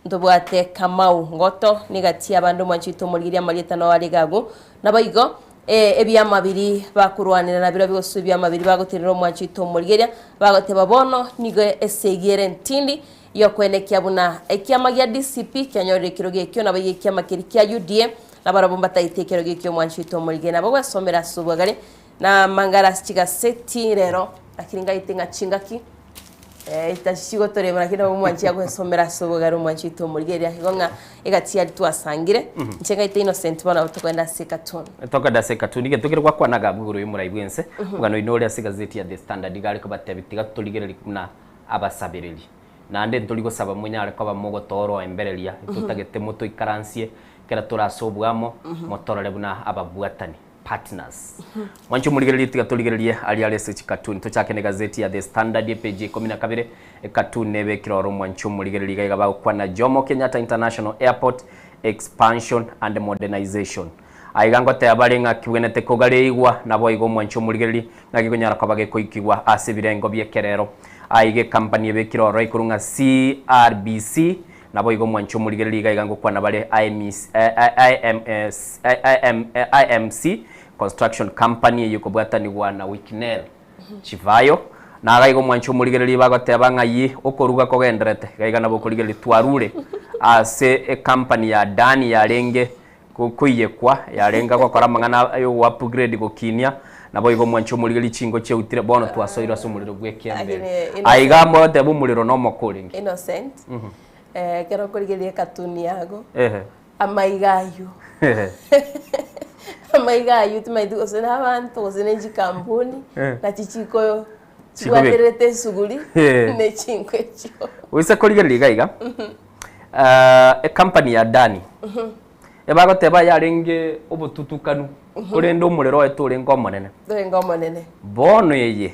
tubwate Kamau Ngoto nigati abandu mwanchito murigeria malieta no aligago nabayigo ebyama biri bakurwanira na biro byose byama biri bagoterera mwanchito murigeria bagoteba bono nigo esegere ntindi yo kwenekya buna ekyama ya DCP kyanyorere kiroge kyo nabaye kyama kiri kya UDM na barabomba taitekero gikyo mwanchi to mulgena bagwa somera subagare na mangara chigaseti rero akiringa itenga chingaki itashigo tore marakina mwanchi yago somera subagare mwanchi to mulgera higonga egati yali twasangire nchenga ite innocent bana utokwenda sekatun toka sekatun ige tukirwa kwanaga buguru yumuraibwense mugano inore asigazeti ya The Standard gari ko batebitiga tuligere likuna abasabiriri nande ntuligo saba munyare kwa bamugo toro emberelia tutagete moto ikaransie kera turasobwamo motorore buna ababuatani partners mwancho muligereri tigatuligererie ali research cartoon to chake ne gazeti ya The Standard page 12 cartoon nebe kiroro mwancho muligereri gaiga bakwa na Jomo Kenyatta International Airport expansion and modernization aigango te abarenga kibwenete kogareigwa nabo igo mwancho muligereri ngagikonyara kwabage koikigwa asibirengo byekerero aige company bekiroro ikurunga CRBC nabo igo mwancho muligereri gaigango kwa nabale IMC construction company yuko bwatani wana Wikinel Chivayo na agaigo mwancho muligereri bagoteba ngayi okoruga kogenderete gaiga nabo kuligereri twarure ase company ya Dani ya renge kuyekwa yarenga kwa kora mangana yo upgrade gokinia nabo igo mwancho muligereri chingo cheutire bono twasoira sumuliro gwekembe aigambo te bumuliro no mokoringi innocent kero kuligereri katuni yago amaigayo amaigayo tumaidu osena abantu osena jikampuni na chichiko chwaterete suguri ne chinkwecho wisa kuligereri gaiga a company ya Dani ebago teba yarenge obututukanu urendo umurero etore ngomonene bono yeye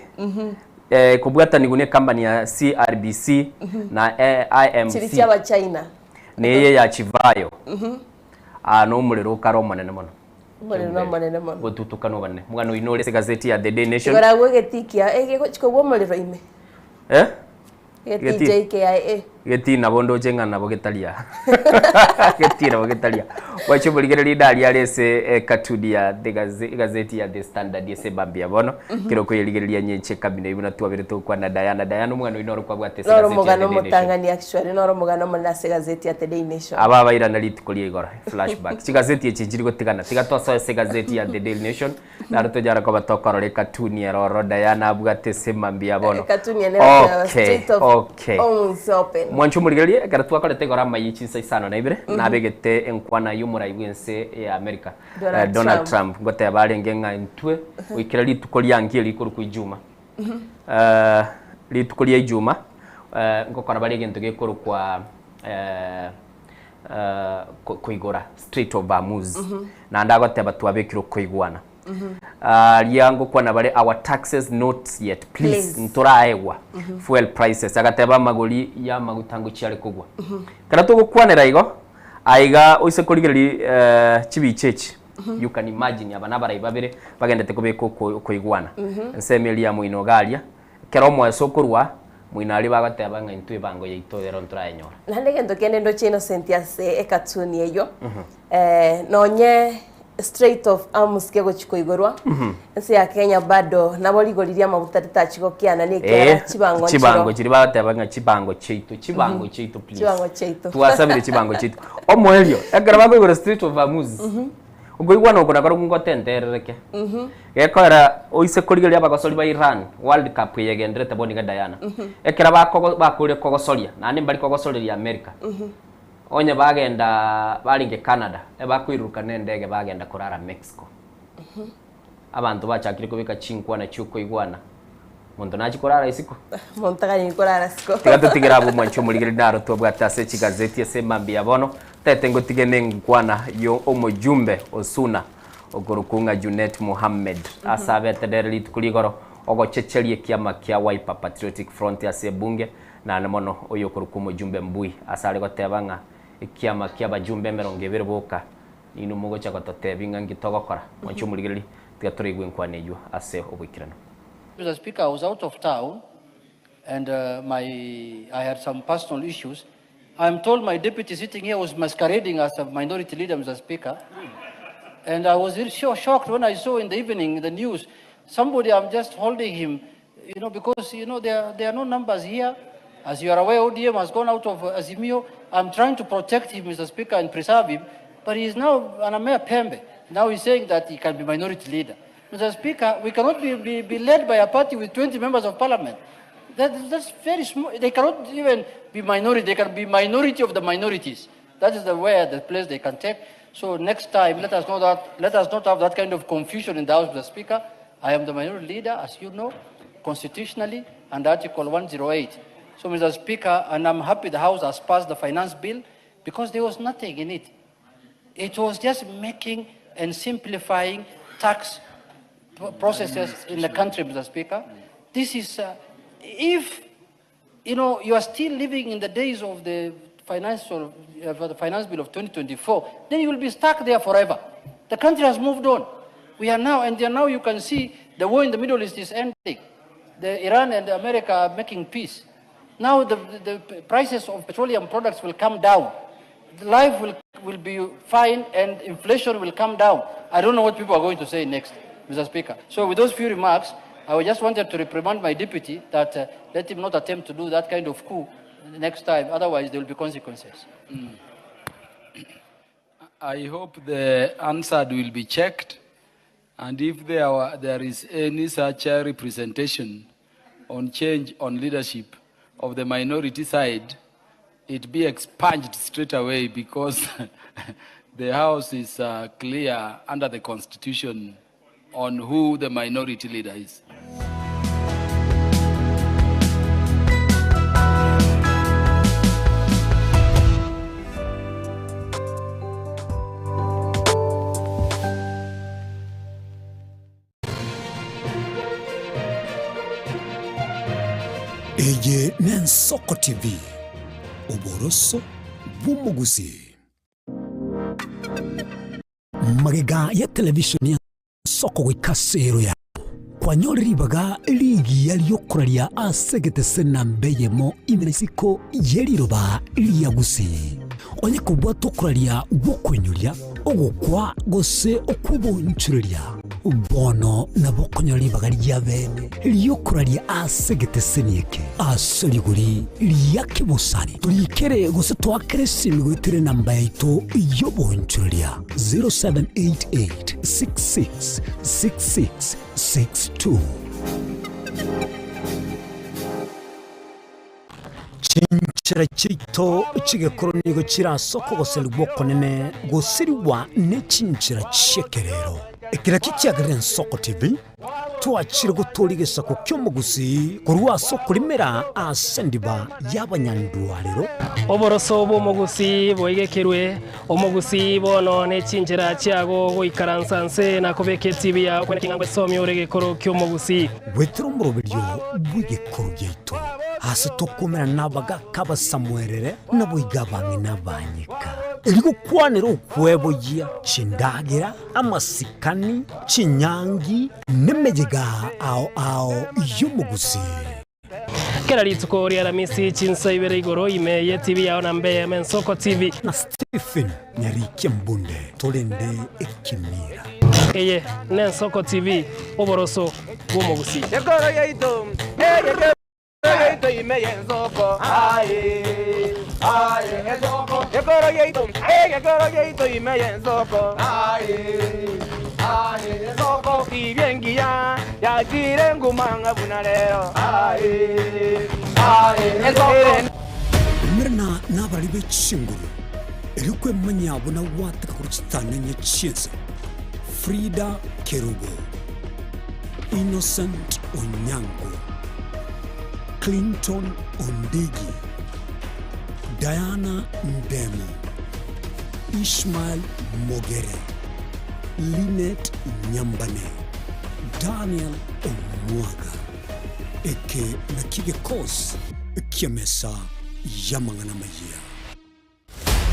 kubwatani gune company ya CRBC na IMC chiricha wa China neye ya Chivayo no umurero karomonene mono umurero monene mono obututukanu bane mugano inore gazeti ya The Day Nation igora gwegetikia chiko umurero ime JKIA geti nabondo jenga nabo getalia geti nabo getalia wacho buligereri dali arese katudi ya gazeti ya The Standard yese bambia bono kiroko yeligereria nyenche kabine ibuna twabire to kwa na Diana umwana inoro kwa gwate gazeti noro mugano mutangani actually noro mugano manase gazeti ya The Day Nation aba baira na litikulie igora flashback chigazeti yechinjiri gotigana tigatwa se gazeti ya The Daily Nation naruto jara kwa batokorore katuni ya roro Diana abwate semambia bono katuni ya State of open mwancho muligereri garatwa kore tegora mayichi saisano na ibire nabegete enkwana yumuraibwense ya America Donald Trump ngote abarenge nga ntwe wikira litukolia ngiri ikuru kwijuma litukolia ijuma ngokora barege ntoge ikuru kwa kuigora Strait of Hormuz na ndagote batwabekiro kuigwana liango kwa nabale our taxes not yet please nturaegwa fuel prices agateba magoli ya magutango cyari kugwa karatu gukwanera igo aiga oise kuligereri chibichechi you can imagine abana barayibabire bagendete kubeko kuigwana nsemelia muino galia keromo esokurwa muinali bagateba nga intwe bango yeitodero nturaenyora nande gendo kende ndo chino sentiase ekatuni eyo nonye Strait of Hormuz kego chiko igorwa nse ya Kenya bado nabo ligoriria mabuta tatachiko kiana ne kera chibango chiri bateba nga chibango cheito please chibango cheito tuasabire chibango cheito omoelio egara bago igora Strait of Hormuz ubwo igwana ukora karo ngo tenterereke gekora oise kurigeria bagosori ba Iran World Cup yegendrete boninga Diana ekera bakure kogosoria nani bali kogosoria America onye bagenda balinge Canada ebakwiruka nendege bagenda kurara Mexico abantu bachakire kubika chinkwa na chuko igwana muntu nachi kurara isiko montagani kurara siko tigato tigerabu mwancho muligereri naro tobwata se chigazeti ese mambia bono tetengo tigene ngwana yo omojumbe osuna ogorukunga Junet Mohammed asabe tedereli tukuligoro ogochechelie kiama kia Wiper Patriotic Front ase bunge na namono oyo kurukumo jumbe mbui asale gotebanga ikiama kia bajumbe merongevere boka inu mugo cha gototebinga ngitogokora mwancho muligereri tigatore igwenkwane yo ase obwikirano. Mr. Speaker, I was out of town and I had some personal issues. I'm told my deputy sitting here was masquerading as a minority leader, Mr. Speaker. And I was really shocked when I saw in the evening the news, somebody, I'm just holding him, because, there are no numbers here. As you are aware, ODM has gone out of Azimio. I'm trying to protect him, Mr. Speaker, and preserve him. But he is now Anamea Pembe. Now he's saying that he can be minority leader. Mr. Speaker, we cannot be led by a party with 20 members of parliament. That's very small. They cannot even be minority. They can be minority of the minorities. That is the place they can take. So next time, let us not have that kind of confusion in the House, Mr. Speaker. I am the minority leader, as you know, constitutionally, under Article 108. So, Mr. Speaker, and I'm happy the House has passed the finance bill because there was nothing in it. It was just making and simplifying tax processes in the country, Mr. Speaker. This is, if, you are still living in the days of the finance bill of 2024, then you will be stuck there forever. The country has moved on. We are now, and now you can see the war in the Middle East is ending. Iran and America are making peace. Now the prices of petroleum products will come down. Life will be fine and inflation will come down. I don't know what people are going to say next, Mr. Speaker. So with those few remarks, I just wanted to reprimand my deputy that let him not attempt to do that kind of coup next time. Otherwise, there will be consequences. I hope the answer will be checked. And if there is any such representation on change on leadership of the minority side, it be expunged straight away because the House is clear under the Constitution on who the minority leader is. Eye Nensoko TV, Oboroso Bumugusi. Magega ya televisheni ya Soko wikasero ya kwa nyori baga ligi yaliyokuralia asegete sena mbeyemo imenesiko yeliroba liyagusi. Onye kubwa tokuralia gukwenyulia ogukwa gose okubonchulia. Bono na bokonyoli bagari ya bene liyokuralia asegete senieke asoliguri liyake busani tulikere gose twakere silwetire namba yaito yobonchulia 0788666662 Chinchira chito chigekoronigo chira soko goselwa konene gosiriwa ne chinchira chekerero ekira kikyagire Nsoko TV twachire gutorigesa ko kyomugusi kurwa soko limera asendiba yabanyandwalero oboroso bomugusi boigekerwe omugusi bono ne chinjira cyago goikaransanse na kobeke TV ya kwene kingangwe somi oregekoro kyomugusi wetro murobiryo bwigekoro gyeito asitokomera nabaga kaba Samuelere naboigabange nabanyika Iligo kwanero ukwebogia chindagira amasikani chinyangi nemejega ao yumugusi kera lituko ria ramisi chinsa ibere igoro ime TV ya onambe Nsoko TV na Stephen Nyariki Mbunde tolende ekimira eye Nsoko TV oboroso bumugusi Yekoro yeito yeito ime Nsoko Nsoko yekoro yeito ime Nsoko Nsoko ibyengia yakire ngumanga bunaleo Mirna nabari bechinguru Erikwe manyabo na wataka kuchitana nyechiza Frida Kerubo Innocent Onyango Clinton Ondigi Diana Ndemo Ishmael Mogere Linet Nyambane Daniel Omwaga Eke Nakige Kos Kiamesa Yamangana Maya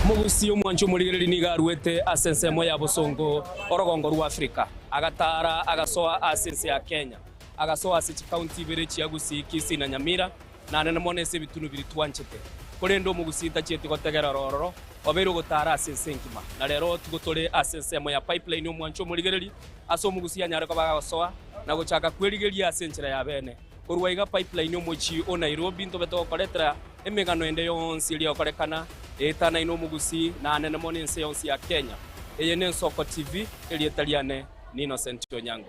Mugusi omwancho murigereri nigarwete asensemo ya Busongo orogongo rwa Afrika agatara agasoa asense ya Kenya agasoa ase county bere chiagusi kisi na Nyamira na nene monese bitunu biri twanchete kurendo mugusita chete gotegera rororo obero gotara asense nkima na rero tugotore asensemo ya pipeline omwancho murigereri aso mugusi anyare ko bagasoa na gochaka kwerigeria asenchera ya bene kurwaiga pipeline omochi o Nairobi ntobeto koletra emegano ende yonsi ria korekana etana ino mugusi na nene moni nse yonsi ya Kenya eye ne Nsoko TV elietaliane ni Innocent Onyango.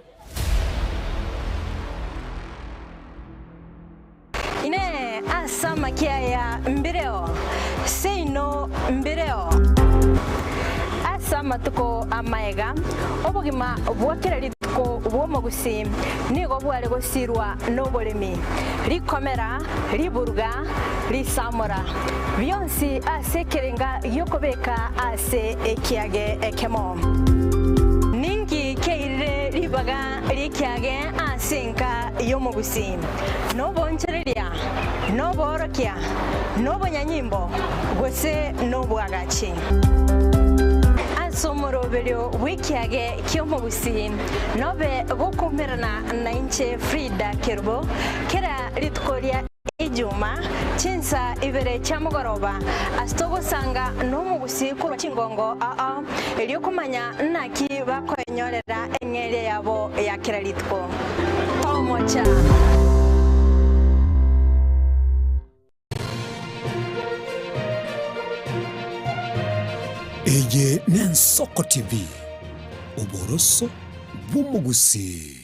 Ine asama kiaya mbireo seino mbireo asama tuko amaega obugima bwakira litko bwomugusi nigo bwale gosirwa nobolemi likomera liburuga lisamura byonsi asekerenga yokobeka ase ekiage ekemo ningi keire libaga likiage asenka yomugusi nobonchereria noborokia nobonyanyimbo gose nobwagachi somorobelio wikiage kyomugusi nobe gukumirana na inche Frida Kirbo kera litkoria ijuma chinsa ibere chamugoroba astogo sanga nomugusi kuro chingongo elio kumanya naki bakonyorera engere yabo ya kera litko pomocha Eye ne Nsoko TV oboroso bw'omugusi.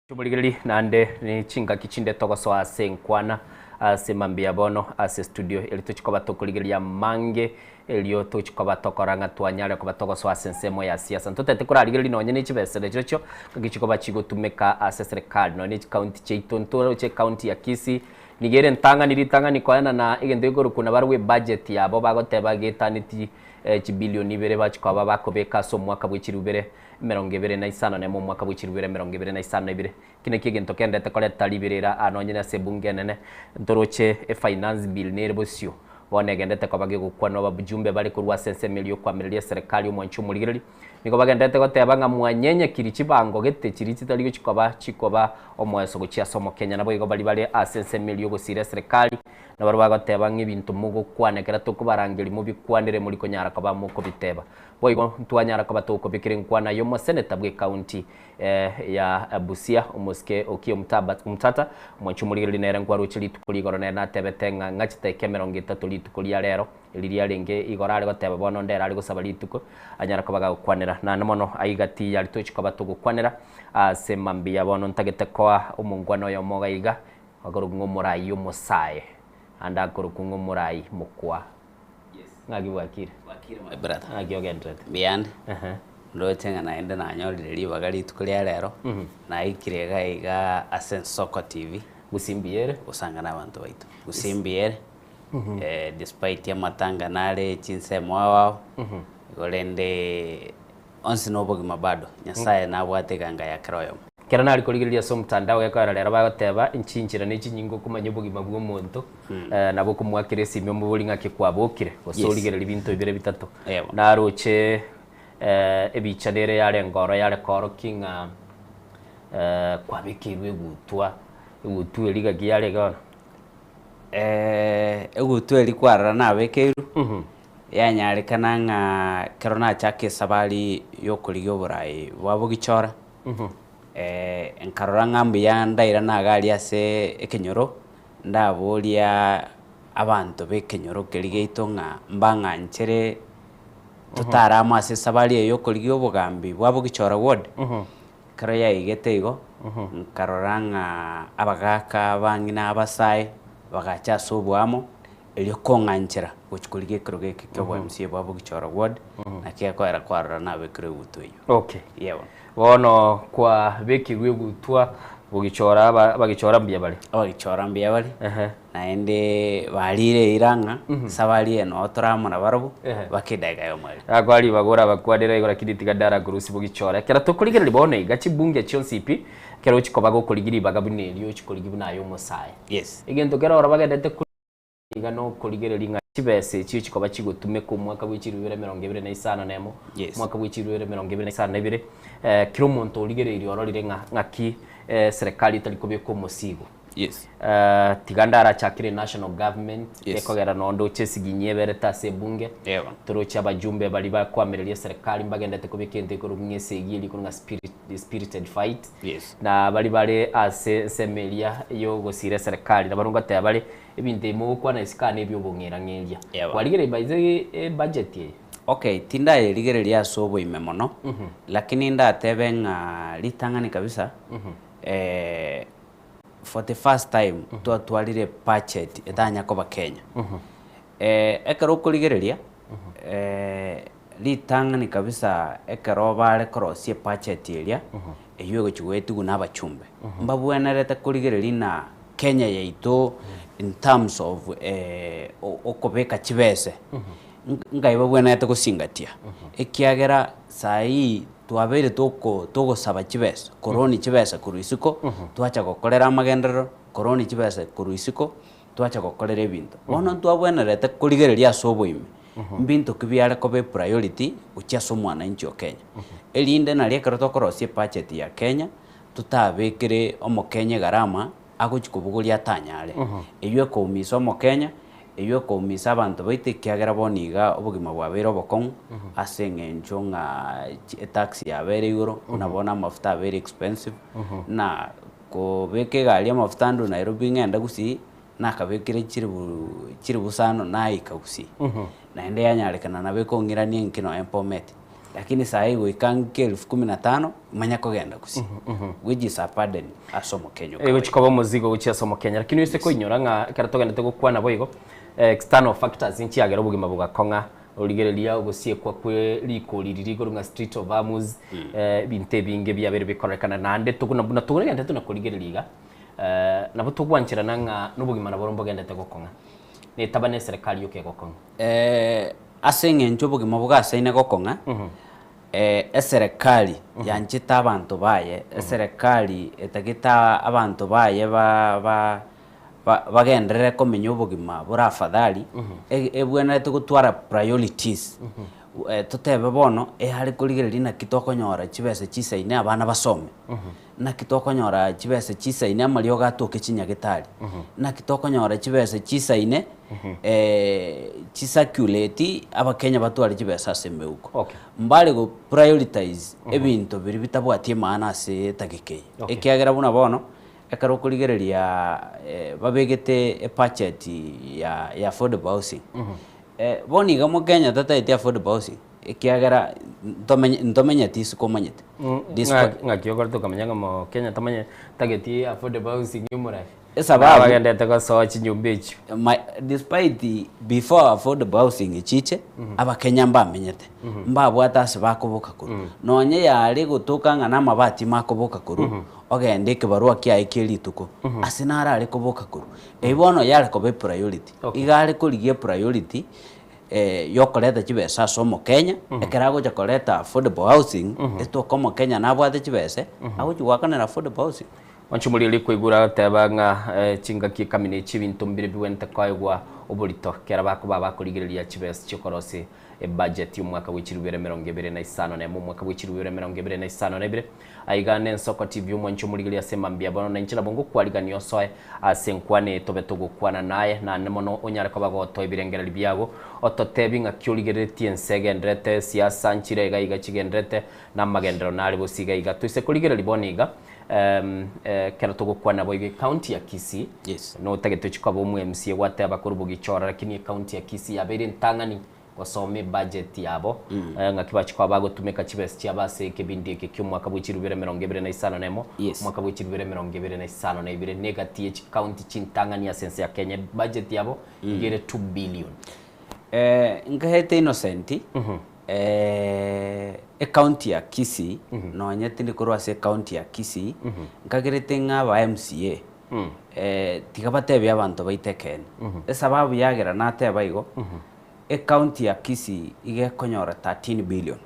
Tubuligeli nande ni chinga kichinde togoso ase nkwana ase mambia bono ase studio eli tuchikoba tokuligelia mange elio tuchikoba tokoranga twanyale koba togoso ase nsemo ya siasa ntotete kuraligelia nonye ni chibesele chocho kagichikoba chigotumeka ase serikali no ni county cheitonto che county ya Kisii nigere ntanga nilitanga nikoana na igende igoro kuna barwe budget yabo bagoteba getaniti chibilioni bere bachikoba bakobeka so mwaka bw'ikirubere 25 na mu mwaka bw'ikirubere 25 kine kigento kendete koleta liberera anonyene se bunge nene ndoroche finance bill nerebosio bone gendete ko bage gukwa no babujumbe bali kurwa sense milio kwa miliya serikali umwanchu muligirili niko bagendete ko tebanga mwanyenye kirichibango gete chirichitali chikoba omweso guchia somo Kenya nabo igo bali asense milio gusire serikali na baro bagotebanga ibintu mugo kwanekera tukubarangiri mu bikwanire muri konyara ko bamuko biteba boigo ntwanyara ko batuko bikiri nkwana yo mo senator bwe county ya Busia umuske okio mutata mwanchu muligirili nere ngwa ruchili tukuligoro na tebetenga ngachite 30 litukulia lero iliria linge igorare goteba bono ndera ari gusaba lituko anyara ko bagakwanira na mono aigati yali tuchiko batugukwanira ase mambia bono ntagete kwa umungwano yo mogaiga agoro ngumurai yo mosae anda agoro ngumurai mukwa ngagi wakire my brother ngagi ogendret beyond ndo tenga na ende na nyolire libaga litukulia lero na ikirega iga ase Nsoko TV gusimbiere usanga na abantu baitu gusimbiere despite ya matanga nale chinsemo wao golende onsi nobogima bado nyasaye nabwateganga ya kroyo kera nari kuligiriria so mtandao yakara lera bagoteba inchinjira ni chinyingo kumanya bogima bwo muntu nabo kumwakire simyo mubulinga kikwabokire osoligere libinto ibire bitatu naroche ebichanere yale ngoro yale koro kinga kwabikirwe gutwa gutu eliga giyale gona egutu elikwara nabekeru yanyarekana nga kerona chake sabali yokuligyo burayi wabugichora enkarora ngambi ya ndaira nagali ase ekenyoro ndabolia abantu bekenyoro keligeito nga mbanga nchere tutarama ase sabali yokuligyo bugambi wabugichora word karo ya igetego nkarora nga abagaka bangina abasaye bagacha sobwamo elio konganchera gochikulige kroge kyo MCA babo gichora ward na kia kwara kwara na bekre gutu iyo. Okay. Yewa. Wono kwa beki gutwa bugichora bagichora mbia bali. Bagichora mbia bali. Naende balire iranga sabali eno toramo na barabu bakidega yo mali. Agwali bagora bakwadera igora kiditiga dara gurusi bugichora. Kera tokuligera libone gachi bunge chonsipi kera uchikoba gokuligiri bagabune elio uchikoligibu nayo musaya. Yes. Igento kera orabagadete igano kuligera linga kibese chikoba chigutume ku mwaka w'ikiri 2025 nemo mwaka w'ikiri 2025 kiro monto uligereri ororire ngaki serikali talikobye ko musigo tigandara chakire national government ekogera nondo chesiginye bereta sebunge turocha abajumbe bali bakwamereria serikali mbagendete kubikende ko rumwese igili ko nga spirited fight na bali semelia yo gosire serikali na barunga tabale ebinte mu kwa na iskane ebyo bongera ngelia waligere baize budget ye. Okay, tinda eligereria sobo imemono lakini nda tebenga litangani kabisa for the first time twalire budget etanya ko bakenya ekero kuligereria litangani kabisa ekero bale krosie budget elia eyo gochwetu na bachumbe mbabwenerete kuligereria na Kenya yaito in terms of okobeka chibese ngaiba bwenete gusingatia ekiagera sai twabere toko saba chibese koroni chibese kuruisiko twacha gokorera amagendero koroni chibese kuruisiko twacha gokorera ebintu bono twabwenerete kuligereria sobo ime mbintu kibyare kobe priority uchaso mwana inchi Kenya elinde na liekero tokorosie budget ya Kenya tutabekere omo Kenya garama agochikubugulia tanyare eywe ko umiso mo Kenya eywe ko umisa abantu baite kiagera boniga obugima bwabero bokon asengenjo nga taxi ya very euro unabona mafuta very expensive na ko beke gali mafuta ndo Nairobi ngenda gusi na kabekire chiribu sano na ikagusi na ende yanyarekana na beko ngiranie nkino empomet lakini saa hii wikange 15 manya kogenda gusi wiji sapaden asomo Kenya ego chikoba muzigo uchi asomo Kenya lakini wese ko inyora nga karatogenda tegukwana boigo external factors inchi yagera bugima bugakonga uligerelia ugosie kwa kwe liko liririgo nga street of Amus binte binge byabere bikorekana nande tuguna tugenda tunakuligerelia nabo tugwanchira nanga nubugima na borombo genda tegukonga ne tabane serikali yoke gokonga asenge njobugima bugasaine gokonga eserikali yanchita abantu baye eserikali etagita abantu baye bagendere komenya obugima burafadhali ebwenete gutwara priorities tutebe bono ehari kuligereria na kitokonyora chibese chisaine abana basome na kitokonyora chibese chisaine amalio gatoke chinyagitari na kitokonyora chibese chisaine chisacculate abakenya batwara chibese aseme uko mbali go prioritize ebintu biri bitabwatie maana ase tagikei ekiagera buna bono ekaro kuligereria babegete budget ya affordable housing boniga mo Kenya tataite affordable housing ekiagera ntomenya tisi komanyete ngakiyogorto kamanyanga mo Kenya tamanye tageti affordable housing yumura sababu bagendete ko sochi nyumbechi despite before affordable housing chiche abakenya mbamenyete mbabwata sibakoboka kuru nonye yari gutuka ngana mabati makoboka kuru ogende kibarua kia ikirituko asinara ari koboka kuru eibono yari kobe priority igari kurigie priority yokoreta chibesa somo Kenya ekerago chakoreta affordable housing etoko Kenya nabwate chibese agochwakanira affordable housing wanchumuli likwigura tebanga chinga kikamine chibintu mbire biwente kwaigwa oburito kera bakuba bakurigireria chibese chikorosi budget y'umwaka w'ikirubere 2025 na mu mwaka w'ikirubere 2025 aigane nsoko TV umwanchumuli yasema mbia bono na nchira bongo kwaliganio soe asenkwane tobeto gukwana naye na nemono onyare ko bagoto ibirengera biyago ototebinga kyuligeretie nsegendrete siasa nchirega iga chigendrete na magendero nali busiga iga tuise kuligera liboniga kera tugukwana boige county ya Kisii no tagete chikabo mu MCA wate abakuru bugichora lakini county ya Kisii yabere ntangani gosome budget yabo ngakibachikwa bagotumika chibesi cyabase kebindi iki cy'umwaka w'ikirubire 2025 umwaka w'ikirubire 2025 negative county chintangania sense ya Kenya budget yabo igere 2 billion ngahete innocent county ya Kisii no nyati ni kurwa se county ya Kisii ngagirete nga ba MCA tigabate bya abantu baiteken sababu yagera nate baigo county ya Kisii igekonyora 13 billion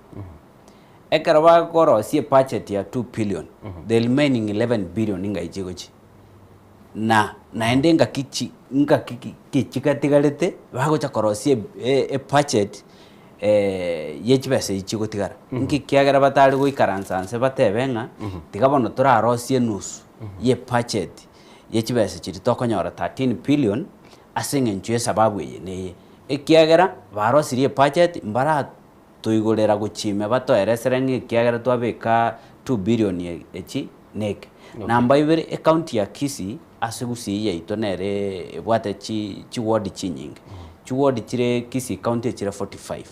ekaraba koro sie budget ya 2 billion the remaining 11 billion inga ijigochi na endenga kichikatigalete bagocha koro sie budget yechibese ichigotigara nki kiagera batari guikaransanse batebenga tigabono turarosie nusu ye budget yechibese chiri tokonyora 13 billion asenge nchwe sababu ye ne ekiagera barosirie budget mbara tuigurera guchime batoereserengi kiagera twabeka 2 billion echi nek namba ibere account ya Kisii asegusi ya itonere bwate chi ward chinyingi ward chire Kisii county chire 45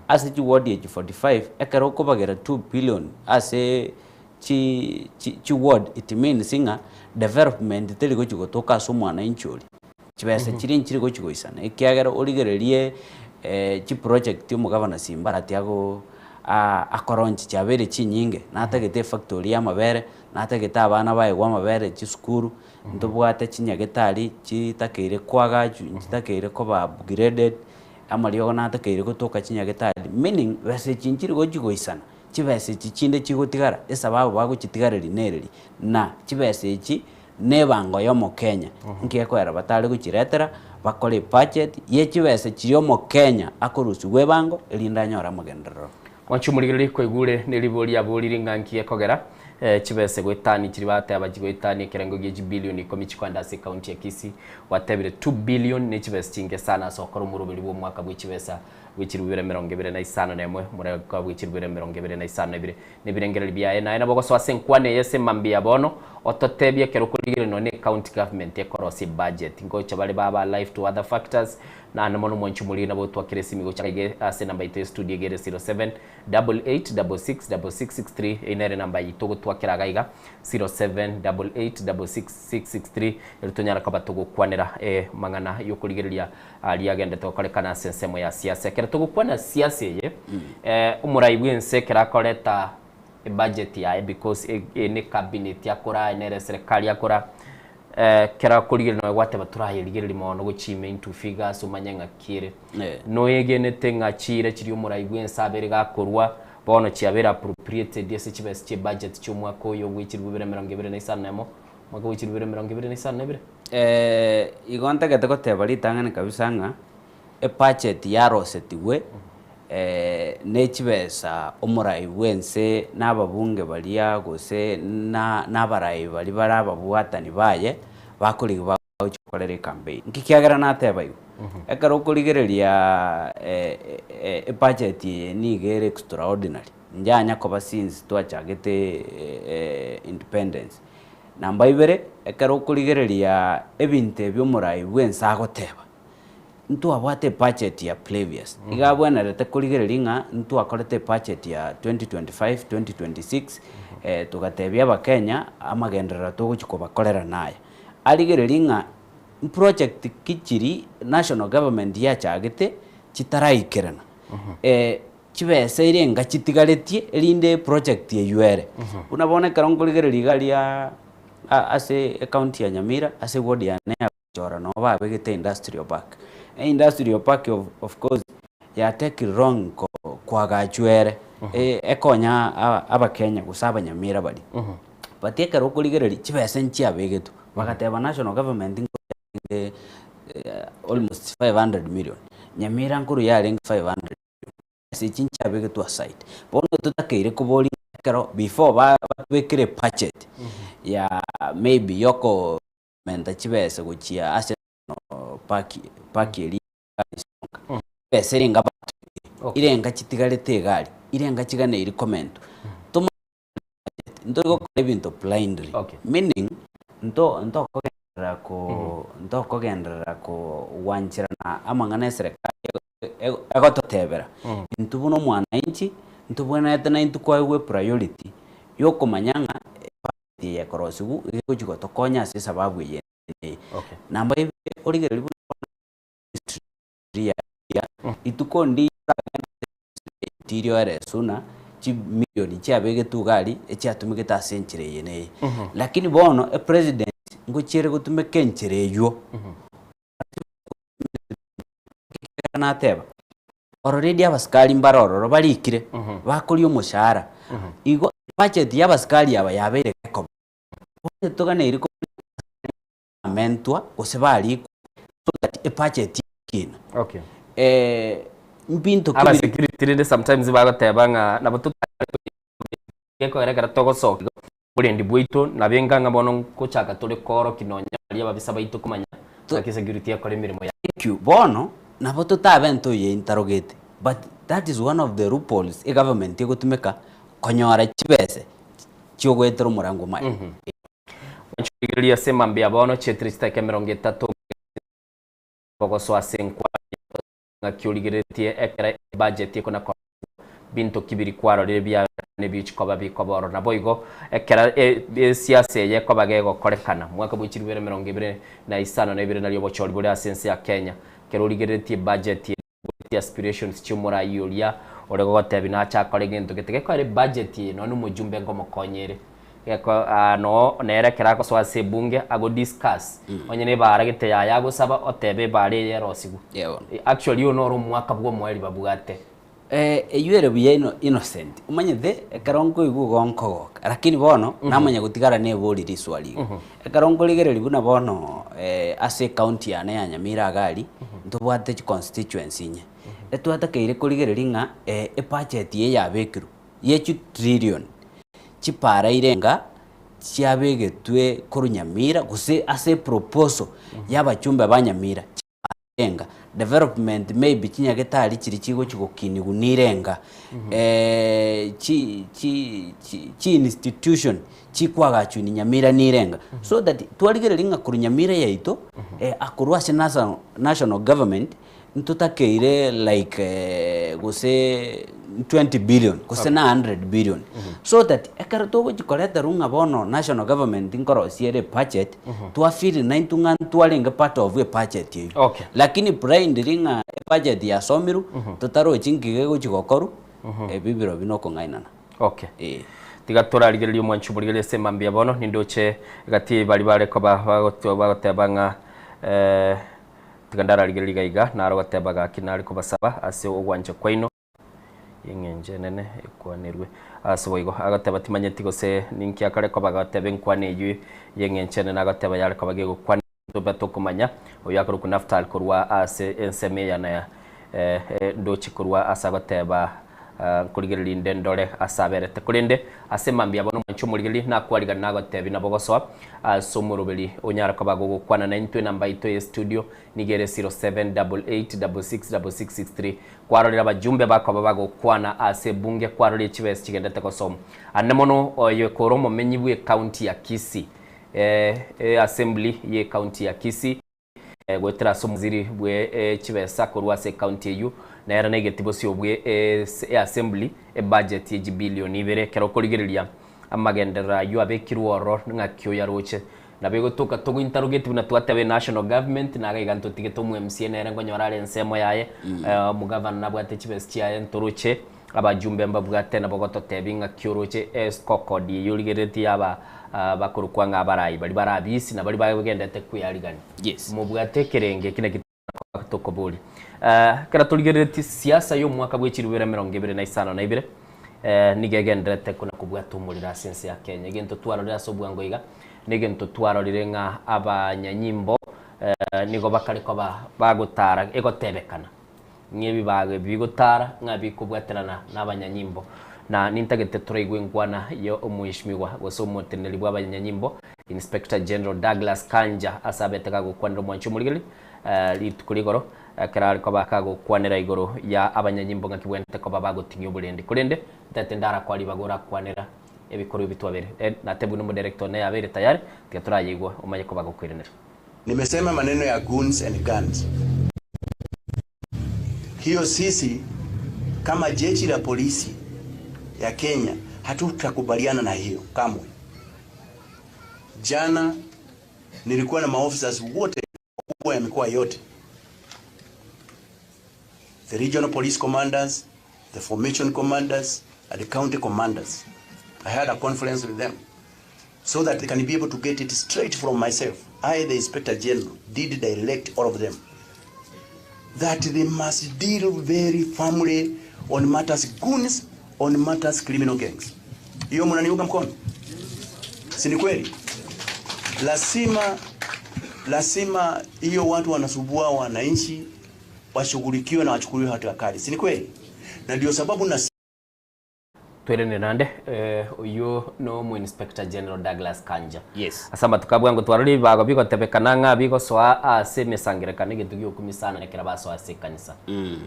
ase chi ward ya 45 ekero kobagera 2 billion ase chi ward it means singa development teligo chigotoka so mwana inchori chibese chiri nchiri go chigoisana ekiagera origererie chi project yo mugabana Simbara tiago akoronchi chabere chinyinge natagete factory ya mabere natagete abana baye gwa mabere chi skuru ndobwate chinyagetari chitakeire kwaga chitakeire koba upgraded amaliogo natakeire gotoka chinyagetari meaning bese chinchiri go chigoisana chibese chichinde chigotigara esababu bago chitigareri nereri na chibese chi nebango yomo Kenya nkiyekwera batari guchiretera bakore budget ye chibese chiriomo Kenya akorusu gwebango elinda nyora mugendero wanchumurigiri ko igure neribori aboriri ngankiye kogera chibese gwetani chiri bate abagigwetani kerengo geji billion ikomi chikwanda se county ya Kisii watebire 2 billion ne chibese chinge sana sokoro murubiri bo mwaka bw'ikibesa w'ikirubire 2025 mureka w'ikirubire 2025 nibirengereri bya na nabo goswa senkwane yese mambia bono ototebye kero kurigire none county government ekorosi budget ngocha bali baba life to other factors na namono monchu muri nabo twakire simigo chage ase namba ite studio gere 0788666663 inere namba itogo twakira gaiga 0788666663 erutonyara kabatogo kwanera mangana yo kurigireria ali agende tokorekana sensemo ya siasa kera tugukwana siasa ye umuraibwense kera koleta budget ya because ne cabinet yakora ne serikali yakora kera kurigire no gwate baturahirigire mono guchime into figures umanyenga kire no yegene tenga chire chiri umuraibwense abere gakorwa bono chiabera appropriated yese chibese che budget cy'umwaka yo gwikiri 2025 mwaka w'ikiri 2025 igonta gateko tebali tangane kabisa nga budget yarosetiwe nechibesa omurai wense n'ababunge balia gose n'abarai bali barababwatani baye bakuri bakokorera campaign nkikiagera nateba igo ekaro kurigereria budget ni gere extraordinary njanya koba since twachagete independence namba ibere ekaro kurigereria ebinte by'omurai wense agoteba ntu abwate budget ya previous igabwana rete kurigereria nga ntu akorete budget ya 2025 2026 tugatebya abakenya amagenderera tuguchikoba korera naye aligereria nga project kichiri national government yachagete chitaraikirana chibese irenga chitigaretie elinde project ye yuere unabona karongoligereria galia ase account ya Nyamira ase ward ya ne chora no babegete industrial park industrial park of course ya take wrong kwa gachwere ekonya abakenya gusaba Nyamira bali bateka rokoligereria chibese nchia begetu bagateba national government almost 500 million Nyamira nkuru yarenga 500 million sichincha begetu aside bono tutakeire kuboli kero before bakire budget ya maybe yoko menta chibese guchia ase paki eri pese ringa irenga chitigarete gali irenga chigane iri comment tuma ndogo ebintu blindly meaning ndo kogendera ko wanchirana amangana serikali egototebera intubuno mwananchi ntubonete na intukwaigwe priority yokumanyanga party ya korosigu iguchiko tokonya ase sababu ye namba ibe origeri itukondi tirio eresuna chi milioni cha bege tugali echatumikita century yene lakini bono e president nguchere gutumike enchire yo kana teba already abaskali mbaroro balikire bakuri umushara igo budget y'abaskali aba yabere ko tugane iriko mentwa osebali so that a budget kin mpinto aba security rende sometimes bagotebanga nabo keko era togo soki burendi bwito nabenganga bono kochaka tole koro kinonya ali ababisa baito kumanya taki security yakore mirimo ya thank you bono nabo tutabento ye interrogate but that is one of the loopholes a government yegutumeka konyora chibese cyogwetera umurango mai nchigiriya sema mbya bono chetrista kemeronge 3 bogoso asenkwa ngakyuligiretie ekera budget yekona binto kibiri kwaro rebya ne bichi koba bikoboro na boigo ekera siasa yeko bagego korekana mwaka bw'ikiribere 20 na isano na 2 na lyobo choli buli asense ya Kenya kero ligiretie budget aspirations chumura yulia orego gotebi na cha kolege ntugitege ko ari budget no numujumbe ngo mukonyere yako no nerekera ko swase bunge ago discuss onye ne baragite yago saba otebe bare yerosigu actually you know mwaka bwo mweri babugate eyuere buye innocent umanye the karongo igugonko lakini bono namanya gutigara ne boli riswali karongo ligereri buna bono ase county ya Nyamira gali ntubwate constituency nye etwatakeire kurigereri nga budget ye yabekiru ye trillion chipara irenga cyabegetwe kurunyamira guse ase proposal y'abachumba banyamira enga development maybe kinyagetari kiri kigo kigokini gunirenga chi institution chikwagachu ni Nyamira nirenga so that twaligereringa kurunyamira yaito akurwase national government ntutakeire like guse 20 billion guse na 100 billion so that ekarato gikoreta runga bono national government inkoro siere budget twafiri 9 twalenga part of a budget ye lakini blind ringa budget ya somiru tutaro chingige gochigokoru bibiro binoko ngainana tigatora ligeriyo mwanchu burigere sema mbya bono nindoche gati bali bare ko bagotebanga tigandara ligeri gaiga naro gotebaga kinari ko basaba ase ogwanje kwaino yengenje nene ikwanirwe asoboigo agateba timanyeti gose ninki akare ko bagatebe nkwaneyu yengenje nene agateba yale ko bagego kwane batokumanya oyakuru kunaftal kurwa ase enseme yana ndochi kurwa asagateba kuligeri ndendore asaberete kulinde asemambya bono mwanchu muligeri nakwaliga nagotebi nabogoso somurubeli onyara ko bagogo kwana na intwe namba ito ye studio nigere 0788666663 kwarorera bajumbe bako bago kwana ase bunge kwarorera chibes kigendete ko somo anemono oyo koromo menyibwe county ya Kisii assembly ye county ya Kisii gwetera somuziri bwe chibesa kurwa se county yu na era negatibo si obwe assembly budget ye billion ibere kero koligereria amagendera yu abekiru oro ngakyo yaroche na bego toka togo interrogative na twatebe national government na gaiganto tigeto mu MCA na era ngonyorale nsemo yaye mu governor na bwate chibes chiaye ntoroche abajumbe mbabwate na bogoto tebinga kyoroche escocodi yuligereti aba bakuru kwanga abarayi bali barabisi na bali bagendete kuyarigani mu bwate kerenge kina kitokobuli kara tuligereti siasa yo mwaka bw'ikirubera 2022 nigegendete kuna kubwata umurira sense ya Kenya gento twarorera sobwango iga nigento twarorire nga abanyanyimbo nigo bakari ko bagutara egotebekana ngebi bage bigutara ngabi kubwaterana n'abanyanyimbo na nintagete turigwe ngwana yo umuyishimiwa gosomoteneli bw'abanyanyimbo Inspector General Douglas Kanja asabeteka gukwanira mwanchu muligeli litukuligoro karari ko bakago kwanira igoro ya abanyanyimbo ngakibwente ko babagotinyo bulende kulende tatendara kwali bagora kwanira ebikoro bitwabere natebu no director na yabere tayari tuturayigwa umaye ko bagokwirenera. Nimesema maneno ya goons and guns. Hiyo sisi kama jeshi la polisi ya Kenya hatutakubaliana na hiyo kamwe. Jana nilikuwa na maofficers wote wa mikoa yote, the regional police commanders, the formation commanders, and the county commanders. I had a conference with them so that they can be able to get it straight from myself. I, the Inspector General, did direct all of them that they must deal very firmly on matters goons, on matters criminal gangs. Hiyo mnaniunga mkono? Si ni kweli? Lazima hiyo watu wanasubua wananchi washughulikiwe na wachukuliwe hatua kali. Si ni kweli? Na ndio sababu na twirene nande uyu no mu Inspector General Douglas Kanja. Yes. Asamba tukabwa ngo twaruri bago biko tebekananga biko swa ase mesangire kanige tugiye kumisana nekera baso ase kanisa.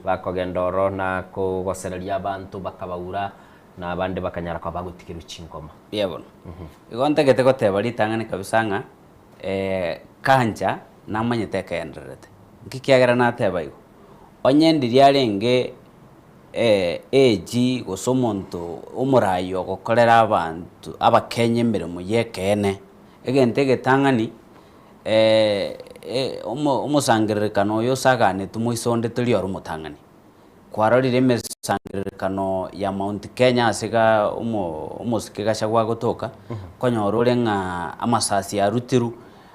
Bakogendoro na kugosereria abantu bakabaura na abande bakanyara kwa bagutikira uchinkoma. Yebona. Igonte gete goteba litangane kabisanga Kanja namanyete kaenderete. Nkikiagera na teba igo. Onyendi yarenge eji gosomonto umurayo gokorera abantu abakenye mirimo yekene egente getangani umusangirikano yo sagane tumuisonde tuli oru mutangani kwarorire mesangirikano ya Mount Kenya asiga umusikega shagwa gotoka konyorore nga amasasi ya rutiru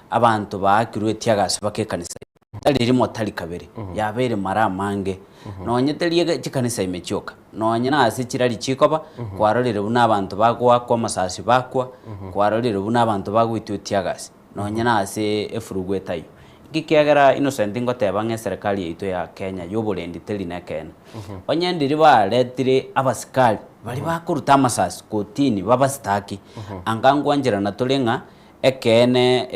abantu baakirwe tiagase bakekanisa taliri motali kabere yabere mara mange nonye telie chikanisa imechoka nonye na asichirali chikoba kwarorere buna abantu bagwa kwa masasi bakwa kwarorere buna abantu bagwityo tiagasi nonye na ase efurugwe tayo gikiagera innocent ngoteba nge serikali yitu ya Kenya yoburendi teli na Kenya onye ndiri baletire abasikali bali bakuruta amasasi kotini babastaki angangwa njira na tolenga ekene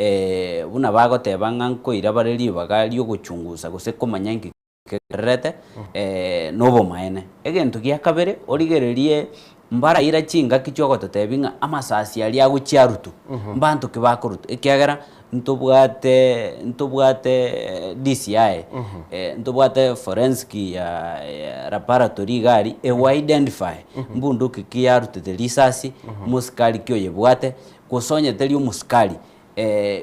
buna bagoteba ngankoira bareli bagali yoguchunguza gose komanyangi kerete nobo maene egento gya kabere origererie mbara ira chinga kichoko totebinga amasasi ali aguchiarutu mbantu kibakurutu ekiagera ntobwate DCI ntobwate forensic ya laboratory gari identify mbundu kiyarutu de risasi muskali kyo yebwate kusonye teli umuskali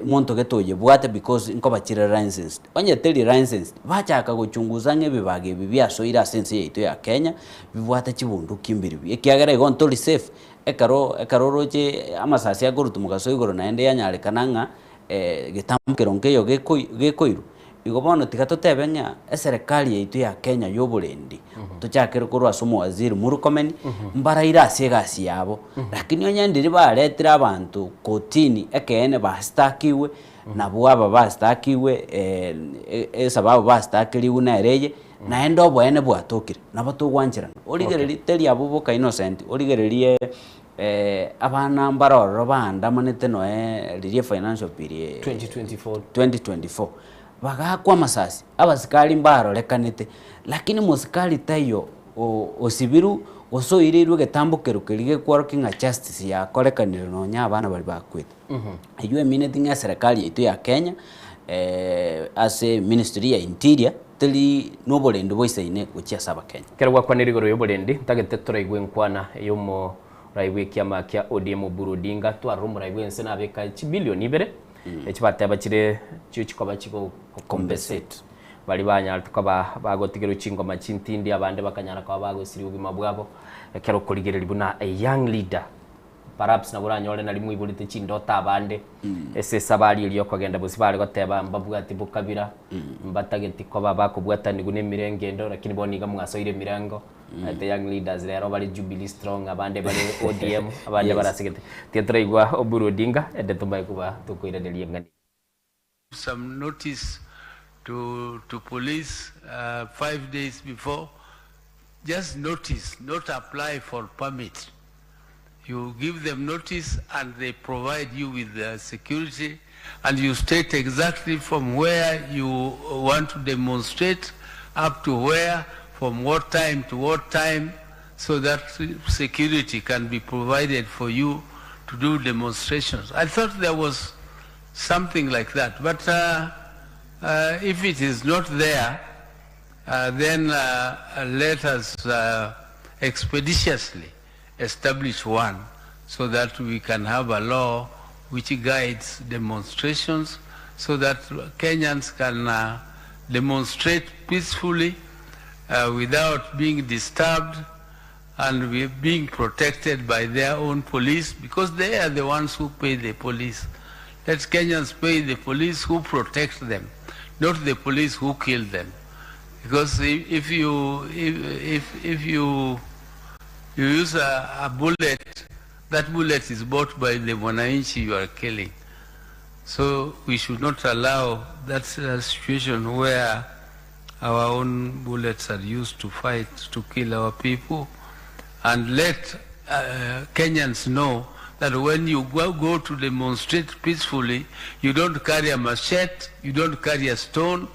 monto geto yebwate because nko bachira license onye teli license bachaka guchunguza ngebibage bibya so ira sense yetu ya Kenya bibwate chibundu kimbiri ekiagera igontoli safe ekaroroche amasasi agorutu mugaso igoro naende yanyale kananga gitamukero ngeyo gekoiru igobono tikatotebenya serikali yetu ya Kenya yoburendi tuchakire kurwa somo waziri Murukomeni mbara ira segasi yabo lakini onyandiri baletira abantu kotini ekene bastakiwe nabo aba bastakiwe sababu bastakiriwe na ereye naendo bwene bwatokire nabo tugwanjira origereri teri abo boka innocent origererie abana mbaroro banda manete no lirie financial period 2024 bagakwa masasi abasikali mbaro lekanete lakini musikali tayo osibiru osoirirwe getambukero kelige kwaro kinga justice ya kolekaniro no nya abana bali bakwita ayue minute ya serikali yetu ya Kenya as a ministry ya interior teli nobolendi boisaine guchia saba Kenya kerwa kwa nirigoro yobolendi tagete turaigwe nkwana yomo raibwe kiama kia ODM Burudinga twarumu raibwe nsena abeka chibilioni ibere ekibate abakire cyo kikoba kiko compensate bali banyala tukaba bagotigero chingo machintindi abande bakanyara kwa bagosiri ubima bwabo kero kurigereri buna a young leader perhaps na buranyole nali mwibulite chindota abande ese sabali iliyo kwagenda busibale goteba mbavuga ati bukabira mbatageti ko babakubwata nigune mirengendo lakini boniga mwasoire mirengo the young leaders rero bali Jubilee strong abande bali ODM abande barasigete tetraigwa Oburudinga edetumba kuba tukoira deliyengani some notice to police 5 days before. Just notice, not apply for permit. You give them notice and they provide you with the security, and you state exactly from where you want to demonstrate up to where, from what time to what time, so that security can be provided for you to do demonstrations. I thought there was something like that, but if it is not there, then let us expeditiously establish one so that we can have a law which guides demonstrations so that Kenyans can demonstrate peacefully without being disturbed and being protected by their own police, because they are the ones who pay the police. Let Kenyans pay the police who protect them, not the police who kill them. Because if you use a bullet, that bullet is bought by the Mwananchi you are killing. So we should not allow that situation where our own bullets are used to fight, to kill our people. And let Kenyans know that when you go to demonstrate peacefully, you don't carry a machete, you don't carry a stone,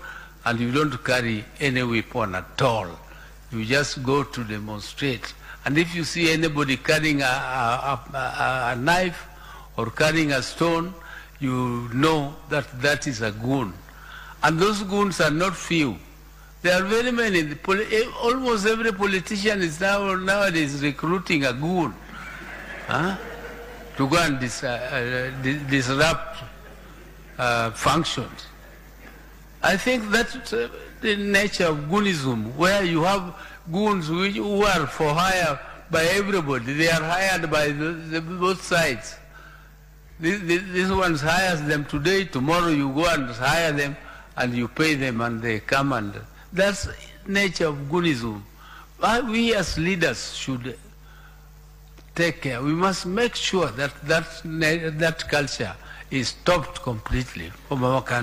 and you don't carry any weapon at all. You just go to demonstrate. And if you see anybody carrying a knife or carrying a stone, you know that that is a goon. And those goons are not few. There are very many. Almost every politician is nowadays recruiting a goon to go and disrupt functions. I think that's the nature of goonism, where you have goons who are for hire by everybody. They are hired by both sides. This one hires them today, tomorrow you go and hire them and you pay them and they come, and that's nature of goonism. We as leaders should take care. We must make sure that that culture is stopped completely from our country.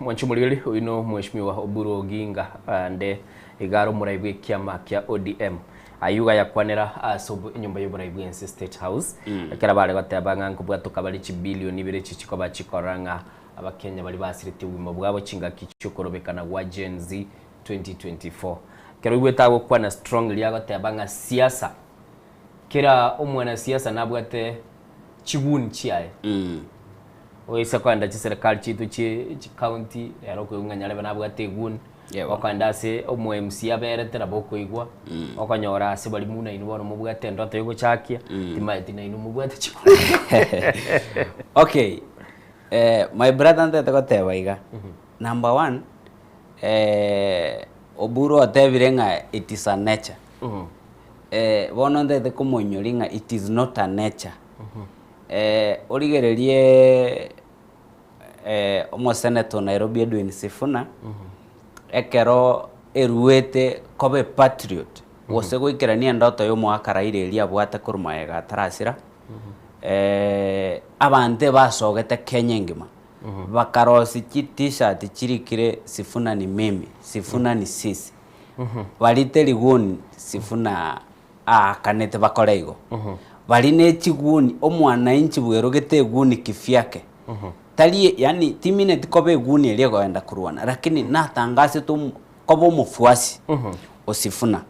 Mwanchumulili uino Mheshimiwa Oburu Oginga ande igaro muraibu kiama kia ODM ayuga yakwanera asobu nyumba y'uburaibu en State House kera bare batebanga nkubwatuka bari chibilioni bire chichiko bachikoranga abakenya bari basiriti wimo bwabo chinga kichokorobekana wa Gen Z 2024 kera igwetago kwana strong liago tebanga siasa kera omwana siasa nabwate chibuni chiae oisa kwanda chiserikali chitu chi county yaro kwunganya lebe nabwate gun wakanda se omu MC aberete naboko igwa okanyora se bali muna inubona mubwate ndoto yugo chakia timaiti na inu mubwate chikora. Okay, my brother ante takoteba iga number 1 Oburu atebirenga it is a nature bono ndete kumonyoringa it is not a nature origererie omo senator Nairobi Edwin Sifuna ekero eruete kobe patriot wose gwikirania ndoto yo mwakaraire iria bwate kurumaega tarasira abante basogete Kenya ngima bakarosi t-shirt chirikire Sifuna ni mimi, Sifuna ni sisi balite liguni Sifuna kanete bakoreigo bali nechiguni omwana inchi bwerogete guni kifyake tali yani timine tikobe guni ile goenda kurwana lakini natangase tu kobo mufuasi osifuna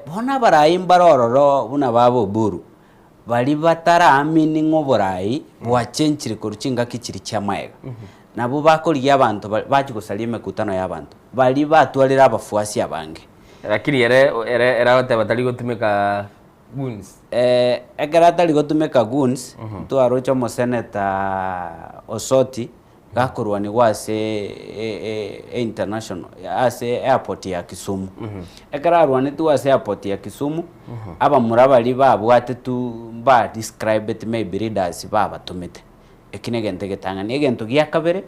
bona barayi mbarororo buna babo buru bali batara amini ngoborayi bwachenchire kuruchinga kichiri cyamaega nabo bakoriya abantu bachi gusalime kutano y'abantu bali batwalira abafuasi abange lakini era batali gutumika goons egarata ligotumeka goons tu arocho mo senator Osoti gakorwani gwase international ase airport ya Kisumu egararwani tu ase airport ya Kisumu aba murabali babwate tu ba describe it maybe readers baba tumete ekinegente getangani egento gya kabere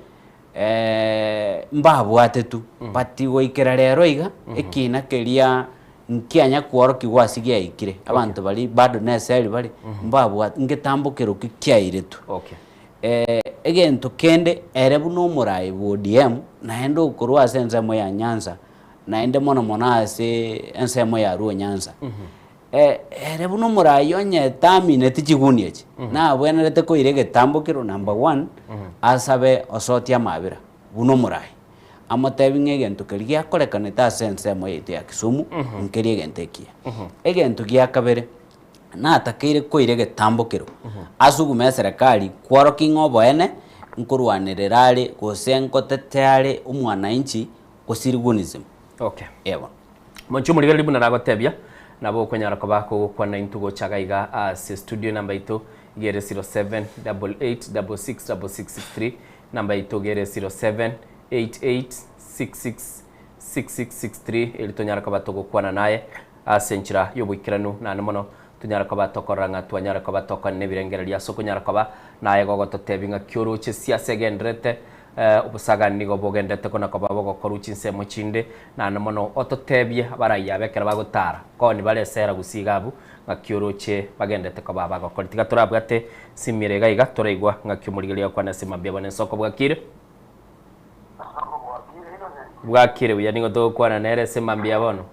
mbabwate tu bati goikera rero iga ekina keria nkianya kuoro kigwasi gya ikire abantu bali bado neseri bali mbabwa ngetambukero kikyaire tu egento kende erebu no murai ODM naendo ukorwa senzemo ya Nyanza naende mona ase ensemo ya Ruo Nyanza erebu no murai onye tamine tichiguni echi na bwenerete ko irege tambukero number 1 asabe Osoti amabira buno murai amatebinge egento keria korekane ta sense moyete ya Kisumu nkerie gentekia egento gya kabere na atakire koirege tambukiro asugume serikali kwaro kingo boene nkurwanirerare gosenko teteare umwana inchi osirigunism. Okay. Ewa. Moncho muri galibu naragotebia nabo kwenyara ko bako kwa 9 chagaiga as studio number ito gere 0788666663 number ito gere 0788666663 ili tonyara ko batoko kwana naye asenchira yobwikiranu nane mono tunyara ko batokoranga twanyara ko batokana nebirengera lya soko nyara ko ba naye gogototebinga kyoro che siasa gendrete ubusagani nigo bogendete kona ko babo gokoruchi nsemo chinde nane mono ototebye baraya bekera bagotara koni balesera gusigabu ngakyoroche bagendete ko baba gokoritika turabwate simirega iga toraigwa ngakyumurigelia kwa nasema bya soko bwakire bwakire uya ningo to kwa na nere sema mbia bono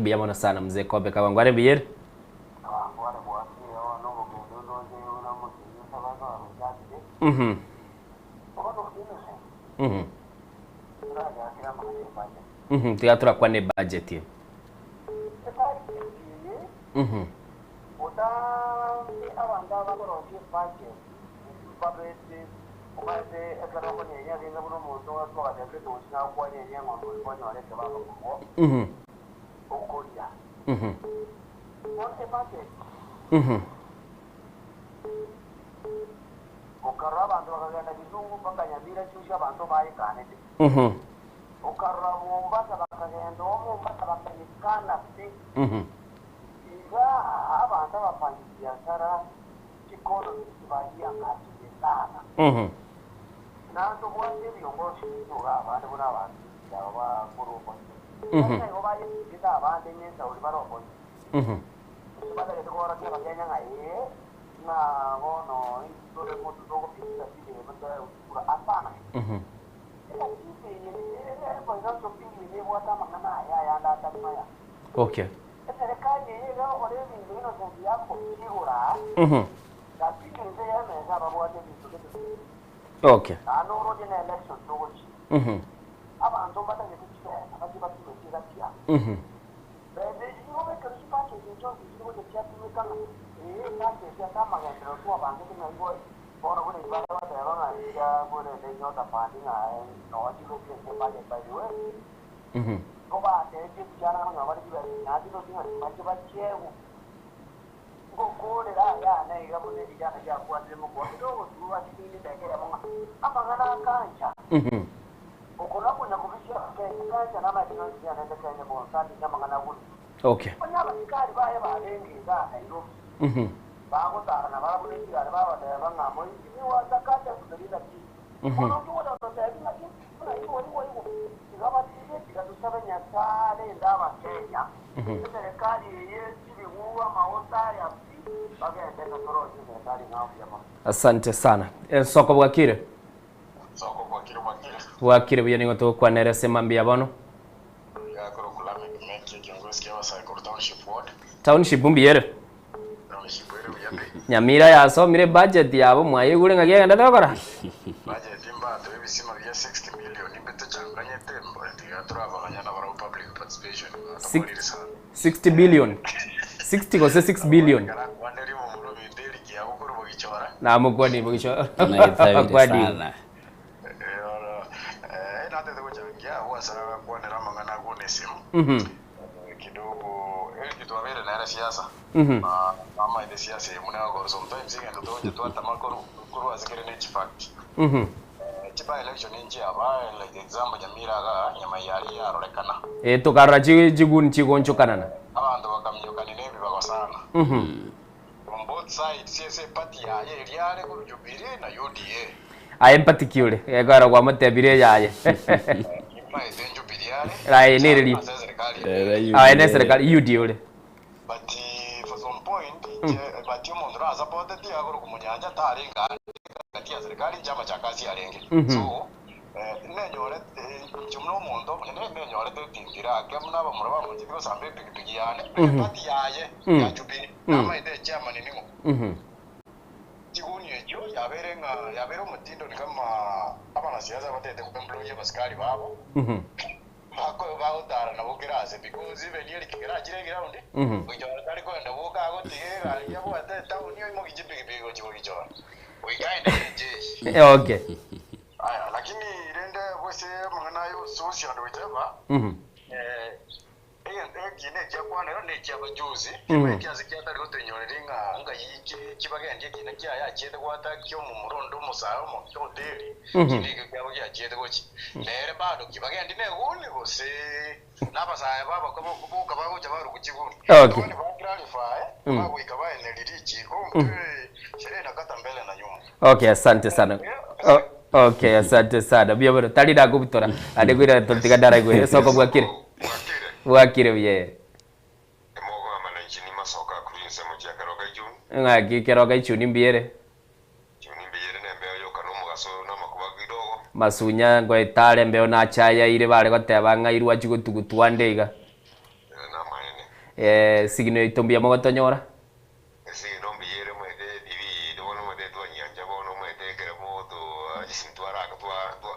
bia sana mzee Kobe Kawangware biyere Tiatura kwa ne budget ye. Okay. Okay. Okay. Asante sana. Soko bwakire. Soko bwakire. Bwakire bya ningo to kwa nere sema mbia bono. Ya koro kulame kimeki kiongozi kwa Saikoro Township Ward. Township mbiyere. Township were yabe. Nyamira ya so mire budget yabo mwayigure ngagenda ndakora. Budget imba to ebisima bya 60 million imbeto changanye tembo ya turabaganya na bara public participation. 60 billion. 60 ko 6 billion. Na mugwani bugisho. Kwadi. Nate de kuchangia huwa sana kwa nera mangana gune simu. Kidogo kitu avere na siasa. Mama ile siasa muna kwa sometimes ingendo to to hata makoro kuru azikere ne chifact. Chipa election nje aba like example Nyamira ga nyama yari yarolekana. To karra jigun chigoncho kanana. Abantu bakamyokana nebi bakosana. On both sides CSA party ya yari ku Jubilee na UDA. Empathy kiule egara kwa matebire yaye rai nereli ene serikali UDA but for some point but you mondra support the agro kumunyanja tarenga kati ya serikali chama cha kazi arenge so nenyore chumno mondo nenyore tingira kemna bamura bamujiko sambe pikipiki yane party yaye ya Jubilee ama ide chama ninimo Jiguni ejo yabere umutindo ni kama abana siasa batete kupemploye baskari babo. Bako bagotara na bokiraze because even yeri kigera jire ground. Ujo tari ko enda boka agotigera yabo ate town yo imo kijipe kibigo chibo kichora. We gainde jeshi. Okay. usi ando iteba gine kia kwana ne kia bajuzi kia zikia tari goto nyoringa anga yiki kibagende gine kia ya chede gwata kyo mu murondo musaro mo kyo deli kindi kia bagia chede gochi nere bado kibagende ne uni gose nabasaya baba kabo kubuka bago chabaru kuchibuni Okay. ne clarify bago ikabaye ne lirichi shere na kata mbele na nyuma. Okay, asante sana. Okay, asante sana. Bia bado tali da kubitora. Ade kwira totika dara gwe soko bwakire. Bwakire bye. Emogo amana nchini masoka kurinse mu kya karoga jun. Nga kikeroga ichuni mbiere. Juni mbiere ne mbeo yo kanu mugaso na makuba gidogo. Masunya ngo etale mbeo na chaya ire bare goteba nga irwa chigutugutwa ndega. Na maene. Sigino itombia mogotonyora. Sigino mbiere mwede divi dono mwede to nyanja bono mwede kere moto isintwara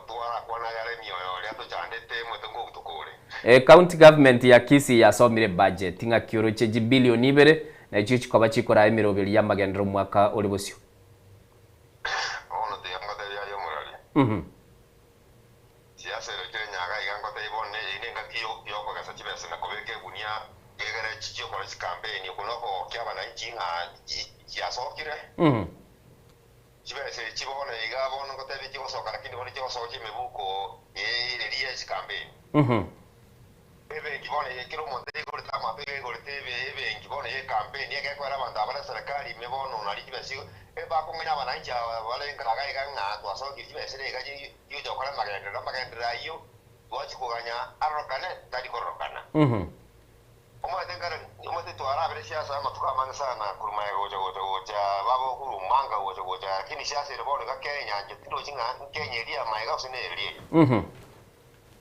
twa kwana yale mioyo lyato chandete mwete ngo kutukore. County government ya Kisii yasomire budget nga kioro cheji bilioni 2 na icho chikoba chikora emiroberi ya magendero mwaka uri busyo. Ono te yangata ya murali. Siasa ile nyaga igangata ibone inenga kiyo kwa gasa chibese na kobeke gunia gegere chicho kwa campaign kunoko kyaba na njinga yasokire. Chibese chibone igabone ngote bicho soka lakini bone chicho soka mebuko ile ria campaign. Ebe ngibone kiro monte gore tama pege gore tebe ebe ngibone ye campaign ye kwera banda bana serikali mebono na libesi eba ko ngina bana nja wale ngaraga iganga twaso kibese re gaji yo jokora magendera yo wachi kuganya arokane tadi korokana. Omo tengara omo te twara bere siasa matuka manga sana kuruma goja babo kuru manga goja lakini siasa ile bone ga Kenya jitiro jinga Kenya ria maiga usine ria.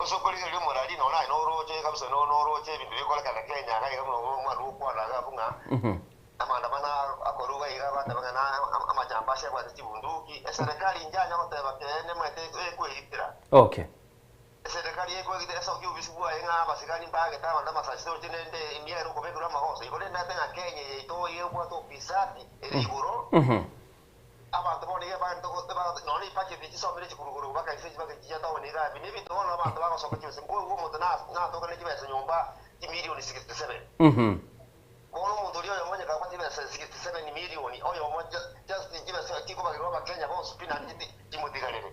So kuri ile muradi no na no roje kabisa no roje bintu bikola kana Kenya ga kama mwaru kwa na gabunga amanda bana akoruga iga bata bana amajamba sha kwa tibunduki serikali njanya koteba kene mwete kwehitira. Okay. Serikali yeko gite so kyo bisubwa inga basikani mbage tama ndama sasito tinende imiero ko bekura mahosa ibone nate na Kenya ito yepo to pisati eriguro. Abantu bone abantu no ni pake bichi so bere chikuruguru baka ise baka chiya tawo ni ga bini bito no abantu baka so kyo se ngo mo na to kana chiba se nyumba ti milioni 67. Kono mo dorio yo monya ka kwati ba 67 milioni oyo mo just chiba se kiko ba roba Kenya bo spina ti mo digalele.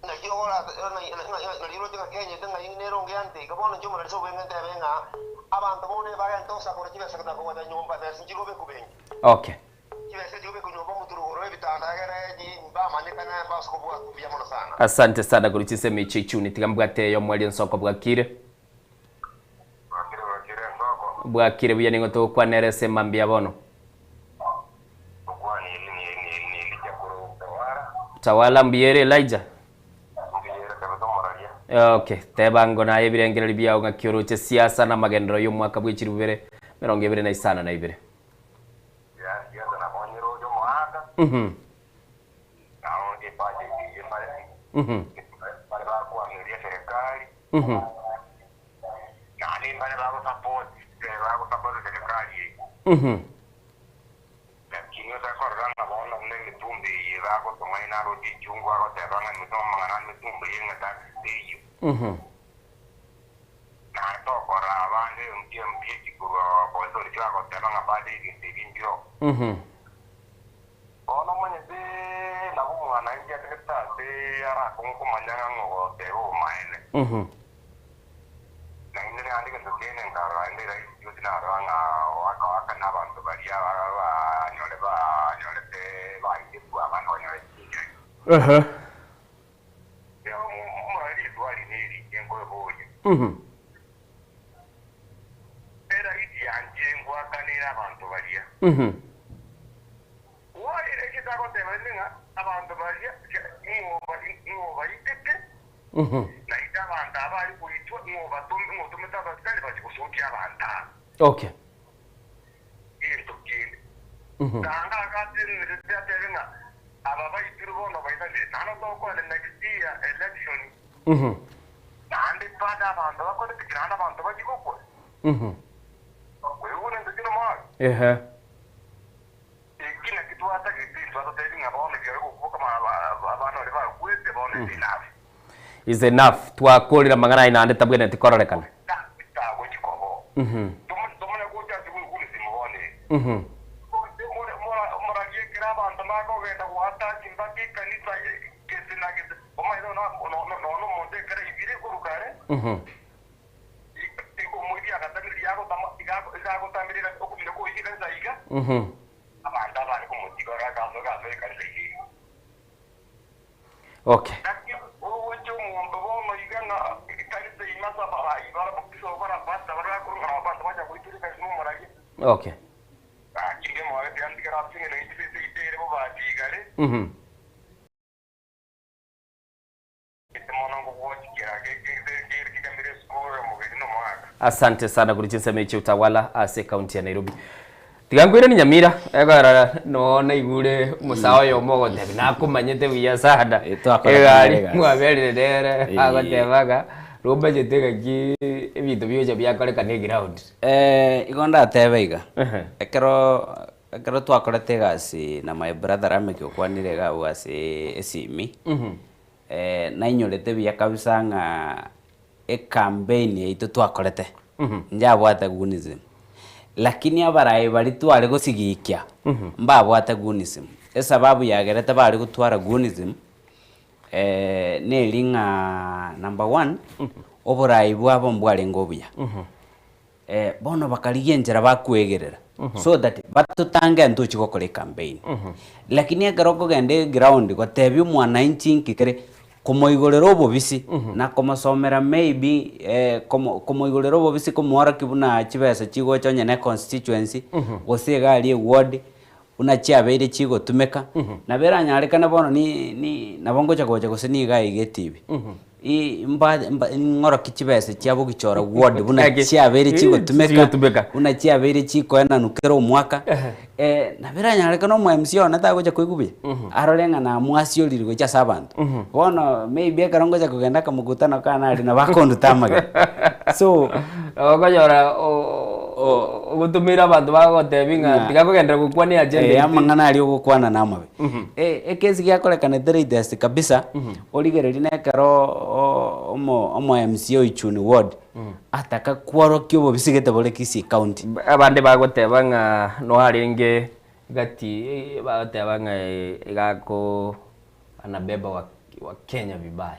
Na kio ora na liro tinga Kenya tinga inero ngiante ka bono njumo na so wenga te benga abantu bone ba ya ntosa por chiba se ka ko ba nyumba ba sinjiro be kubengi. Okay. Asante sana kulichise mechichuni tikambwate yo mwali nsoko bwakire bwakire buya ningo to kwa nerese mambia bono tawala mbiere Elijah. Okay, tebango na ebirengera libya nga kioro che siasa na magendero yo mwaka bwechirubere 2027 na ibere. Okay. is enough twakurira mangana ina ande tabwene tikororekana Okay. Okay. Asante sana kuri chinseme utawala ase county ya Nairobi. Tigangwire ni Nyamira egara no igure musawo yo mogo tebi nakumanyete wiya sada egari mwabere dere agotebaga roba jetega ki ebintu byoje byakoreka ne ground igonda tebeiga ekero twakorete gasi na my brother ameke okwanire ga wase esimi na inyorete bya kabisa nga campaign yaitu twakorete njabwata gunism lakini abarai bari tware gusigikia mbabwata gunism esababu yagerete bari gutwara gunism nelinga number 1 oburai bwabo mbware ngobuya bono bakarigenjera bakwegerera so that batutanga ntuchi gukora campaign lakini agaroko gende ground gotebi umwana inchinki kere kumoigorero obobisi na kumusomera maybe kumoigorero obobisi kumwara kibuna chibesa chigo chonye na constituency gosiga ali ward una chiabeire chigo tumeka na beranyarikana bono ni nabongocha gocha gosiniga igetibi ngoro kichibese chiabo gichora ward buna chiabeire chigo tumeka una chiabeire chiko ena nukero mwaka na biranyareka no MC ona tagocha kuigubia arorenga na mwasi olirwe cha sabantu bono maybe akarongocha kugenda kamukutano kana ali na bakondu tamaga so ogonyora gutumira bantu bagotebinga tigakugenda gukwana agenda amangana ali gukwana namabe ekezi gyakorekana latest kabisa oligereri nekaro omo MC oichuni ward ataka kwaro kyobo bisigete bole kisi county abande bagotebanga no harenge gati bagotebanga igako anabeba wa Kenya vibaya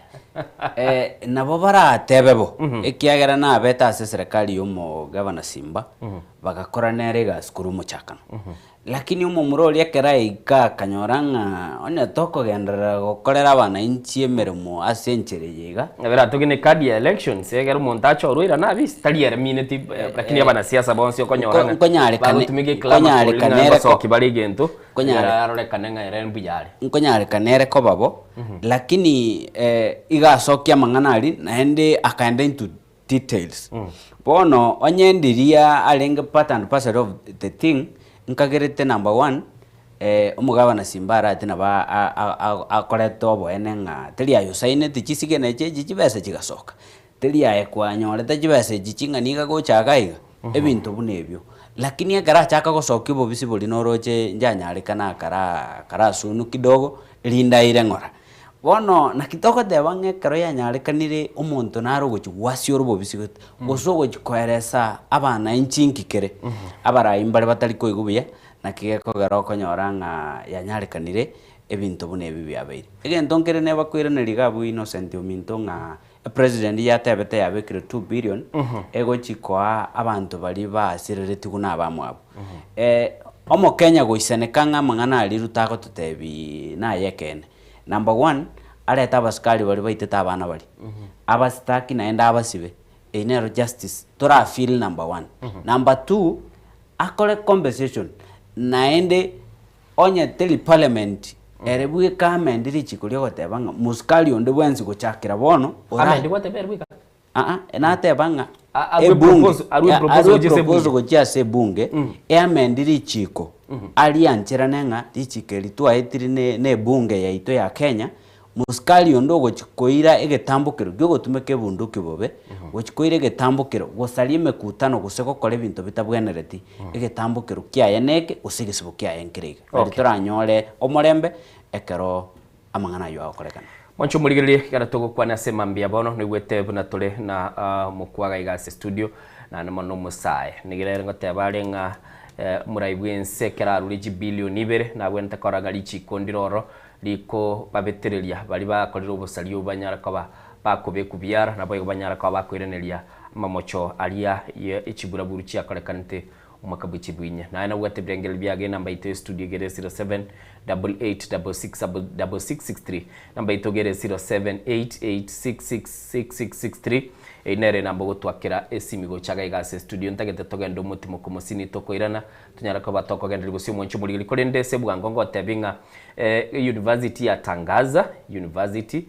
nabo baratebebo ekiagera na beta ase serikali yomo governor Simba bagakora nerega skuru muchakano lakini umo muroli ekera ika kanyoranga onya toko gendera gokorera abana inchi emeremo ase enchere yiga abera tugine card ya elections egera montacho ruira na bis taliere minute lakini abana siasa bonse okonyoranga konyare kanere ko kibali gento konyare kanenga ere mbiyale konyare kanere ko babo lakini igasokia manganari naende akaenda into details bono onyendiria alenge part and parcel of the thing nkagerete number 1 umugabana Simbara ati naba akoreto boenenga telia yusaine tichisige na cheji chibese chigasoka telia ekwanyorete chibese chichinganiga gochagaiga ebintu bunebyo lakini agara chaka gosoka bo bisi boli noroche njanyarikana kara sunu kidogo linda ire ngora bono na kitoko debange karo yanyarikanire umuntu naro gochwasyo rubo bisi gosogo chikoeresa abana inchinki kere abara imbare batari koigubuya na kigeko garoko nyoranga yanyarikanire ebintu bune bibiabeire egento nkere ne bakwirana ligabu innocent ominto nga president yatebete yabekire 2 billion ego chikoa abantu bali basirereti kuna abamwabo omo Kenya goisenekanga mangana ali rutako tutebi na yekene number 1 aleta abaskari bali baiteta abana bali abastaki naenda abasibe inero justice tora feel number 1 number 2 akole compensation naende onye teli parliament erebuge kamendiri chikulia gotebanga muskali onde bwenzi gochakira bono amendi goteberbuga enatebanga propose gochia se bunge amendiri chiko alianchira nenga dichikeli twaetiri ne bunge yaito ya Kenya muskali ondo gochikoira egetambukiro gyogotumeke bunduki bobe gochikoira egetambukiro gosalie mekutano goseko kole bintu bitabwenereti egetambukiro kiaye neke usigisibu kiaye nkiriga Okay. turanyore omorembe ekero amangana yo akorekana Mwancho murigiri kana tugukwana sema mbia bono nigwete buna tule na mukwaga igase studio na no musae nigire ngoteba renga muraibwense kera ruliji billion ibere na gwente koraga lichi kondiroro liko babetereria bali bakorera ubusali ubanyara kwa bakobe kubyara na boyo banyara kwa bakwireneria mamocho alia ye ichibura buruchi akorekanite umakabuchi bwinye na ana wete brengel biage number 8 studio gere 0788666663 number 8 gere 0788666663 inere namba gutwakira esimigo chaga igase studio ntagete togendo mutimo kumusini tokoirana tunyara ko batoko genderi gusio mwencho muri kuri ndese bwangongo tebinga university ya Tangaza university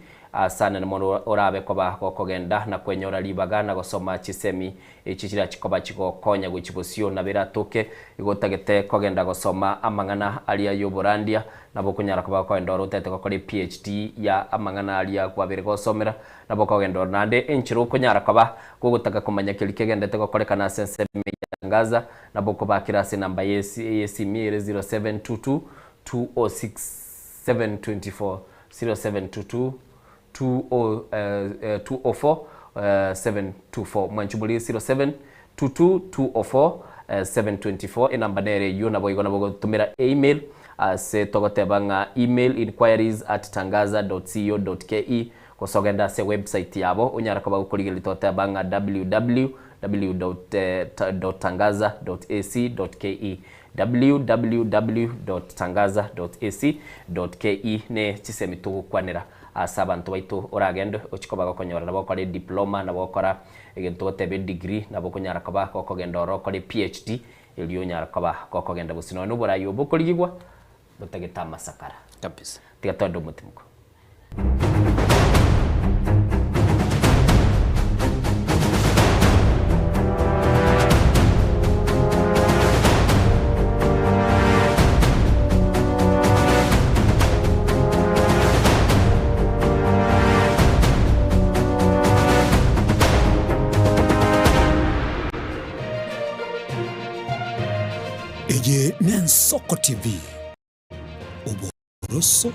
sana na mono orabe ko bakogenda na kwenyora libaga na gosoma chisemi ichikira chikoba chikokonya guchibosio na biratoke igotagete kogenda gosoma amangana alia yoborandia nabo kunyara ko bakogenda rutete ko kuri PhD ya amangana alia kwa bere gosomera nabo kogenda nande enchiro kunyara ko ba gutaka kumanya kilikegenda te ko kolekana sense Tangaza nabo ko bakira se namba yesimi 0722 206 724 0722 204 724 mwanchubuli 07 204 724 inamba nere yo nabo igona bogo tumira email se togotebanga email inquiries@tangaza.co.ke kosogenda se website yabo unyara ko bagukurigira totebanga www.tangaza.ac.ke www.tangaza.ac.ke ne chisemi tugukwanira asabantu baitu oragendo ochikoba gokonyora nabo kore diploma nabo kora egento tebe degree nabo konyara koba kokogenda oro kore PhD eliyo nyara koba kokogenda busino nubura yo bokorigwa botageta masakara kabisa tigatondo mutimuko Nensoko TV uboroso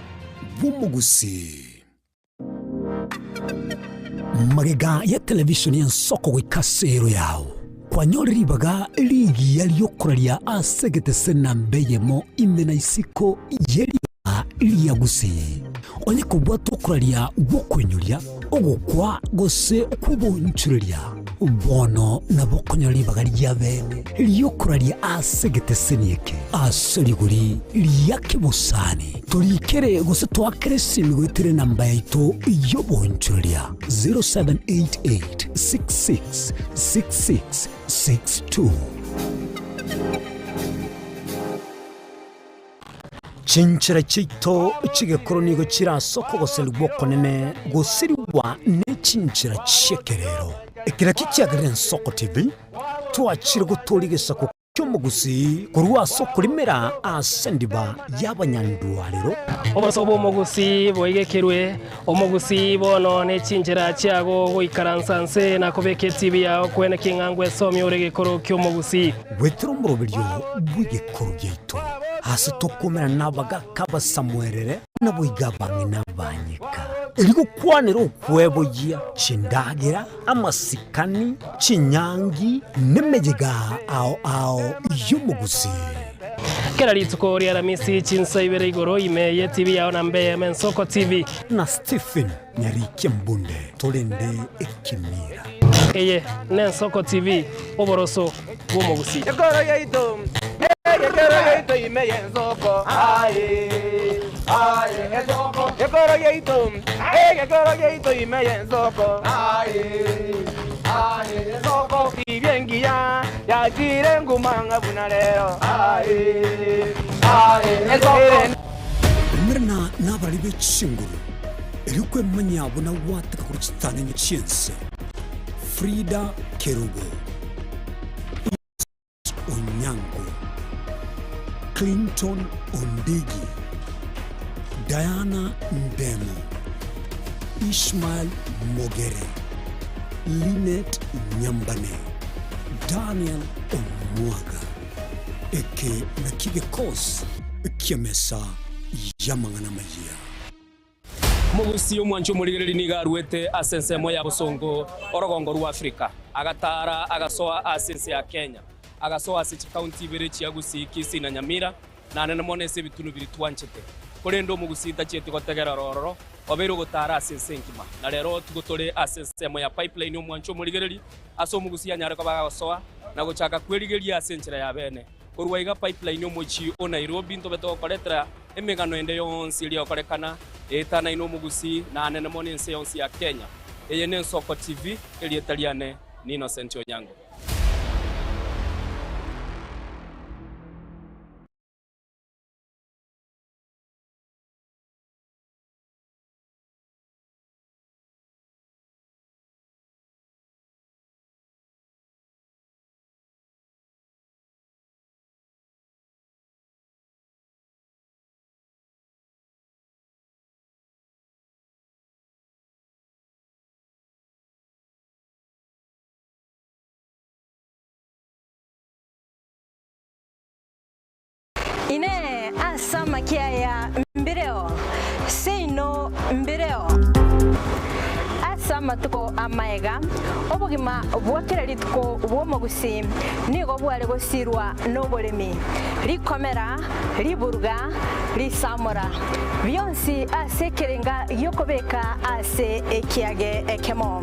bw'umugusi magega ya televisioni Nsoko gwikasero yawo kwanyoribaga ligi yaliyokoralia asegete sena mbeyemo imena isiko yeriba iliyagusi onye kubwato koralia gukwenyulia ogukwa gose kubonchuria bono nabokonyori bagari yabene liyokoralia asegete senieke aseriguri liyakibusani turikere gose twakere simigwitere namba yaito yobonchuria 0788666662 Chinchira chito chigekoro nigo chirasoko gose lwokonene gosiriwa ne chinchira chekerero ekira kichagire Nsoko TV twachire gutorigesa ko cyomugusi kurwa soko limera asendiba y'abanyandwariro obasobo omugusi boigekerwe omugusi bono ne chinchira chiago goikaransanse na kobeke TV ya kwene kingangwe somi oregekoro kyomugusi wetro murobiryo bwigekoro gyeito hasi tokomera nabaga kabasamwerere nabo igabamwe nabanyika eligo kwanero kwebo ya chindagira amasikani chinyangi nemejega ao yumugusi kera litsuko ria ramisi chinsa ibere igoro imeye TV yao na mbeye Nsoko TV na Stephen Nyarike Mbunde tolende ekimira eye Nsoko TV oboroso bw'umugusi Ekoro yaito imeye Nsoko Nsoko Ekoro yaito imeye Nsoko Nsoko ibyengia yagire ngumanga bunaleo Mrna nabali bechinguru elikwe manyabo na wataka kuchitana nchiense Frida Kerubo Onyango Clinton Ondigi Diana Ndemo Ishmael Mogere Linet Nyambane Daniel Omwaga eke nakige kos kiamesa yamangana majia mugusi omwancho murigereri niga ruete asensemo ya busongo orogongo rwa Afrika agatara agasoa asense ya Kenya agasoa ase county ibere chia gusiki sina Nyamira na nene monese bitunu biri twanchete kurendo mugusita chete gotegera rororo obero gutara asense nkima na rero tugutore asensemo ya pipeline omwancho murigereri aso mugusi anyare ko bagasoa na guchaka kwerigeria asenchera ya bene kurwaiga pipeline omochi o Nairobi ntobeto koretera emegano ende yonsi iri okorekana etana ino mugusi na nene monense yonsi ya Kenya eye ne Soko TV eri etaliane ni Innocent Onyango. Ine asama kia ya mbireo seino mbireo asama tuko amaega obugima bwakira litko bwomogusi nigo bwale gosirwa nobolemi likomera liburuga lisamora byonsi asekerenga yokobeka ase ekiage ekemo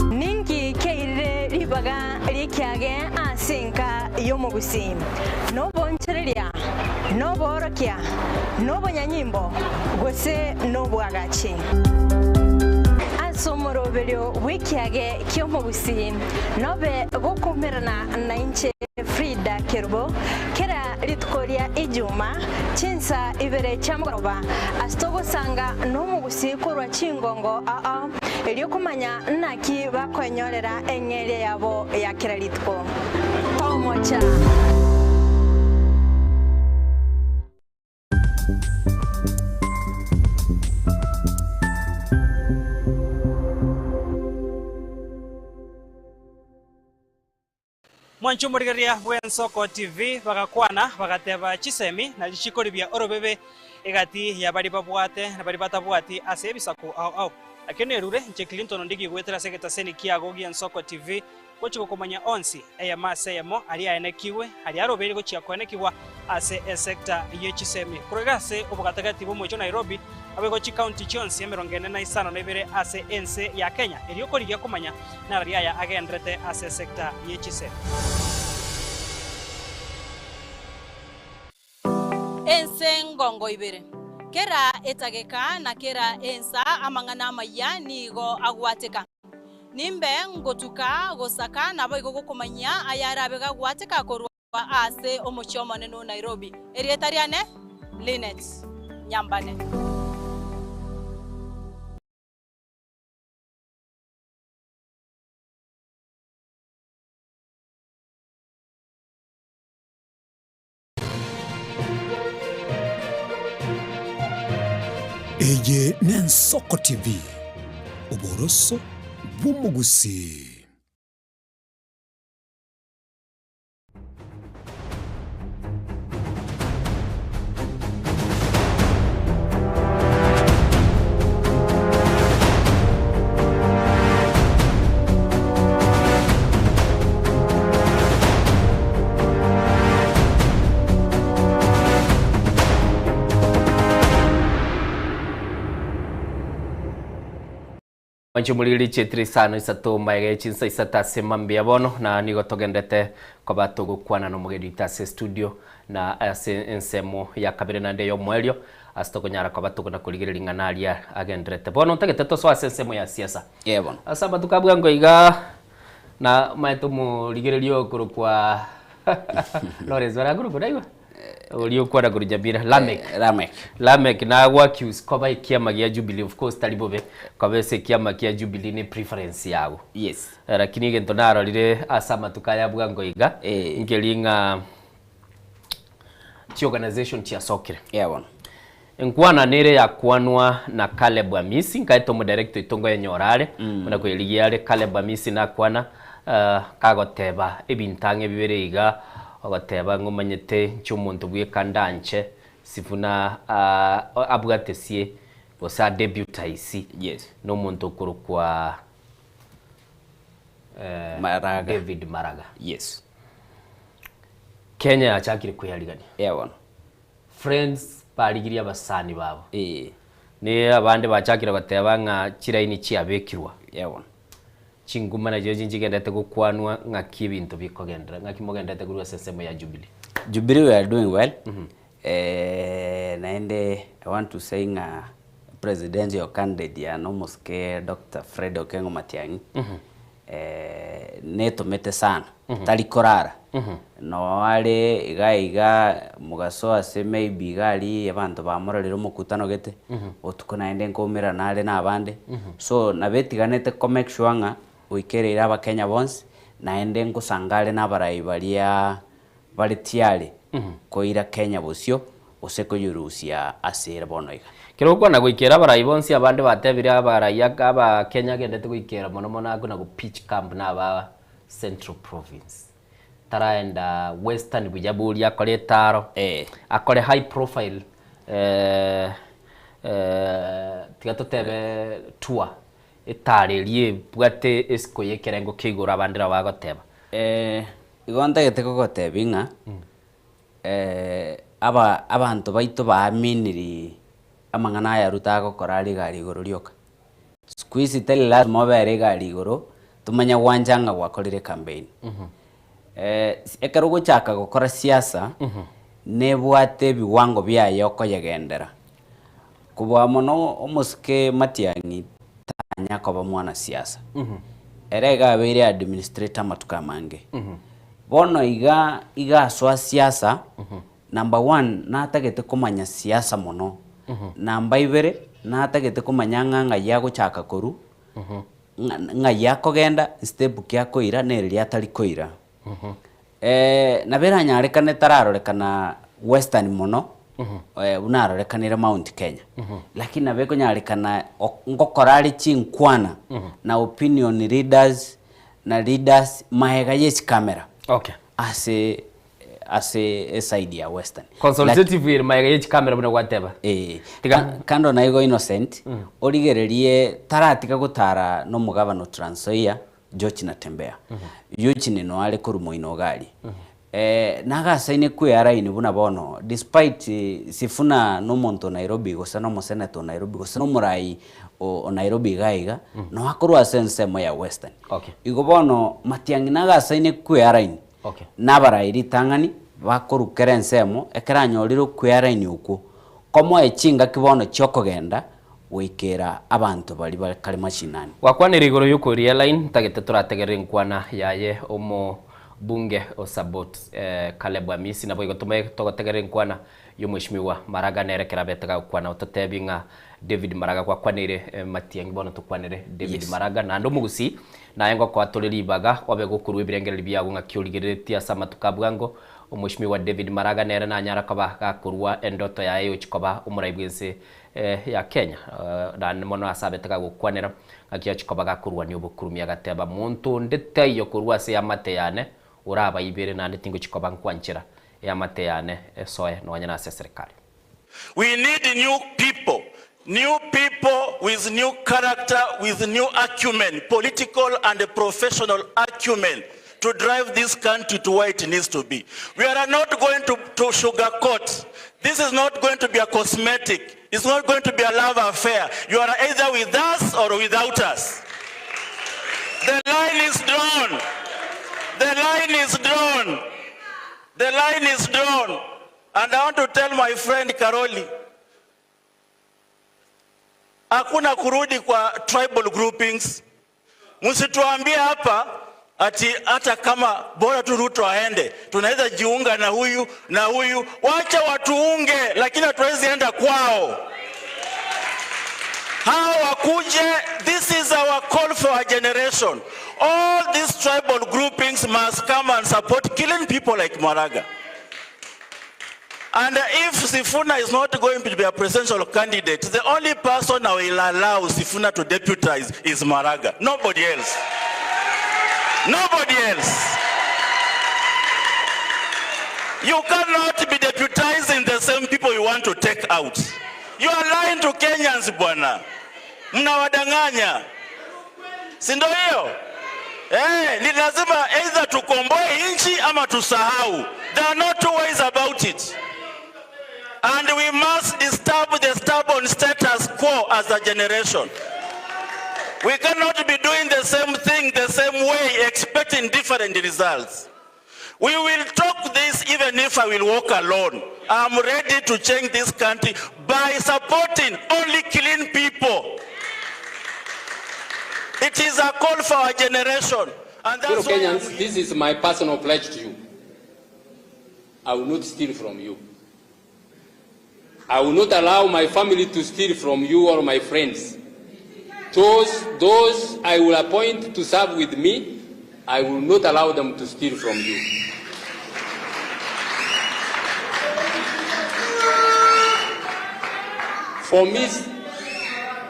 ningi keire libaga likiage asenka yomogusi no bonchereria no borokia no bonyanyimbo gose no bwagachi asomoro belio wikiage kyomogusi nobe gokumerana na inche Frida Kerbo kera litkoria ijuma chinsa ibere chamgoroba astogo sanga no mugusi kurwa chingongo elio kumanya naki bakonyorera engere yabo ya kera litko tomocha Mwancho murigeria bwen Soko TV bagakwana bagateba chisemi na lichikori bya orobebe egati ya bari babwate na bari batabwati ase ebisaku au akene rure nche Clinton ndigi gwetera seketa seni kiago gya Soko TV kochiko komanya onsi eya maseyemo ali aenekiwe ali arobere go chiakonekiwa ase sector yechisemi kuregase obugatagati bo mocho Nairobi abego chi county chonsi emerongene na isano nebere ase ense ya Kenya elioko ligia komanya na ria ya agendrete ase sector yechisemi ense ngongo ibere kera etageka na kera ensa amangana maya nigo agwateka nimbe ngotuka gosaka nabo igokomanya ayarabega gwateka korwa ase omochomane no Nairobi erietariane Linet Nyambane Eye ne Soko TV uboroso bw'umugusi. Mancho muliri chetri sano isato maege chinsa isata semambia bono na nigo togendete kwa bato gukwana no mugedi itase studio na ensemo ya kabere nande yo mwelio asitoko nyara kwa bato kuna kuligiri linganalia agendrete bono ntagete to so ensemo ya siasa bono asaba tukabwa ngoiga na maeto mu ligiri kuru kwa Lawrence wala kuru kudaiwa ulio kwa kuru Nyamira Lamek na wakius kwa bai kiama kia Jubilee of course talibobe kwa bese kiama kia Jubilee ni preference yao lakini gento naro lile asama tukaya bwango iga ngelinga chi organization chia sokire bono nkwana nere ya kwanwa na Caleb Amisi nkaito mu director itongo ya nyorale muna kweligiale Caleb Amisi na kwana kagoteba ebintange bibere iga agateba ngomanyete cy'umuntu bwe kandanche sifuna abwatesie osa debutice yes no muntu kuru kwa Maraga. David Maraga. Yes. Kenya yachakire kwiyarigania. Yabona. Friends barigiria basani babo. Ni abande bachakira bateba nga chiraini chiabekirwa. Yabona. Chinguma na joji njigendete gukwanwa nga kibintu bikogendera nga kimogendete kuri sesemo ya Jubilee. Jubilee we are doing well. Naende I want to say nga presidential candidate ya nomuske Dr. Fred Okengo Matiang'i. Netomete sana tari korara no wale iga mugaso ase maybe gali abantu bamororero mukutano gete otukona ende nkomera nale nabande so nabetiganete ko make sure nga uikerera abakenya bonse naende ngusangale nabarai balia bali tiale koira Kenya bosio oseko yurusia asira bonoiga kero kwa na guikera barai bonsi abande batebire abarai aba Kenya gendete guikera mono mono na go pitch camp na ba Central Province taraenda Western Bujabuli akore taro akore high profile tigato tebe tour etarerie bwate esko yekerengo kigura bandira bagoteba igonta geteko gotebinga abantu baito baaminiri amangana ya rutago korali gali igoro rioka squeeze tele la mobere gali igoro tumanya wanjanga gwakorire campaign ekero guchaka gukora siasa nebwate biwango byayo koyegendera kubwa mono omuske Matiang'i tanya koba mwana siasa erega abere administrator matuka mange bono iga swa siasa number 1 natagete kumanya siasa mono namba 2 natagete kumanya nganga ya guchaka koru nga yako genda step kyako ira neriri atari koira nabera nyarekane tararorekana Western mono unarorekanira Mount Kenya lakini nabeko nyarekana ngokorari chinkwana na opinion leaders na leaders mahega yes camera ase side ya Western consultative mahega yes camera buna gwateba kando na igo innocent origererie taratika gutara no mugabano Trans Nzoia George Natembea yuchine no ale kurumo inogali naga saine kwera buna bono despite sifuna no monto Nairobi go sana mo senator Nairobi go sana murai o Nairobi gaiga no akorwa sense mo ya Western igo bono Matiang'i naga saine kwera nabara iri tangani bakoru kerensemo ekeranyoriro kwera uko komo echinga kibono chokogenda wikera abantu bali bakali machinani wakwanira igoro yuko line tagete turategere nkwana yaye omo bunge osabot Caleb Amisi nabo igotume togotegere nkwana yumwishimiwa Maraga nerekera betega kwana utatebinga David Maraga kwa kwanire Matiang'i bono tukwanire David Maraga na ndo mugusi na yengo kwa toleri baga obe gukuru ibirengere byago nga kyuligeretia sama tukabwango umwishimiwa David Maraga nere na nyara kaba gakurwa endoto yaye uchikoba umuraibwese ya Kenya na mono asabetega gukwanira ngakia chikoba gakurwa ni obukurumya gateba muntu ndete yo kurwa se yamate yane uraba ibere na ndingo chikoba nkwanchira yamate yane soe no wanyana serikali. We need new people with new character, with new acumen, political and professional acumen to drive this country to where it needs to be. We are not going to sugarcoat. This is not going to be a cosmetic. It's not going to be a love affair. You are either with us or without us. The line is drawn. The line is drawn. The line is drawn. And I want to tell my friend Karoli, hakuna kurudi kwa tribal groupings. Msituambie hapa ati hata kama bora tu Ruto aende tunaweza jiunga na huyu na huyu. Wacha watuunge, lakini hatuwezi enda kwao. Hao wakuje. This is our call for a generation. All these tribal groupings must come and support killing people like Maraga. And if Sifuna is not going to be a presidential candidate, the only person I will allow Sifuna to deputize is Maraga. Nobody else. Nobody else. You cannot be deputizing the same people you want to take out. You are lying to Kenyans bwana. Mnawadanganya. Si ndio hiyo? Ni lazima either tukomboe nchi ama tusahau. There are no two ways about it. And we must disturb the stubborn status quo as a generation. We cannot be doing the same thing the same way, expecting different results. We will talk this even if I will walk alone. I'm ready to change this country by supporting only clean people. It is a call for our generation. And that's why Kenyans, this is my personal pledge to you. I will not steal from you. I will not allow my family to steal from you or my friends. Those I will appoint to serve with me, I will not allow them to steal from you. For me,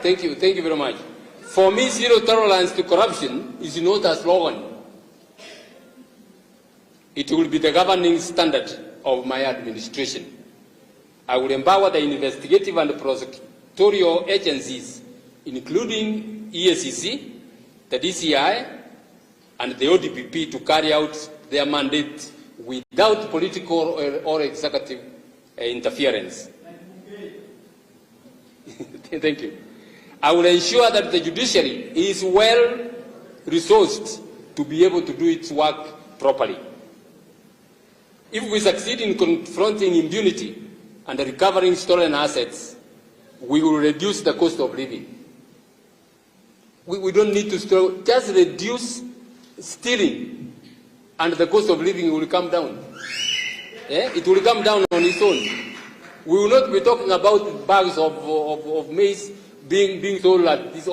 thank you very much. For me, zero tolerance to corruption is not a slogan. It will be the governing standard of my administration. I will empower the investigative and prosecutorial agencies, including EACC, the DCI, and the ODPP to carry out their mandate without political or executive interference. Thank you. I will ensure that the judiciary is well resourced to be able to do its work properly. If we succeed in confronting impunity and recovering stolen assets, we will reduce the cost of living. We don't need to just reduce stealing, and the cost of living will come down. It will come down on its own. We will not be talking about bags of maize being sold at this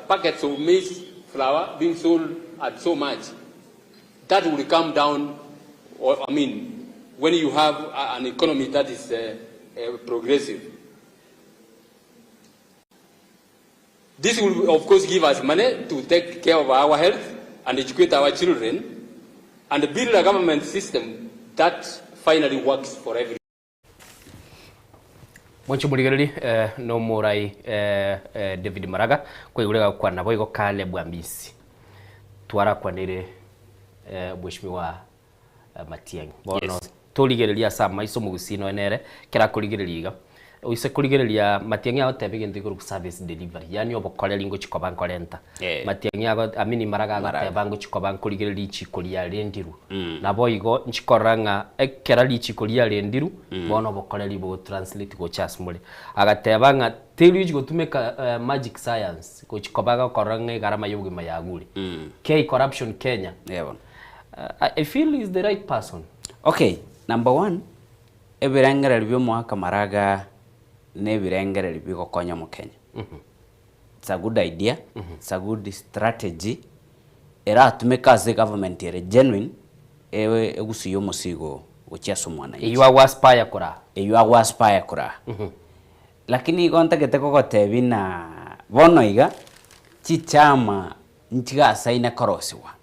packets of maize flour being sold at so much. That will come down. When you have an economy that is progressive. This will, of course, give us money to take care of our health and educate our children and build a government system that finally works for everyone. Mwancho muligereri no murai David Maraga kwa igurega kwa nabo igo kale bwambisi twara kwa nire mheshimiwa Matiang'i bono tuligereria sama iso mugusino enere kira kuligereria uise kuligereria Matiang'i agote bigintu iguru service delivery yani obokorera ingo chikoba nkorenta Matiang'i amini Maraga agote bango chikoba kuligereria chikoria rendiru nabo igo nchikoranga ekera lichikoria rendiru bono bokorera ibo translate go chas muri agatebanga teri uji gotumeka magic science go chikoba gakoranga garama yobugima yagure K corruption Kenya I feel is the right person. Okay, number one, ebirengere byo mwaka Maraga ne birengere byo konya mu Kenya. It's a good idea, it's a good strategy. Era tumeka as the government ere genuine ewe egusiyo musigo uchiaso mwana. You are waspire kura. You are waspire kura. Lakini gonta geteko gotebi na bono iga chichama ntiga saina korosiwa.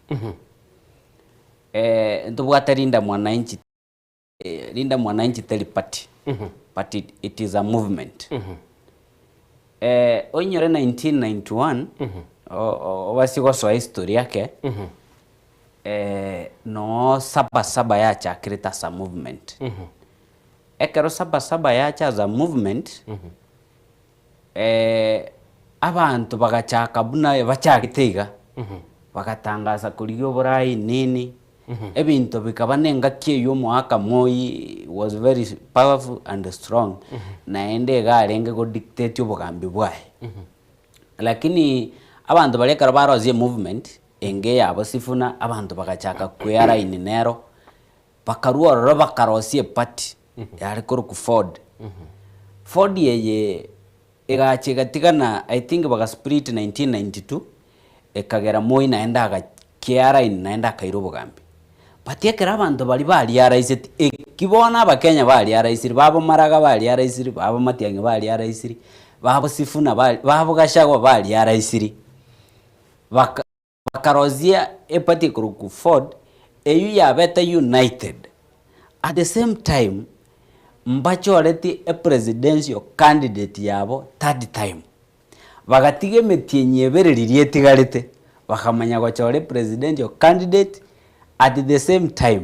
Ntubwata Linda Mwananchi Linda Mwananchi party but it is a movement onyore 1991 wasigo so history yake no saba ya cha krita sa movement ekero saba ya cha za movement abantu bagachaka buna bachagitega bagatangaza kuliyo borai nini ebintu bikabanenga kiyo mwaka Moi was very powerful and strong na ende garenge go dictate obugambi bwae lakini abantu baleka barozie movement enge yabo sifuna abantu bagachaka kwera inero bakaruora bakarosie party yari kuru ku Ford yeye egache gatigana I think baga split 1992 ekagera Moi naenda agakiara naenda kairo bugambi Patiekera abantu bali bali araisiti kibona abakenya bali araisiri babo Maraga bali araisiri babo Matiang'i bali araisiri babo Sifuna babo Gachagua bali araisiri bakarozia epati ku Ford eyu yabeta united at the same time mbachoreti a presidential candidate yabo third time bagatige metie bereririe tigarite bakamanya gochore presidential candidate at the same time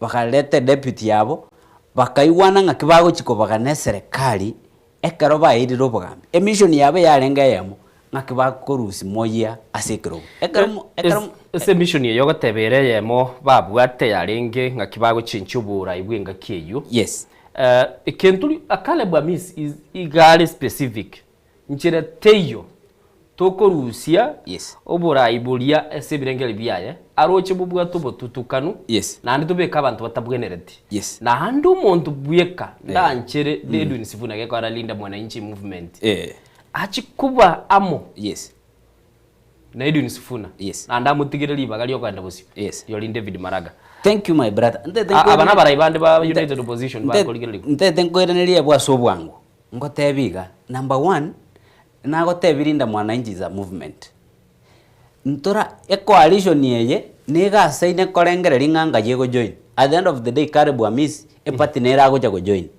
bakalete deputy yabo bakaiwana ngakibago chiko bagane serikali ekero bairiro bogambe emission yabe yarenga yemo ngakibakorusi moya asekero ese mission ye yogotebere yemo babwate yarenge ngakibago chinchubura ibwenga kiyu yes ekenturi akalebwa miss is igale specific nchire teyo tokorusia yes obora ibulia ese birengele biyaye aroche bubwa tubotutukanu yes na ndi tubeka abantu batabwenereti yes na handu muntu buyeka ndanchere dedu nisifuna ke kwa Linda Mwananchi movement achikuba amo yes na edu nisifuna yes na ndamutigirira ibagali okanda busi yes yo David Maraga thank you my brother abana baraibande ba United Opposition ba koligirira ntete nkoiraniriye bwaso bwangu ngotebiga number 1 nagote Linda Mwananchi za movement ntora e coalition yeye niga saine korengere nganga yego join at the end of the day Caleb Amisi e party nera gocha go join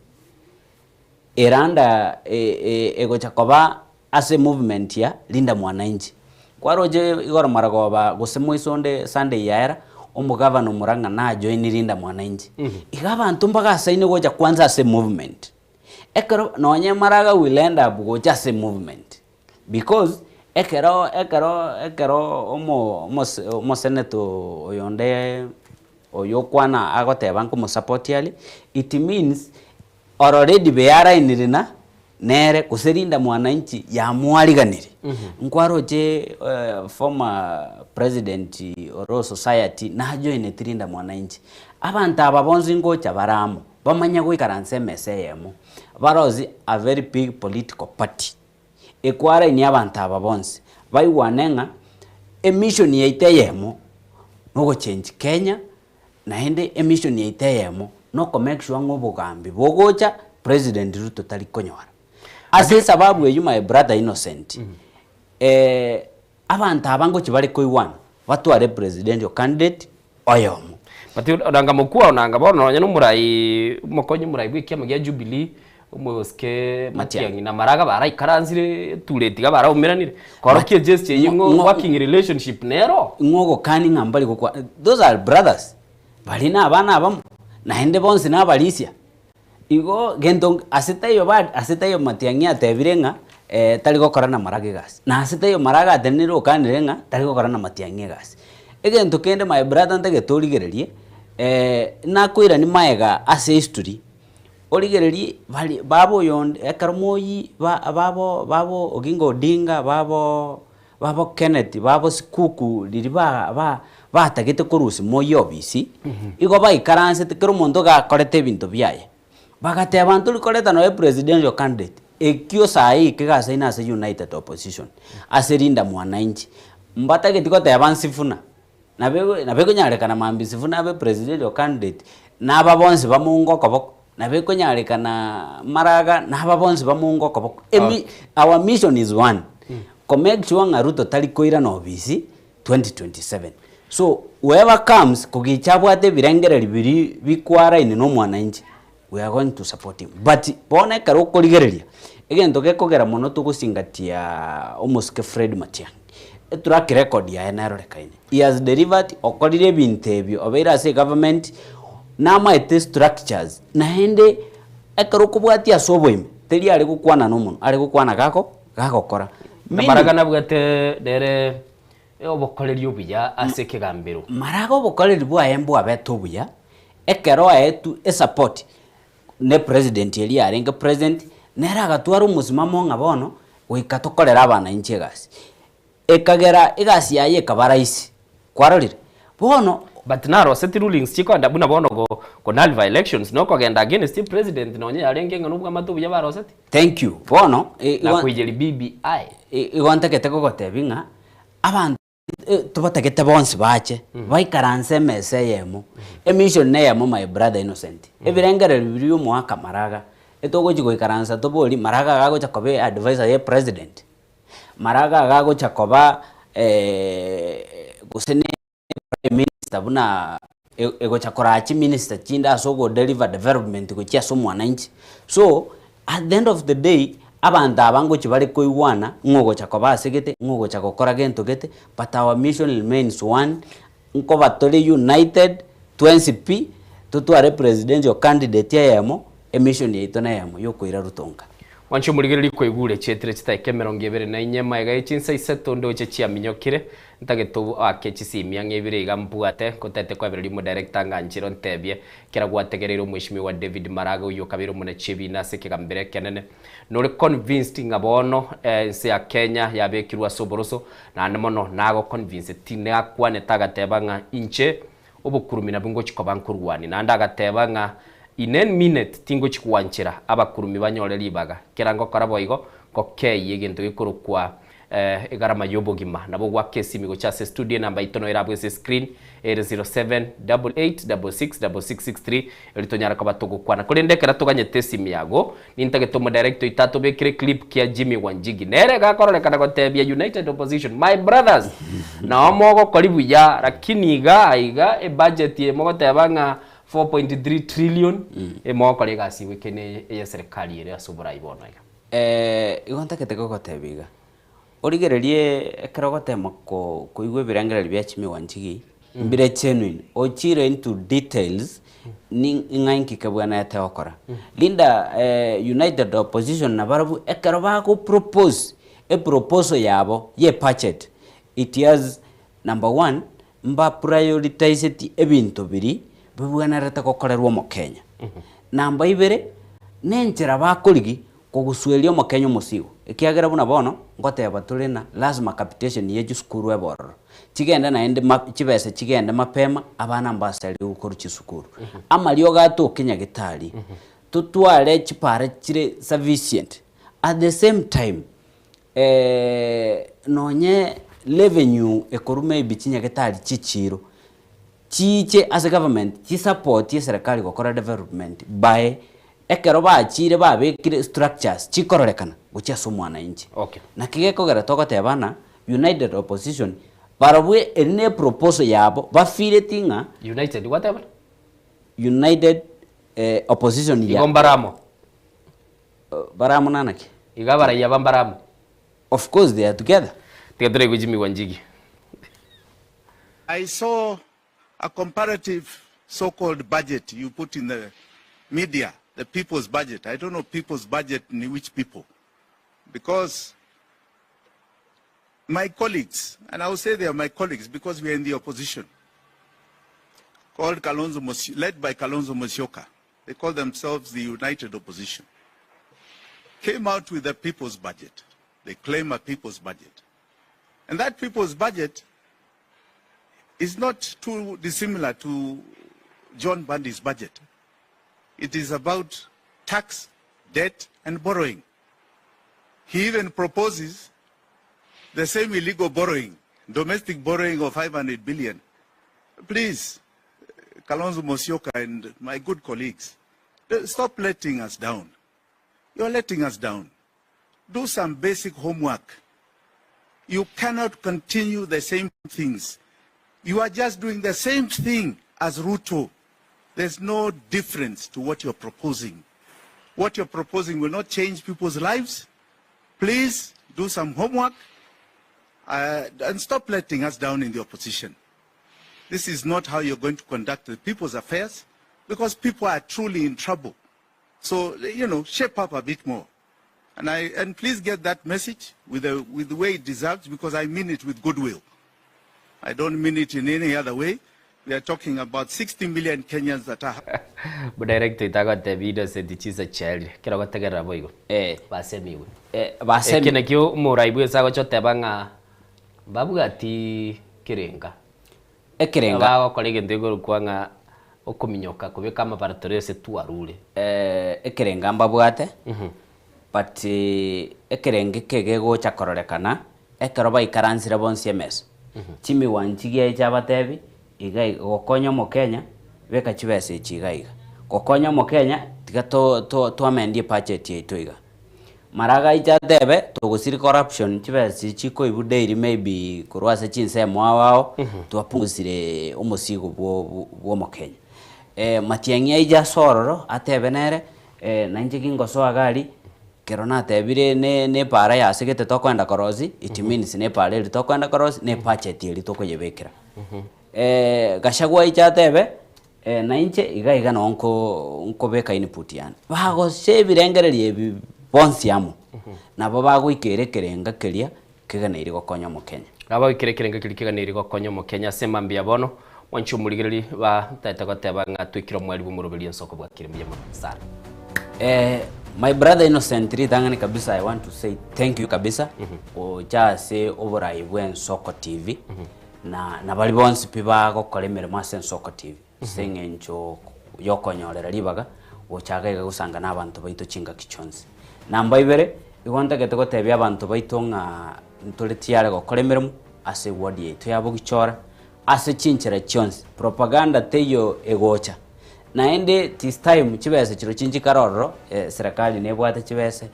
eranda gocha koba as a movement ya Linda Mwananchi kwaroje igoro maragoba gusemo isonde Sunday yaera omugavana Muranga na join Linda Mwananchi igaba ntumbaga saine gocha kwanza as a movement ekero nonye Maraga will end up gocha as a movement because ekero omo senato oyonde oyokwana agoteba nko support yali it means already beara inirina nere kuserinda Mwananchi ya mwaliganire nkwaroje former president Oro Society na join Linda Mwananchi abantu ababonzi ngocha baramo bamanya gwikaranse meseyemo barozi a very big political party ekwara ni abantu ababonzi baiwanenga emission yeiteyemo no change Kenya na hende emission yeiteyemo no make sure ngobugambi bogocha president Ruto talikonyora ase sababu eyu my brother Innocent abantu abango kibali koiwana batware presidential candidate oyomo bati odanga mukua onanga bono nonya numurai mukonyi murai bwikia magia Jubilee umuske Matiang'i na Maraga baraikaranzire turetiga baraumiranire korokie gesture yingo working relationship nero ngogo kani ngambali kwa those are brothers balina abana abamu na hende bonse na balisia igo gendo asitayo Matiang'i atebirenga tali gokora na Maraga gas na asitayo Maraga ateniro kanirenga tali gokora na Matiang'i gas egento kende my brother ndage torigererie na kwira ni maega ase history origererie babo yonde ekarmoyi babo Oginga Odinga babo Kenneth babo Sikuku liriba batagete korusi moyo obisi igo baikaranse tekero mondo ga korete bintu byaye bagate abantu likoreta no presidential candidate ekyo sai kegasa ina ase United Opposition ase Linda Mwananchi mbatagete kote abansifuna nabego nyarekana mambisifuna abe presidential candidate naba bonse bamungo koboko nabeko nyarekana Maraga naba bonse bamungo koboko our mission is one make sure nga Ruto talikoira no bisi 2027 so whoever comes kugichabwate birengere bibiri bikwara ine no Mwananchi we are going to support him but bone karo koligereria egento gekogera mono tugusingatia omuske Fred Matiang'i track record ya narorekaine he has delivered okorire bintebyo obera se government nama ete structures na hende ekaro kubwatia soboime teri ari gukwana no muno ari gukwana gakokora Maraga nabwate dere obokoreri obuya ase kegambero Maraga obokoreri bwa embo abeto obuya ekero aetu support ne president eli arenge president nera gatwara umusimamo ngabono wikatokorera abana inchegasi ekagera igasi yaye kabaraisi kwarorire bono but naro set rulings chiko ndabuna bono go nalva elections no kogenda against the president nonye arenge ngano bwa matubu yabaro set thank you bono na kwijeli BBI igontekete gogotebinga abantu tubategete bonse bache baikaranse mese yemo emission ne yemo my brother Innocent ebirengere bibiri umwaka Maraga etogo chigo ikaransa toboli Maraga gago chakobe advisor ye president Maraga gago chakoba gusene prime minister buna ego chakorachi minister chinda sogo deliver development go chia so mwananchi. So at the end of the day abantu abango chibali koiwana ngogo chakoba segete ngogo chakokora gento gete, but our mission remains one. Nko batole united 20p tutware presidential candidate yamo emission yaitona yamo yokoira Rutonga. Wancho muligiri kwegure chetre chitaike 24 maiga ichinsa iseto ndo chechi aminyokire ntageto akechisimia ng'ebire igambwate kotete kwa biri mu director nganjiro ntebye kera gwategerero mwishimiwa David Maraga uyo kabiro mune chibi nase kigambere kenene nore convinced ngabono nse ya Kenya yabekirwa soboroso na mono nago convince tine akwane tagatebanga inche obukurumina bungo chikobankurwani na ndagatebanga in 1 minute tingo chikwanchira abakurumi banyorera ibaga kerango karaboigo kokeye gento gikuru kwa egarama yobogima nabo gwa kesi migo chase studio number itono erabwe se screen 0788666663 elitonyara kabatogo kwana kolendekera tuganye tesimi yago nintagetomo director itato bekire clip kia Jimmy Wanjigi nere gakorolekana gotebia United Opposition my brothers na omogo karibu ya lakini iga budget ye mogo tebanga 4.3 trillion emoko legasi wekene ya serikali ere asubura ibona igonta keteko gotebiga origererie ekerogote mako kuigwe birangera bya Jimmy Wanjigi mbire genuine ochire into details ningainki kabwana yateokora linda United Opposition na barabu ekeroba ko propose proposal yabo ye budget it has number 1 mba prioritize ebintu biri bubwana reta kokorerwa mu Kenya namba ibere nenjera bakorigi kuguswelia mu Kenya musigo ikiagera buna bono ngote abatulina lazima capitation yeju skuru eboro kigenda na ende kibese kigenda mapema abana mbasali ukuru kisukuru amalio gato Kenya gitali tutware kipare kire sufficient at the same time nonye revenue ekorume ibikinya gitali chichiro chiche as a government chi support ye serikali gukora development by ekero bachire babekire structures chikororekana gucha somwana inchi okay na kigeko gara tokotebana United Opposition barabwe ene proposal yabo bafire tinga United whatever United Opposition ya igombaramo baramo nanaki igabara ya bambaramo of course they are together tegadre go Jimmy Wanjigi. I saw a comparative so-called budget you put in the media, the people's budget. I don't know people's budget in which people. Because my colleagues, and I will say they are my colleagues because we are in the opposition, called led by Kalonzo Musyoka. They call themselves the United Opposition. Came out with a people's budget. They claim a people's budget. And that people's budget is not too dissimilar to John Bundy's budget. It is about tax, debt, and borrowing. He even proposes the same illegal borrowing, domestic borrowing of 500 billion. Please, Kalonzo Musyoka and my good colleagues, stop letting us down. You're letting us down. Do some basic homework. You cannot continue the same things. You are just doing the same thing as Ruto. There's no difference to what you're proposing. What you're proposing will not change people's lives. Please do some homework and stop letting us down in the opposition. This is not how you're going to conduct the people's affairs because people are truly in trouble. So, shape up a bit more. And please get that message with the way it deserves because I mean it with goodwill. I don't mean it in any other way. We are talking about 60 million Kenyans that are... But director itagot the video said it is a child. Kira got together boy. Basemi. Basemi. Kina kyo muraibu sago chote banga babu gati kirenga. Kirenga. Bago kolege ndego kwanga okuminyoka kube kama paratore se tu arule. Kirenga babu ate. But ekerenge kegego chakororekana ekeroba ikaranzira bonse mes. Jimmy Wanjigi ejabatebi igai gokonyo mo Kenya beka chibese chigaiga. Gokonyo mo Kenya tiga to amendie budget yetu iga. maraga ichatebe tugusiri corruption chibesi chikoibu daily maybe kurwase chinsemo wao twapungusire umusigo bwo mokenya matiangia ija sororo atebenere nanje kingosoa gari kero natebire ne para yasigete tokwenda korosi it means ne para ri tokwenda korosi ne budget ri tokoyebekera gashagwa ichatebe nanje iga nonko beka input yani bago sebirengererie bonsiamo nabo bagwikerekerenga keria keganiri gokonya mukenya aba ikerekerenga keria keganiri gokonya mukenya sema mbia bono wanchu muligiriri ba tata goteba ngatwikira mwali bumurubiri nsoko bwa kirimiye sara my brother Innocent Ritangani kabisa, I want to say thank you kabisa ojase oborai bwen Soko TV na bali bonse piba gokolemere mase Soko TV sengencho yokonyorera libaga ochagaiga gusanga nabantu baito chinga kichonzi namba ibere igonta getego tebya abantu baito nga ntoletiare gokolemeremu ase wodi yetu yabo gichora ase chinchera chonzi propaganda teyo egocha naende this time chibese chiro chinji karoro serikali nebwate chibese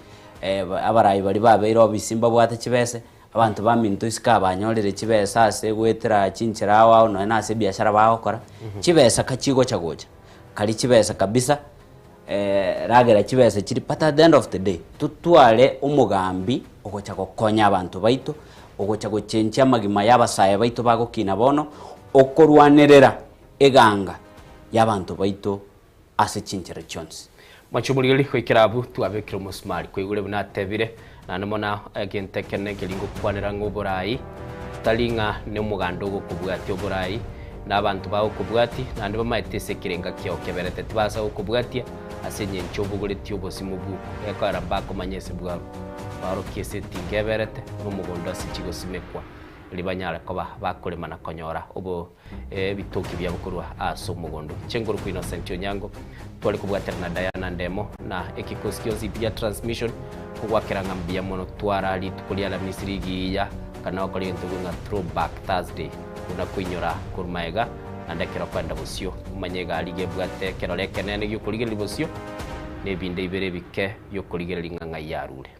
abarayi bali babeire obisimba bwate chibese abantu bamintu isika banyorere chibese ase gwetera chinchira wao no nase biashara bakora chibese kachigo chagocha kali chibese kabisa ragera chibese chiri but at the end of the day tutwale umugambi ogocha gokonya abantu baito ogocha gochencha magima yabasaye baito bagokina bono okorwanerera eganga yabantu baito ase chinchera chons machumurigeli kwikirabu twabekira musmari kwigure bunatebire nanemona agentekene gelingo kwanera ngoborai talinga ne mugando go kubwati oborai nabantu bawo kubwati nande bamaitese kirenga kyo keberete tibasa okubwatia ase nyencho bugureti obosimu bu ekara bako manyese bwaro baro kese tingeberete no mugondo asichigo simekwa libanyara koba bakolema na konyora obo bitoki bya bukurwa aso mugondo chengoro ku Innocent Onyango twali kubwatera na Diana Ndemo na ekikosi kyozi bya transmission kugwakira ngambia mono twara litukulia la Misiri giya kana okoli ntugunga throwback Thursday una kuinyora kurmaega andakira kwenda busyo manyega alige bwate keroleke nene gyukuligera libusyo nebinde ibere bike yokuligera linganga yarure